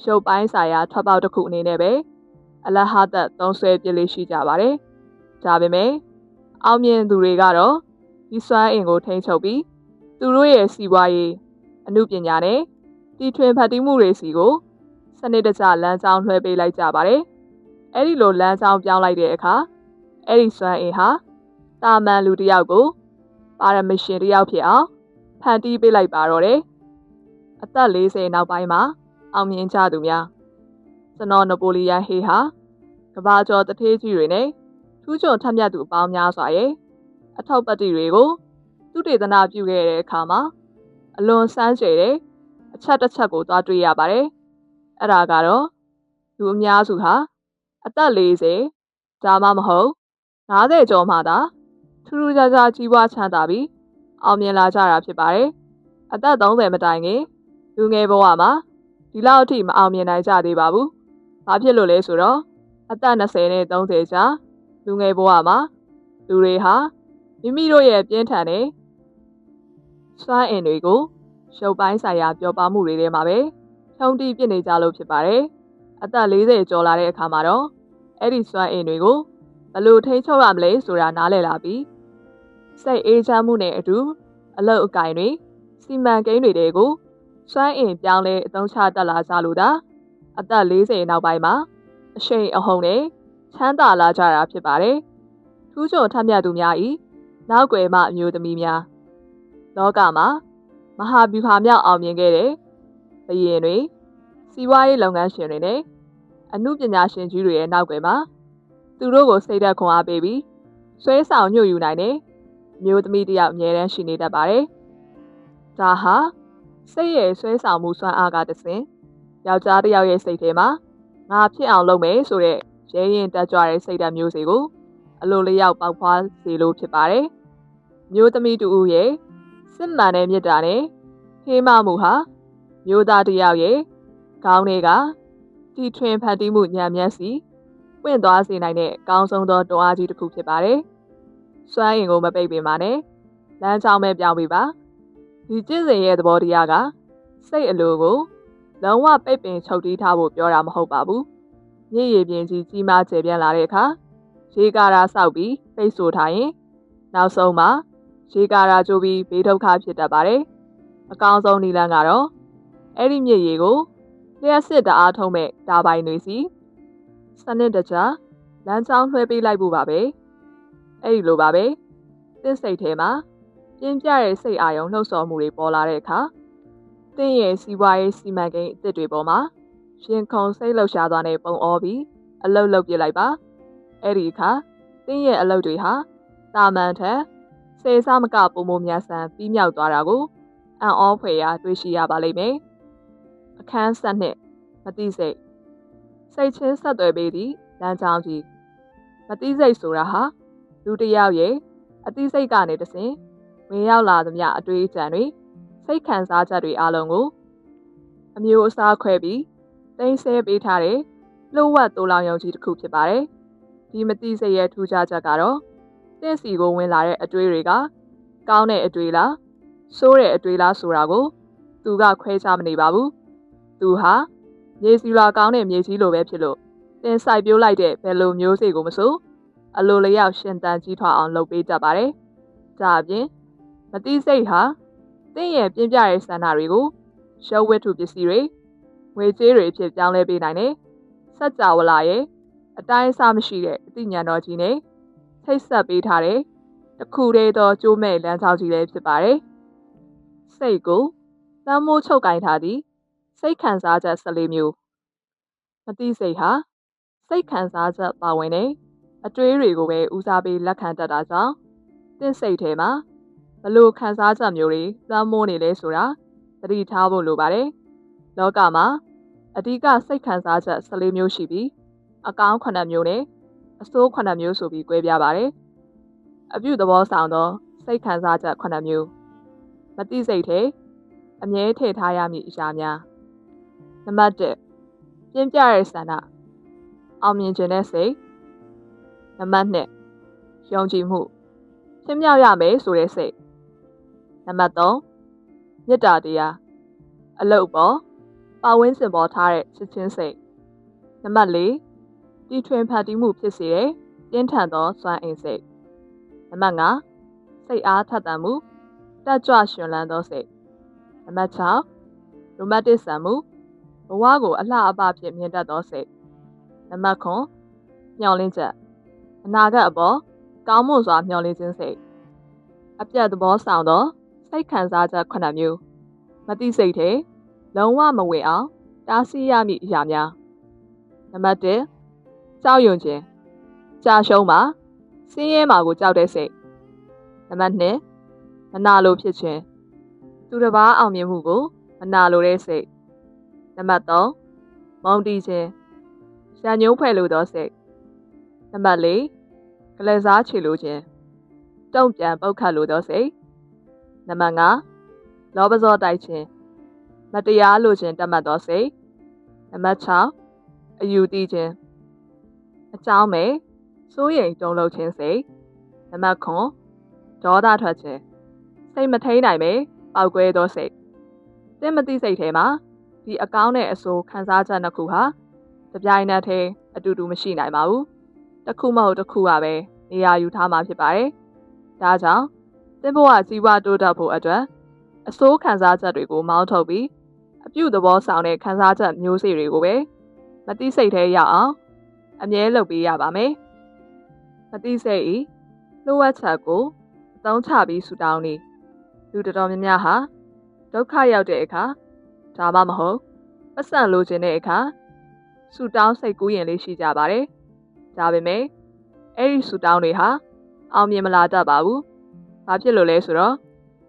ရုပ်ပိုင်းဆိုင်ရာထွက်ပေါက်တစ်ခုအနေနဲ့ပဲအလဟတ်သုံးဆွဲပြလေးရှိကြပါတယ်ဒါပေမဲ့အောင်မြင်သူတွေကတော့ဒီစွမ်းအင်ကိုထိန်းချုပ်ပြီးသူတို့ရဲ့စီးပွားရေးအမှုပညာနဲ့တီထွင်ဖတ်တီးမှုတွေစီကိုစနစ်တကျလမ်းကြောင်းလွှဲပေးလိုက်ကြပါတယ်အဲ့ဒီလိုလမ်းကြောင်းပြောင်းလိုက်တဲ့အခါအဲ့ဒီစွမ်းအင်ဟာတာမန်လူတစ်ယောက်ကိုပါရမရှင်တစ်ယောက်ဖြစ်အောင်ဖန်တီးပေးလိုက်ပါတော့တယ်အသက်40နောက်ပိုင်းမှာအောင်မြင်ကြသူများကျွန်တော်နပိုလီယန်ဟေးဟာကမ္ဘာကျော်တထေးကြီးတွေနဲ့ထူးချွန်ထက်မြက်သူအပေါင်းများစွာရဲ့အထောက်ပံ့တွေကိုသူတေသနာပြုခဲ့တဲ့အခါမှာအလွန်စမ်းကြယ်တဲ့အချက်တစ်ချက်ကိုသွားတွေ့ရပါတယ်အဲ့ဒါကတော့လူအများစုဟာအသက်40ဒါမှမဟုတ်50ကျော်မှသာထူးထူးခြားခြားကြီးပွားချမ်းသာပြီးအောင်မြင်လာကြတာဖြစ်ပါတယ်အသက်30မတိုင်ခင်လူငယ်ဘဝမှာဒီလောက်အထိမအောင်မြင်နိုင်ကြသေးပါဘူးဘာဖြစ်လို့လဲဆိုတော့အသက်20နဲ့30ကြားလူငယ်ဘဝမှာလူတွေဟာမိမိတို့ရဲ့ပြင်းထန်တဲ့စွမ်းအင်တွေကိုရုပ်ပိုင်းဆိုင်ရာပျော်ပါမှုတွေထဲမှာပဲထုံတီးပြစ်နေကြလို့ဖြစ်ပါတယ်အသက်40ကျော်လာတဲ့အခါမှာတော့အဲ့ဒီစွမ်းအင်တွေကိုဘယ်လိုထိန်းချုပ်ရမလဲဆိုတာနားလည်လာပြီးစိတ်အေးချမ်းမှုနဲ့အတူအလုပ်အကင်တွေစီမံကိန်းတွေကိုစွမ်းအင်ပြောင်းလဲအသုံးချတတ်လာကြလို့ဒါအသက်40နောက်ပိုင်းမှာအရှိန်အဟုန်နဲ့ချမ်းသာလာကြတာဖြစ်ပါတယ်ထ ထူးချွန်ထက်မြက်သူများ၏နောက်ွယ်မှအမျိုးသမီးများလောကမှာမဟာဗျူဟာမြောက်အောင်မြင်ခဲ့တဲ့ဘုရင်တွေစီးပွားရေးလုပ်ငန်းရှင်တွေနဲ့အမှုပညာရှင်ကြီးတွေရဲ့နောက်ွယ်မှာသူတို့ကိုစိတ်ဓာတ်ခွန်အားပေးပြီးဆွဲဆောင်ညှို့ယူနိုင်တဲ့အမျိုးသမီးတစ်ယောက်အမြဲတမ်းရှိနေတတ်ပါတယ်။ဒါဟာစိတ်ရဲ့ဆွဲဆောင်မှုစွမ်းအားကတဆင့်ယောက်ျားတစ်ယောက်ရဲ့စိတ်ထဲမှာငါဖြစ်အောင်လုပ်မယ်ဆိုတဲ့ရဲရင်တက်ကြွတဲ့စိတ်ဓာတ်မျိုးစေကိုအလိုလျောက်ပေါက်ဖွားစေလို့ဖြစ်ပါတယ်။မျိုးသမီးတူဦးရဲ့စစ်မှန်တဲ့မေတ္တာနဲ့ဟေးမမှုဟာမျိုးသားတစ်ယောက်ရဲ့ခေါင်းတွေကတီထွင်ဖန်တီးမှုညံမျက်စီပွင့်သွားစေနိုင်တဲ့အကောင်းဆုံးသောတွန်းအားကြီးတစ်ခုဖြစ်ပါတယ်။စွမ်းအင်ကိုမပိတ်ပင်ပါနဲ့လမ်းကြောင်းပဲပြောင်းပေးပါ။ဒီကျင့်စဉ်ရဲ့သဘောတရားကစိတ်အလိုကိုလုံးဝပိတ်ပင်ချုပ်တီးထားဖို့ပြောတာမဟုတ်ပါဘူး။မြင့်ရည်ပြင်ကြီးကြီးမားကျယ်ပြန့်လာတဲ့အခါရေကာရာဆောက်ပြီးပိတ်ဆို့ထားရင်နောက်ဆုံးမှာရေကာရာကျိုးပြီးဘေးဒုက္ခဖြစ်တတ်ပါတယ်။အကောင်းဆုံးနည်းလမ်းကတော့အဲ့ဒီမြစ်ရေကိုလျှက်စစ်တအားထုံးမဲ့တာပိုင်တွေစီစနစ်တကျလမ်းကြောင်းလွှဲပေးလိုက်ဖို့ပါပဲ။အဲ့ဒီလိုပါပဲ။သင်စိတ်ထဲမှာပြင်းပြတဲ့စိတ်အာရုံလှုပ်ဆော်မှုတွေပေါ်လာတဲ့အခါသင်ရဲ့စီးပွားရေးစီမံကိန်းအသစ်တွေပေါ်မှာရင်ခုန်စိတ်လှုပ်ရှားသွားတဲ့ပုံအောပြီးအလုတ်လုတ်ပြလိုက်ပါအဲ့ဒီအခါသင်ရဲ့အလုတ်တွေဟာတာမန်ထက်စေစားမကပုံမများဆန်ပြီးမြောက်သွားတာကိုအံ့ဩဖွယ်ရာတွေ့ရှိရပါလိမ့်မယ်အခန်း7နှစ်မတိစိတ်စိတ်ချင်းဆက်သွယ်ပေးသည့်လမ်းကြောင်းကြီးမတိစိတ်ဆိုတာဟာလူတစ်ယောက်ရဲ့အတိစိတ်ကနေတဆင့်ဝင်ရောက်လာသမျှအတွေ့အကြုံတွေစိတ်ခံစားချက်တွေအလုံးကိုအမျိုးအစားခွဲပြီးသိမ်းဆည်းပေးထားတဲ့လှုပ်ဝက်တိုးလောင်ယုံကြီးတစ်ခုဖြစ်ပါတယ်။ဒီမတိစိတ်ရဲ့ထူးခြားချက်ကတော့တင့်စီကိုဝင်လာတဲ့အတွေ့တွေကကောင်းတဲ့အတွေ့လားဆိုးတဲ့အတွေ့လားဆိုတာကိုသူကခွဲခြားမနေပါဘူး။သူဟာမြေစီလွာကောင်းတဲ့မြေကြီးလိုပဲဖြစ်လို့တင်ဆိုင်ပြိုးလိုက်တဲ့ဘယ်လိုမျိုးစေ့ကိုမဆိုအလိုလျောက်ရှင်သန်ကြီးထွားအောင်လုပ်ပေးတတ်ပါတယ်။ဒါအပြင်မတိစိတ်ဟာသင်ရဲ့ပြင်းပြတဲ့ဆန္ဒတွေကိုရုပ်ဝတ္ထုပစ္စည်းတွေငွေကြေးတွေဖြစ်ပြောင်းလဲပေးနိုင်တယ်။စัจ java လာရဲ့အတိုင်းအဆမရှိတဲ့အသိဉာဏ်တော်ကြီးနဲ့ထိတ်ဆက်ပေးထားတဲ့တခုတည်းသောကျိုးမဲ့လမ်းကြောင်းကြီးလည်းဖြစ်ပါတယ်။စိတ်ကိုသမ်းမိုးချုပ်ကင်ထားသည့်စိတ်ခံစားချက်14မျိုးမတိစိတ်ဟာစိတ်ခံစားချက်ပါဝင်တဲ့အတွေးတွေကိုပဲဦးစားပေးလက်ခံတတ်တာကြောင့်သင်စိတ်ထဲမှာဘလို့ခံစားချက်မျိုးတွေသမ်းမိုးနေလဲဆိုတာသတိထားဖို့လိုပါတယ်။လောကမှာအဓိကစိတ်ခံစားချက်14မျိုးရှိပြီးအကောင်း9မျိုးနဲ့အဆိုး9မျိုးဆိုပြီး꿰ပြပါတယ်။အပြုသဘောဆောင်သောစိတ်ခံစားချက်9မျိုးမတိစိတ်ထဲအမြဲထည့်ထားရမည့်အရာများနံပါတ်1ပြင်းပြတဲ့ဆန္ဒအောင်မြင်ခြင်းတဲ့စိတ်နံပါတ်2ယုံကြည်မှုဖြစ်မြောက်ရမယ်ဆိုတဲ့စိတ်နံပါတ်3မေတ္တာတရားအလုပ်ပေါ်ပတ်ဝန်းကျင်ပေါ်ထားတဲ့ချစ်ချင်းစိတ်နံပါတ်4တီထွင်ဖန်တီးမှုဖြစ်စေတဲ့ပြင်းထန်သောစွမ်းအင်စိတ်နံပါတ်5စိတ်အားထက်သန်မှုတက်ကြွရှင်လန်းသောစိတ်နံပါတ်6ရိုမန်တစ်ဆန်မှုဘဝကိုအလှအပဖြစ်မြင်တတ်သောစိတ်နံပါတ်9မျှော်လင့်ချက်အနာဂတ်အပေါ်ကောင်းမွန်စွာမျှော်လင့်ခြင်းစိတ်အပြတ်သဘောဆောင်သောစိတ်ခံစားချက်9မျိုးမတိစိတ်ထဲလုံးဝမဝင်အောင်တားဆီးရမည့်အရာများနံပါတ်1ကြောက်ရွံ့ခြင်းကြာရှုံးမှာဆင်းရဲမှာကိုကြောက်တဲ့စိတ်နံပါတ်2မနာလိုဖြစ်ခြင်းသူတစ်ပါးအောင်မြင်မှုကိုမနာလိုတဲ့စိတ်နံပါတ်3မုန်းတီးခြင်းရန်ညှိုးဖွဲ့လိုသောစိတ်နံပါတ်4ကလစားချေလိုခြင်းတုံ့ပြန်ပုတ်ခတ်လိုသောစိတ်နံပါတ်5လောဘဇောတိုက်ခြင်းမတရားလိုခြင်းတတ်မှတ်သောစိတ်နံပါတ်6အယူတီးခြင်းအကြောင်းမဲ့စိုးရိမ်တုန်လှုပ်ခြင်းစိတ်နံပါတ်9ဒေါသထွက်ခြင်းစိတ်မထိန်နိုင်ပဲပောက်ကွဲသောစိတ်သင်မသိစိတ်ထဲမှာဒီအကောင်းနဲ့အဆိုးခံစားချက်နှစ်ခုဟာတပြိုင်နက်တည်းအတူတူမရှိနိုင်ပါဘူးတစ်ခုမဟုတ်တစ်ခုကပဲနေရာယူထားမှာဖြစ်ပါတယ်ဒါကြောင့်သင်ဘဝကြီးပွားတိုးတက်ဖို့အတွက်အဆိုးခံစားချက်တွေကိုမောင်းထုတ်ပြီးအပြုသဘောဆောင်တဲ့ခံစားချက်မျိုးစေ့တွေကိုပဲမတိစိတ်ထဲရောက်အောင်အမြဲလုပ်ပေးရပါမယ်မတိစိတ်ဤ လှုပ်ဝက်ချက်ကိုအသုံးချပြီးဆူတောင်းနေလူတော်တော်များများဟာဒုက္ခရောက်တဲ့အခါဒါမှမဟုတ်ပတ်စံလိုချင်တဲ့အခါဆူတောင်းစိတ်ကူးရင်လေးရှိကြပါတယ်။ဒါပေမဲ့အဲ့ဒီဆူတောင်းတွေဟာအောင်မြင်မလာတတ်ပါဘူး။ဘာဖြစ်လို့လဲဆိုတော့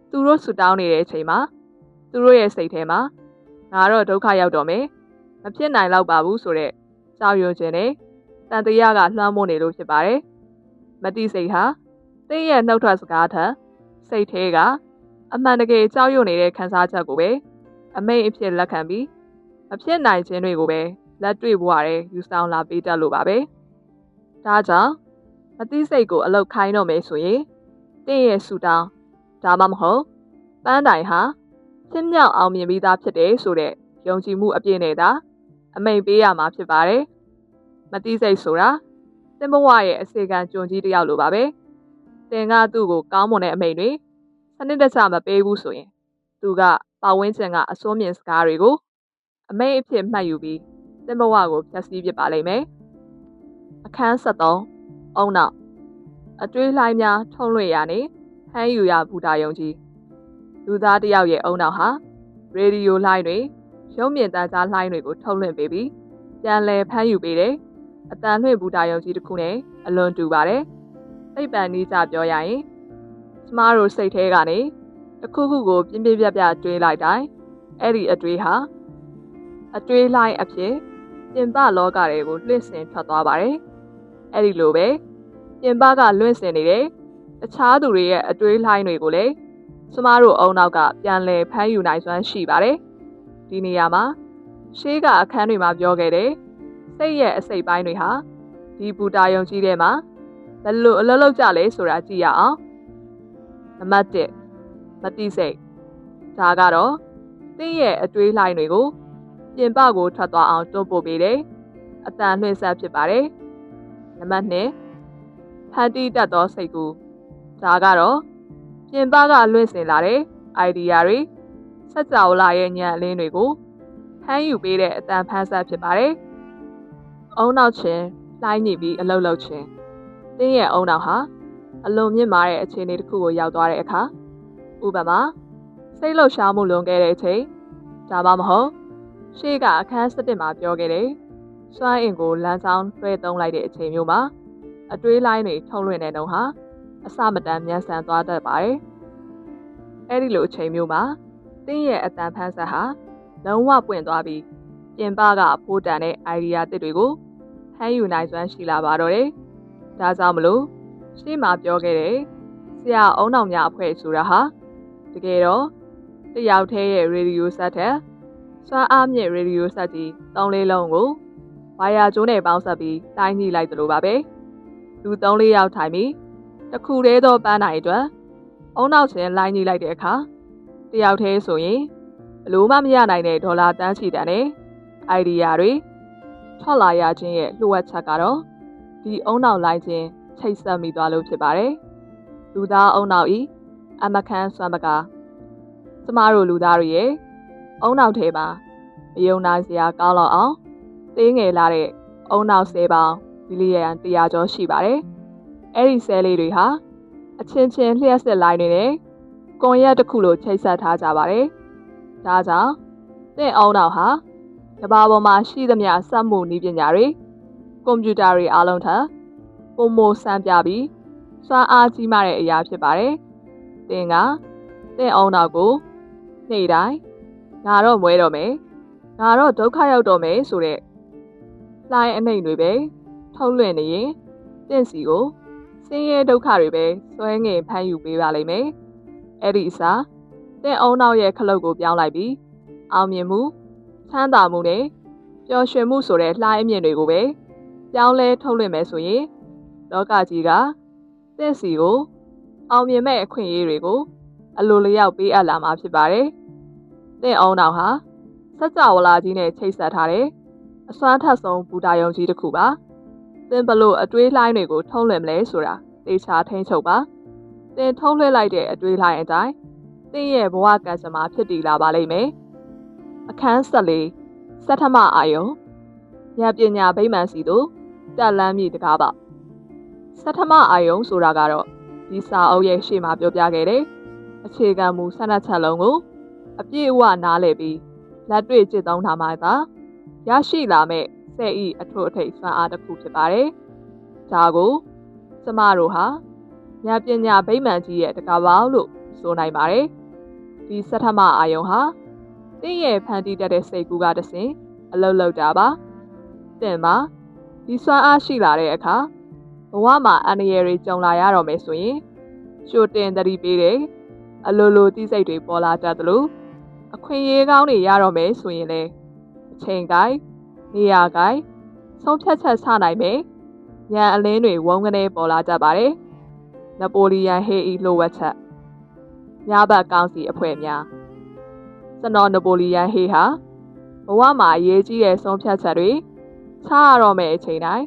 သူတို့ဆူတောင်းနေတဲ့အချိန်မှာသူတို့ရဲ့စိတ်ထဲမှာငါတော့ဒုက္ခရောက်တော့မယ်မဖြစ်နိုင်တော့ပါဘူးဆိုတဲ့ကြောက်ရွံ့ခြင်းနဲ့တန်တရားကလွှမ်းမိုးနေလို့ဖြစ်ပါတယ်။မတိစိတ်ဟာသင်ရဲ့နှုတ်ထွက်စကားထက်စိတ်ထဲကအမှန်တကယ်ကြောက်ရွံ့နေတဲ့ခံစားချက်ကိုပဲအမိတ်အဖြစ်လက်ခံပြီးမဖြစ်နိုင်ခြင်းတွေကိုပဲလက်တွေ့ဘဝရဲယူဆောင်လာပေးတတ်လို့ပါပဲ။ဒါကြောင့်မတိစိတ်ကိုအလုတ်ခိုင်းတော့မယ်ဆိုရင်သင်ရဲ့ဆူတောင်းဒါမှမဟုတ်ပန်းတိုင်ဟာပြင်းမြောက်အောင်မြင်ပြီးသားဖြစ်တယ်ဆိုတဲ့ယုံကြည်မှုအပြည့်နဲ့သာအမိန်ပေးရမှာဖြစ်ပါတယ်။မတိစိတ်ဆိုတာသင်ဘဝရဲ့အစေခံကြုံကြီးတစ်ယောက်လိုပါပဲ။သင်ကသူ့ကိုကောင်းမွန်တဲ့အမိန်တွေစနစ်တကျမပေးဘူးဆိုရင်သူကပတ်ဝန်းကျင်ကအစိုးမြင်စကားတွေကိုအမိန်အဖြစ်မှတ်ယူပြီးသင်ဘဝကိုဖျက်ဆီးပစ်ပါလိမ့်မယ်။အခန်း73အုံနောက်အတွေးလှိုင်းများထုံးလွှင့်ရနေဟမ်းယူရဘူတာယုံကြီးလူသားတစ်ယောက်ရဲ့အုံနောက်ဟာရေဒီယိုလှိုင်းတွေရုပ်မြင်သံကြားလှိုင်းတွေကိုထုတ်လွှင့်ပေးပြီးပြန်လည်ဖမ်းယူပေးတယ်။အတန်လွှင့်ဘူတာယုံကြီးတစ်ခုနဲ့အလွန်တူပါတယ်။သိပ္ပံနည်းကျပြောရရင်ကျမတို့စိတ်ထဲကနေတစ်ခုခုကိုပြင်းပြပြပြတွေးလိုက်တိုင်းအဲ့ဒီအတွေးဟာအတွေးလှိုင်းအဖြစ်ပြင်ပလောကတွေကိုလွှင့်စင်ထွက်သွားပါတယ်။အဲ့ဒီလိုပဲပြင်ပကလွှင့်စင်နေတဲ့တခြားသူတွေရဲ့အတွေးလှိုင်းတွေကိုလည်းကျမတို့အုံနောက်ကပြန်လည်ဖမ်းယူနိုင်စွမ်းရှိပါတယ်။ဒီနေရာမှာရှေးကအခန်းတွေမှာပြောခဲ့တဲ့စိတ်ရဲ့အစိတ်ပိုင်းတွေဟာဒီဘူတာယုံကြီးထဲမှာဘယ်လိုအလုပ်လုပ်ကြလဲဆိုတာကြည့်ရအောင်။နံပါတ်1မတိစိတ်ဒါကတော့သင်ရဲ့အတွေးလှိုင်းတွေကိုပြင်ပကိုထွက်သွားအောင်တွန်းပို့ပေးတယ်။အတန်လွှင့်ဆက်ဖြစ်ပါတယ်။နံပါတ်2ဖန်တီးတတ်သောစိတ်ကူးဒါကတော့ပြင်ပကလွင့်စင်လာတဲ့ idea တွေစัจ java လာရဲ့ဉာဏ်အလင်းတွေကိုဖမ်းယူပေးတဲ့အတန်ဖန်းဆက်ဖြစ်ပါတယ်။အုံနောက်ခြင်းလှိုင်းညစ်ပြီးအလုတ်လုတ်ခြင်းသင်ရဲ့အုံနောက်ဟာအလွန်မြင့်မားတဲ့အခြေအနေတစ်ခုကိုရောက်သွားတဲ့အခါဥပမာစိတ်လှုပ်ရှားမှုလွန်ခဲ့တဲ့အချိန်ဒါမှမဟုတ်ရှေ့ကအခန်း7မှာပြောခဲ့တဲ့စွမ်းအင်ကိုလမ်းဆောင်လွှဲသုံးလိုက်တဲ့အချိန်မျိုးမှာအတွေးလိုင်းတွေထုံလွှင့်တဲ့နှုန်းဟာအစမတန်မြန်ဆန်သွားတတ်ပါတယ်။အဲဒီလိုအချိန်မျိုးမှာသင်ရဲ့အတန်ဖန်းဆက်ဟာလုံးဝပွင့်သွားပြီးပြင်ပကဖိုးတန်တဲ့ idea တစ်တွေကိုဖမ်းယူနိုင်စွမ်းရှိလာပါတော့တယ်။ဒါကြောင့်မလို့ရှေ့မှာပြောခဲ့တဲ့ဆရာအုံနောက်များအဖွဲ့ဆိုတာဟာတကယ်တော့တယောက်တည်းရဲ့ရေဒီယိုဆက်ထက်စွမ်းအားမြင့်ရေဒီယိုဆက်ကြီး3-4လုံးကိုဝါယာကြိုးနဲ့ပေါင်းဆက်ပြီးတိုင်းညှိလိုက်သလိုပါပဲ။လူ3-4ယောက်ထိုင်ပြီးတစ်ခုတည်းသောပန်းနိုင်အတွက်အုံနောက်ချင်းလိုင်းညှိလိုက်တဲ့အခါတယောက်တည်းဆိုရင်ဘလို့မှမရနိုင်တဲ့ဒေါ်လာတန်းချီတန်တဲ့ idea တွေထွက်လာရခြင်းရဲ့လှုပ်ဝက်ချက်ကတော့ဒီအုံနောက်လိုင်းချင်းချိတ်ဆက်မိသွားလို့ဖြစ်ပါတယ်။လူသားအုံနောက်ဤအမခန်းစွမ်းပကားကျမတို့လူသားတွေရဲ့အုံနောက်ထဲမှာမယုံနိုင်စရာကောင်းလောက်အောင်သေးငယ်လာတဲ့အုံနောက်ဆဲပေါင်းဘီလီယံ100ကျော်ရှိပါတယ်။အဲ့ဒီဆဲလေးတွေဟာအချင်းချင်းလျှက်စစ်လိုင်းတွေနဲ့ကွန်ရက်တစ်ခုလိုချိတ်ဆက်ထားကြပါတယ်။ဒါကြောင့်သင်အုံနောက်ဟာကမ္ဘာပေါ်မှာရှိသမျှစက်မှုနည်းပညာတွေကွန်ပျူတာတွေအားလုံးထက်ပုံမဆန်းပြပြီးစွမ်းအားကြီးမားတဲ့အရာဖြစ်ပါတယ်။သင်အုံနောက်ကိုနေ့တိုင်းငါတော့မွဲတော့မယ်ငါတော့ဒုက္ခရောက်တော့မယ်ဆိုတဲ့လှိုင်းအနှိမ်တွေပဲထုတ်လွှင့်နေရင်သင်စီကိုဆင်းရဲဒုက္ခတွေပဲဆွဲငင်ဖမ်းယူပေးပါလိမ့်မယ်။အဲ့ဒီအစားသင်အုံနောက်ရဲ့ခလုတ်ကိုပြောင်းလိုက်ပြီးအောင်မြင်မှုချမ်းသာမှုနဲ့ပျော်ရွှင်မှုဆိုတဲ့လှိုင်းအမြင့်တွေကိုပဲပြောင်းလဲထုတ်လွှင့်မယ်ဆိုရင်လောကကြီးကသင်စီကိုအောင်မြင်မဲ့အခွင့်အရေးတွေကိုအလိုလျောက်ပေးအပ်လာမှာဖြစ်ပါတယ်။သင်အုံနောက်ဟာစัจ java လာကြီးနဲ့ချိတ်ဆက်ထားတဲ့အစွမ်းထက်ဆုံးဘူတာယုံကြီးတစ်ခုပါ။သင်ဘလို့အတွေးလှိုင်းတွေကိုထုံးလွှင့်မလဲဆိုတာသေချာထိန်းချုပ်ပါ။သင်ထုံးလွှင့်လိုက်တဲ့အတွေးလှိုင်းအတိုင်းသင်ရဲ့ဘဝကံကြမ္မာဖြစ်တည်လာပါလိမ့်မယ်။အခန်း14စထမအာယုံဉာဏ်ပညာဗိမာန်စီတို့တက်လန်းမြည်တကားပါစထမအာယုံဆိုတာကတော့ ဒီစာအုပ်ရဲ့ရှေ့မှာပြောပြခဲ့တဲ့အခြေခံမူ12ချက်လုံးကိုအပြည့်အဝနားလည်ပြီးလက်တွေ့ကျင့်သုံးထားမှသာရရှိလာမဲ့စိတ်ဤအထွတ်အထိပ်စွမ်းအားတစ်ခုဖြစ်ပါတယ်။ဒါကိုကျမတို့ဟာဉာဏ်ပညာဗိမာန်ကြီးရဲ့တကားပေါင်းလို့ဆိုနိုင်ပါတယ်။ဒီစထမအာယုံဟာတင့်ရဲ့ဖန်တီးတတ်တဲ့စိတ်ကူးကတဆင်အလုတ်လောက်တာပါ။တင့်မှာဒီစွမ်းအားရှိလာတဲ့အခါဘဝမှာအန္တရာယ်တွေကြုံလာရတော့မယ်ဆိုရင်ရှို့တင်သတိပေးတဲ့အလိုလိုသိစိတ်တွေပေါ်လာတတ်သလိုအခွင့်အရေးကောင်းတွေရတော့မယ်ဆိုရင်လည်းအချိန်ကိုင်းနေရာကိုင်းဆုံးဖြတ်ချက်ချနိုင်မယ်ဉာဏ်အလင်းတွေဝုန်းကနေပေါ်လာတတ်ပါတယ်နပိုလီယန်ဟေးဤလှုပ်ဝက်ချက်ညဘက်ကောင်းစီအဖွဲ့များကျွန်တော်နပိုလီယန်ဟေးဟာဘဝမှာအရေးကြီးတဲ့ဆုံးဖြတ်ချက်တွေချရတော့မယ့်အချိန်တိုင်း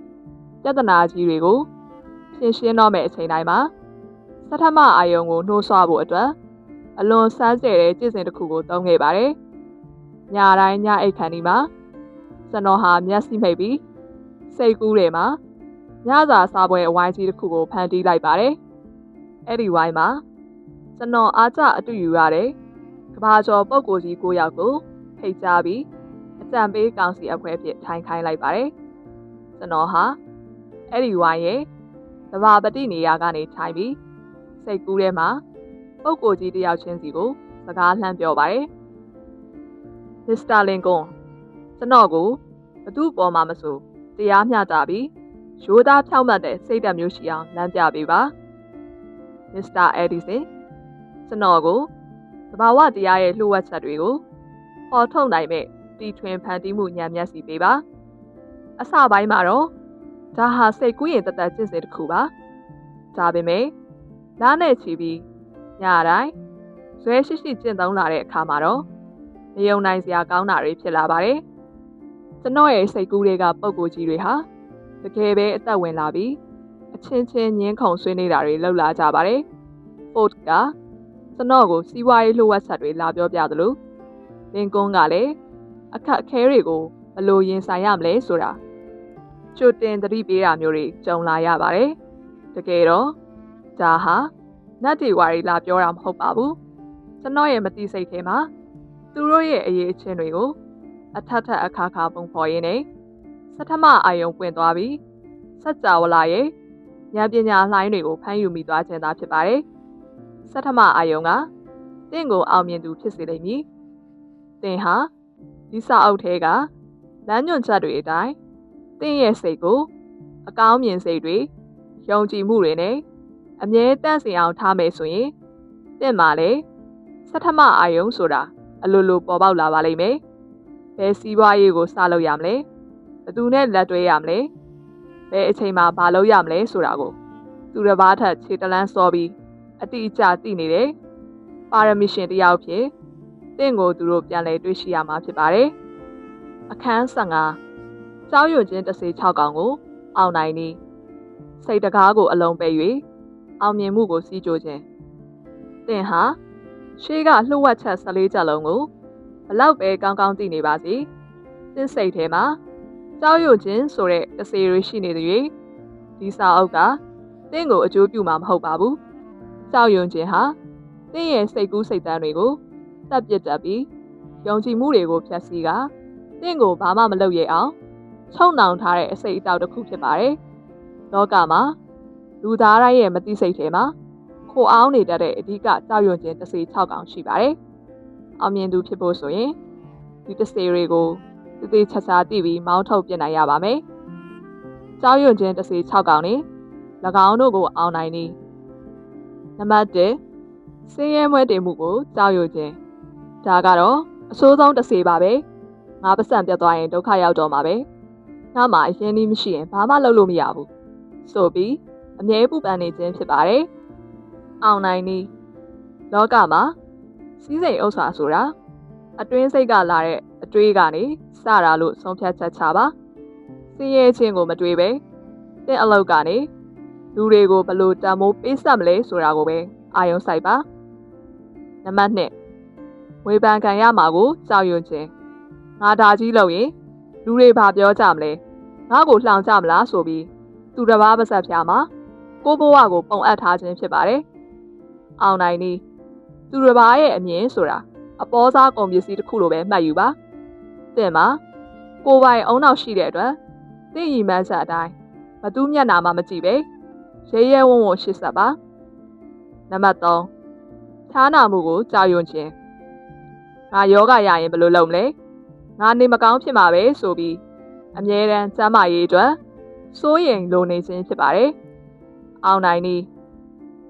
ပြဿနာကြီးတွေကိုဖြေရှင်းတော့မယ့်အချိန်တိုင်းမှာစထမအာယုံကိုနှိုးဆွဖို့အတွက်အလွန်စမ်းကြဲတဲ့ကျင့်စဉ်တစ်ခုကိုသုံးခဲ့ပါတယ်။ညတိုင်းညအိတ်ခန်းဒီမှာကျွန်တော်ဟာမျက်စိမိတ်ပြီးစိတ်ကူးတွေမှာညစာစားပွဲအဝိုင်းကြီးတစ်ခုကိုဖန်တီးလိုက်ပါတယ်။အဲ့ဒီဝိုင်းမှာကျွန်တော်အားကျအတူယူရတဲ့ကဘာကျော်ပုဂ္ဂိုလ်ကြီး9ယောက်ကိုဖိတ်ကြားပြီးအကြံပေးကောင်စီအဖွဲ့ဖြစ်ထိုင်ခိုင်းလိုက်ပါတယ်။ကျွန်တော်ဟာအဲ့ဒီဝိုင်းရဲ့သဘာပတိနေရာကနေထိုင်ပြီးစိတ်ကူးထဲမှာပုဂ္ဂိုလ်ကြီးတယောက်ချင်းစီကိုစကားလှမ်းပြောပါတယ်။မစ္စတာလင်ကွန်ကျွန်တော်ကိုဘသူ့ပေါ်မှာမဆိုတရားမျှတပြီးရိုးသားဖြောင့်မတ်တဲ့စိတ်ဓာတ်မျိုးရှိအောင်လမ်းပြပေးပါ။မစ္စတာအက်ဒီဆင်ကျွန်တော်ကိုသဘာဝတရားရဲ့လှုပ်ဝက်ချက်တွေကိုပေါ်ထုတ်နိုင်မဲ့တီထွင်ဖန်တီးမှုဉာဏ်မျက်စိပေးပါ။အစပိုင်းမှာတော့ဒါဟာစိတ်ကူးရင်တသက်ကျင့်စဉ်တစ်ခုပါ။ဒါပေမဲ့နားနဲ့ချီပြီးညတိုင်းဇွဲရှိရှိကျင့်သုံးလာတဲ့အခါမှာတော့မယုံနိုင်စရာကောင်းတာတွေဖြစ်လာပါတယ်။ကျွန်တော်ရဲ့စိတ်ကူးတွေကပုံကိုယ်ကြီးတွေဟာတကယ်ပဲအသက်ဝင်လာပြီးအချင်းချင်းညှင်းခုန်ဆွေးနေတာတွေလှုပ်လာကြပါတယ်။ Ford ကကျွန်တော်ကိုစီးပွားရေးလှုပ်ဝက်ချက်တွေလာပြောပြသလိုလင်ကွန်းကလည်းအခက်အခဲတွေကိုဘယ်လိုရင်ဆိုင်ရမလဲဆိုတာကြိုတင်သတိပေးတာမျိုးတွေကြုံလာရပါတယ်။တကယ်တော့ဒါဟာနတ်တွေဝါရီလာပြောတာမဟုတ်ပါဘူးကျွန်တော်ရဲ့မတိစိတ်ထဲမှာသူတို့ရဲ့အရေးအချင်းတွေကိုအထက်ထက်အခါခါပုံဖော်ရင်းနဲ့စထမအာယုံပွင့်သွားပြီးစัจ java လာရဲ့ဉာဏ်ပညာလှိုင်းတွေကိုဖမ်းယူမိသွားခြင်းသာဖြစ်ပါတယ်စထမအာယုံကတင့်ကိုအောင်မြင်သူဖြစ်စေလိမ့်မည်တင်ဟာဒီစာအုပ်ထဲကလမ်းညွှန်ချက်တွေအတိုင်းတင့်ရဲ့စိတ်ကိုအကောင်းမြင်စိတ်တွေယုံကြည်မှုတွေနဲ့အမြဲတန့်စင်အောင်ထားမယ်ဆိုရင်တင့်မှာလေစထမအာယုံဆိုတာအလိုလိုပေါ်ပေါက်လာပါလိမ့်မယ်။ဘယ်စီးပွားရေးကိုစလုပ်ရမလဲ။ဘယ်သူနဲ့လက်တွဲရမလဲ။ဘယ်အချိန်မှာမလုပ်ရမလဲဆိုတာကိုသူတစ်ပါးထက်ခြေတလန်းစောပြီးအတိအကျသိနေတဲ့ပါရမီရှင်တယောက်ဖြစ်တင့်ကိုသူတို့ပြန်လည်တွေ့ရှိရမှာဖြစ်ပါတယ်။အခန်း15ကြောက်ရွံ့ခြင်း16ကောင်ကိုအောင်နိုင်နီးစိတ်တကားကိုအလုံးပဲ၍အောင်မြင်မှုကိုစီးကြိုးခြင်းတင်ဟာရှေးကလှုပ်ဝက်ချက်14ချက်လုံးကိုဘလောက်ပဲကောင်းကောင်းသိနေပါစေသင်စိတ်ထဲမှာကြောက်ရွံ့ခြင်းဆိုတဲ့တစေတွေရှိနေသည်ဒီစာအုပ်ကတင့်ကိုအကျိုးပြုမှာမဟုတ်ပါဘူးကြောက်ရွံ့ခြင်းဟာတင့်ရဲ့စိတ်ကူးစိတ်တမ်းတွေကိုတပ်ပစ်တတ်ပြီးယုံကြည်မှုတွေကိုဖျက်ဆီးကတင့်ကိုဘာမှမလုပ်ရအောင်ချုံနှောင်ထားတဲ့အစိတ်အတောက်တစ်ခုဖြစ်ပါတယ်လောကမှာလူသားတိုင်းရဲ့မသိစိတ်ထဲမှာခိုအောင်နေတတ်တဲ့အဓိကကြောက်ရွံ့ခြင်း16ကောင်ရှိပါတယ်။အောင်မြင်သူဖြစ်ဖို့ဆိုရင်ဒီ16တွေကိုတည်တည်ချာချာသိပြီးမောင်းထုတ်ပြနိုင်ရပါမယ်။ကြောက်ရွံ့ခြင်း16ကောင်နဲ့၎င်းတို့ကိုအောင်နိုင်နေနံပါတ်1စင်းရဲမွဲတင်မှုကိုကြောက်ရွံ့ခြင်းဒါကတော့အဆိုးဆုံး16ပါပဲ။ငါပတ်စံပြတ်သွားရင်ဒုက္ခရောက်တော့မှာပဲ။ငါမှအရင်ကြီးမရှိရင်ဘာမှလုပ်လို့မရဘူး။ဆိုပြီးအမြဲပူပန်နေခြင်းဖြစ်ပါတယ်။အောင်နိုင်နီးလောကမှာစီးစိမ်ဥစ္စာဆိုတာအတွင်းစိတ်ကလာတဲ့အတွေးကနေစတာလို့ဆုံးဖြတ်ချက်ချပါ။စင်းရဲခြင်းကိုမတွေးပဲတင့်အလောက်ကနေလူတွေကိုဘလို့တန်မိုးပေးဆက်မလဲဆိုတာကိုပဲအာရုံစိုက်ပါ။နံပါတ်2ဝေဖန်ခံရမှာကိုကြောက်ရွံ့ခြင်းငါဒါကြီးလို့ရင်လူတွေဘာပြောကြမလဲငါ့ကိုလှောင်ကြမလားဆိုပြီးသူတစ်ပါးပါဆက်ဖြာမှာ ကိုဘဝကိုပုံအပ်ထားခြင်းဖြစ်ပါတယ်။အောင်နိုင်နီသူတစ်ပါးရဲ့အမြင်ဆိုတာအပေါ်စားကုန်ပစ္စည်းတစ်ခုလိုပဲမှတ်ယူပါ။တဲ့မှာကိုပိုင်အုံနောက်ရှိတဲ့အတွက်သိရီမှန်းချက်အတိုင်းဘသူမျက်နာမှမကြည့်ပဲရဲရဲဝံ့ဝံ့ရှစ်ဆက်ပါ။နံပါတ်3ခြားနာမှုကိုကြောက်ရွံ့ခြင်းငါယောဂရရင်ဘယ်လိုလုပ်မလဲငါနေမကောင်းဖြစ်မှာပဲဆိုပြီးအမြဲတမ်းစမ်းမရေးအတွက်စိုးရိမ်လိုနေခြင်းဖြစ်ပါတယ်။အောင်နိုင်နီ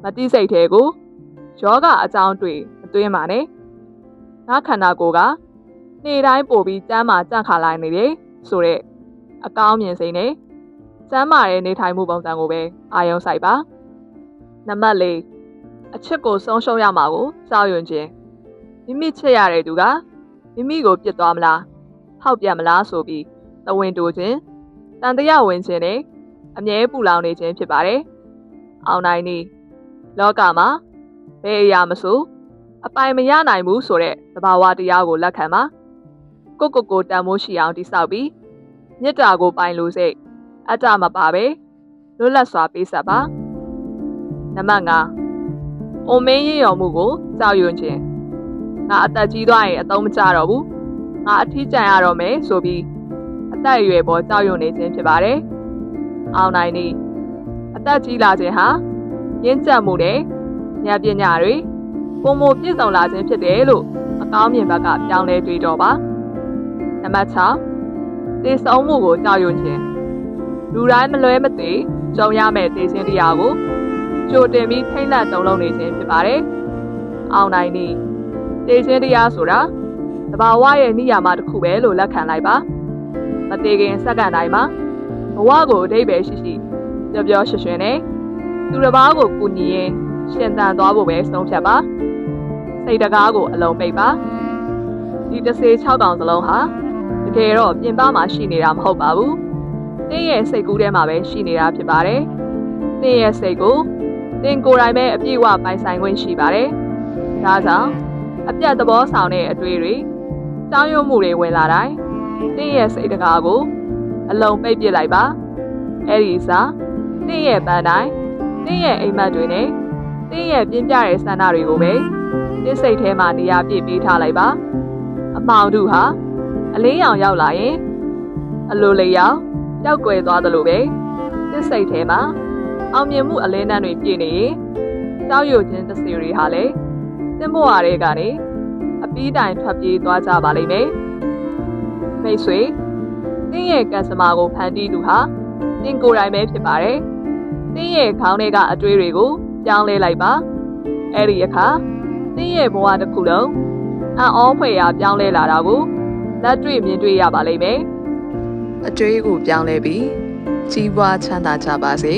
မတိစိတ်သေးကိုယောဂအကြောင်းတွေမသွင်းပါနဲ့။ငါခန္ဓာကိုယ်ကနေ့တိုင်းပို့ပြီးကျမ်းမာကြန့်ခါလိုက်နေတယ်ဆိုတဲ့အကောင်းမြင်စိတ်နဲ့ကျမ်းမာတဲ့နေထိုင်မှုပုံစံကိုပဲအာရုံစိုက်ပါ။နံပါတ်4အချစ်ကိုဆုံးရှုံးရမှာကိုကြောက်ရွံ့ခြင်းမိမိချစ်ရတဲ့သူကမိမိကိုပြစ်သွားမလားဖောက်ပြန်မလားဆိုပြီးသဝင်တိုခြင်းတန်တရားဝင်ခြင်းနဲ့အမြဲပူလောင်နေခြင်းဖြစ်ပါတယ်။အောင်နိုင်နီလောကမှာဘယ်အရာမဆိုအပိုင်မရနိုင်ဘူးဆိုတဲ့သဘာဝတရားကိုလက်ခံပါကိုတန်မိုးရှိအောင်တိဆောက်ပြီးမေတ္တာကိုပိုင်လို့စိတ်အတ္တမပါပဲလွတ်လပ်စွာပေးဆက်ပါနံပါတ်5အုံမင်းရရော်မှုကိုကြောက်ရွံ့ခြင်းငါအသက်ကြီးသွားရင်အသုံးမကျတော့ဘူးငါအထီးကျန်ရတော့မယ်ဆိုပြီးအသက်အရွယ်ပေါ်ကြောက်ရွံ့နေခြင်းဖြစ်ပါတယ်အောင်နိုင်နီအသက်ကြီးလာခြင်းဟာရင့်ကျက်မှုနဲ့ဉာဏ်ပညာတွေပုံမပြည့်စုံလာခြင်းဖြစ်တယ်လို့အကောင်းမြင်ဘက်ကပြောင်းလဲတွေးတော့ပါနံပါတ်6သေဆုံးမှုကိုကြောက်ရွံ့ခြင်းလူတိုင်းမလွဲမသွေကြုံရမယ့်သေခြင်းတရားကိုကြိုတင်ပြီးထိမ့်လက်တုံးလုံးနေခြင်းဖြစ်ပါတယ်အောင်နိုင်နီသေခြင်းတရားဆိုတာသဘာဝရဲ့နိယာမတစ်ခုပဲလို့လက်ခံလိုက်ပါမသေးခင်စက္ကန့်တိုင်းမှာဘဝကိုအဓိပ္ပာယ်ရှိရှိပျော်ပျော်ရွှင်ရွှင်နဲ့သူတစ်ပါးကိုကူညီရင်ရှင်သန်သွားဖို့ပဲဆုံးဖြတ်ပါစိတ်တကားကိုအလုံးပိတ်ပါဒီတစ်စေ6កောင်စလုံးဟာတကယ်တော့ပြင်ပမှာရှိနေတာမဟုတ်ပါဘူးတင်းရဲ့စိတ်ကူးထဲမှာပဲရှိနေတာဖြစ်ပါတယ်တင်းရဲ့စိတ်ကိုတင်းကိုယ်တိုင်ပဲအပြည့်အဝပိုင်ဆိုင်ခွင့်ရှိပါတယ်ဒါကြောင့်အပြတ်သဘောဆောင်တဲ့အတွေ့တွေကြောင်းရွံ့မှုတွေဝင်လာတိုင်းတင်းရဲ့စိတ်တကားကိုအလုံးပိတ်ပစ်လိုက်ပါအဲ့ဒီစားတင်းရဲ့ပန်းတိုင်းတင်းရဲ့အိမ်မက်တွေနဲ့တင်းရဲ့ပြင်းပြတဲ့ဆန္ဒတွေကိုပဲတင်းစိတ်ထဲမှာနေရာပြည့်ပေးထားလိုက်ပါအမောင်တို့ဟာအလင်းရောင်ရောက်လာရင်အလိုလေးရောက်ပျောက်ကွယ်သွားသလိုပဲတင်းစိတ်ထဲမှာအောင်မြင်မှုအလင်းတန်းတွေပြည့်နေရင်ကြောက်ရွံ့ခြင်းတစ်စီတွေဟာလည်းတင်းဘဝတွေကနေအပီးတိုင်ထွက်ပြေးသွားကြပါလိမ့်မယ်မိတ်ဆွေတင်းရဲ့ကံစမာကိုဖန်တီးသူဟာတင်းကိုယ်တိုင်ပဲဖြစ်ပါတယ်တင်းရဲ့ခေါင်းထဲကအတွေးတွေကိုပြောင်းလဲလိုက်ပါအဲ့ဒီအခါတင်းရဲ့ဘဝတစ်ခုလုံးအံ့ဩဖွယ်ရာပြောင်းလဲလာတာကိုလက်တွေ့မြင်တွေ့ရပါလိမ့်မယ်အတွေးကိုပြောင်းလဲပြီးကြီးပွားချမ်းသာကြပါစေ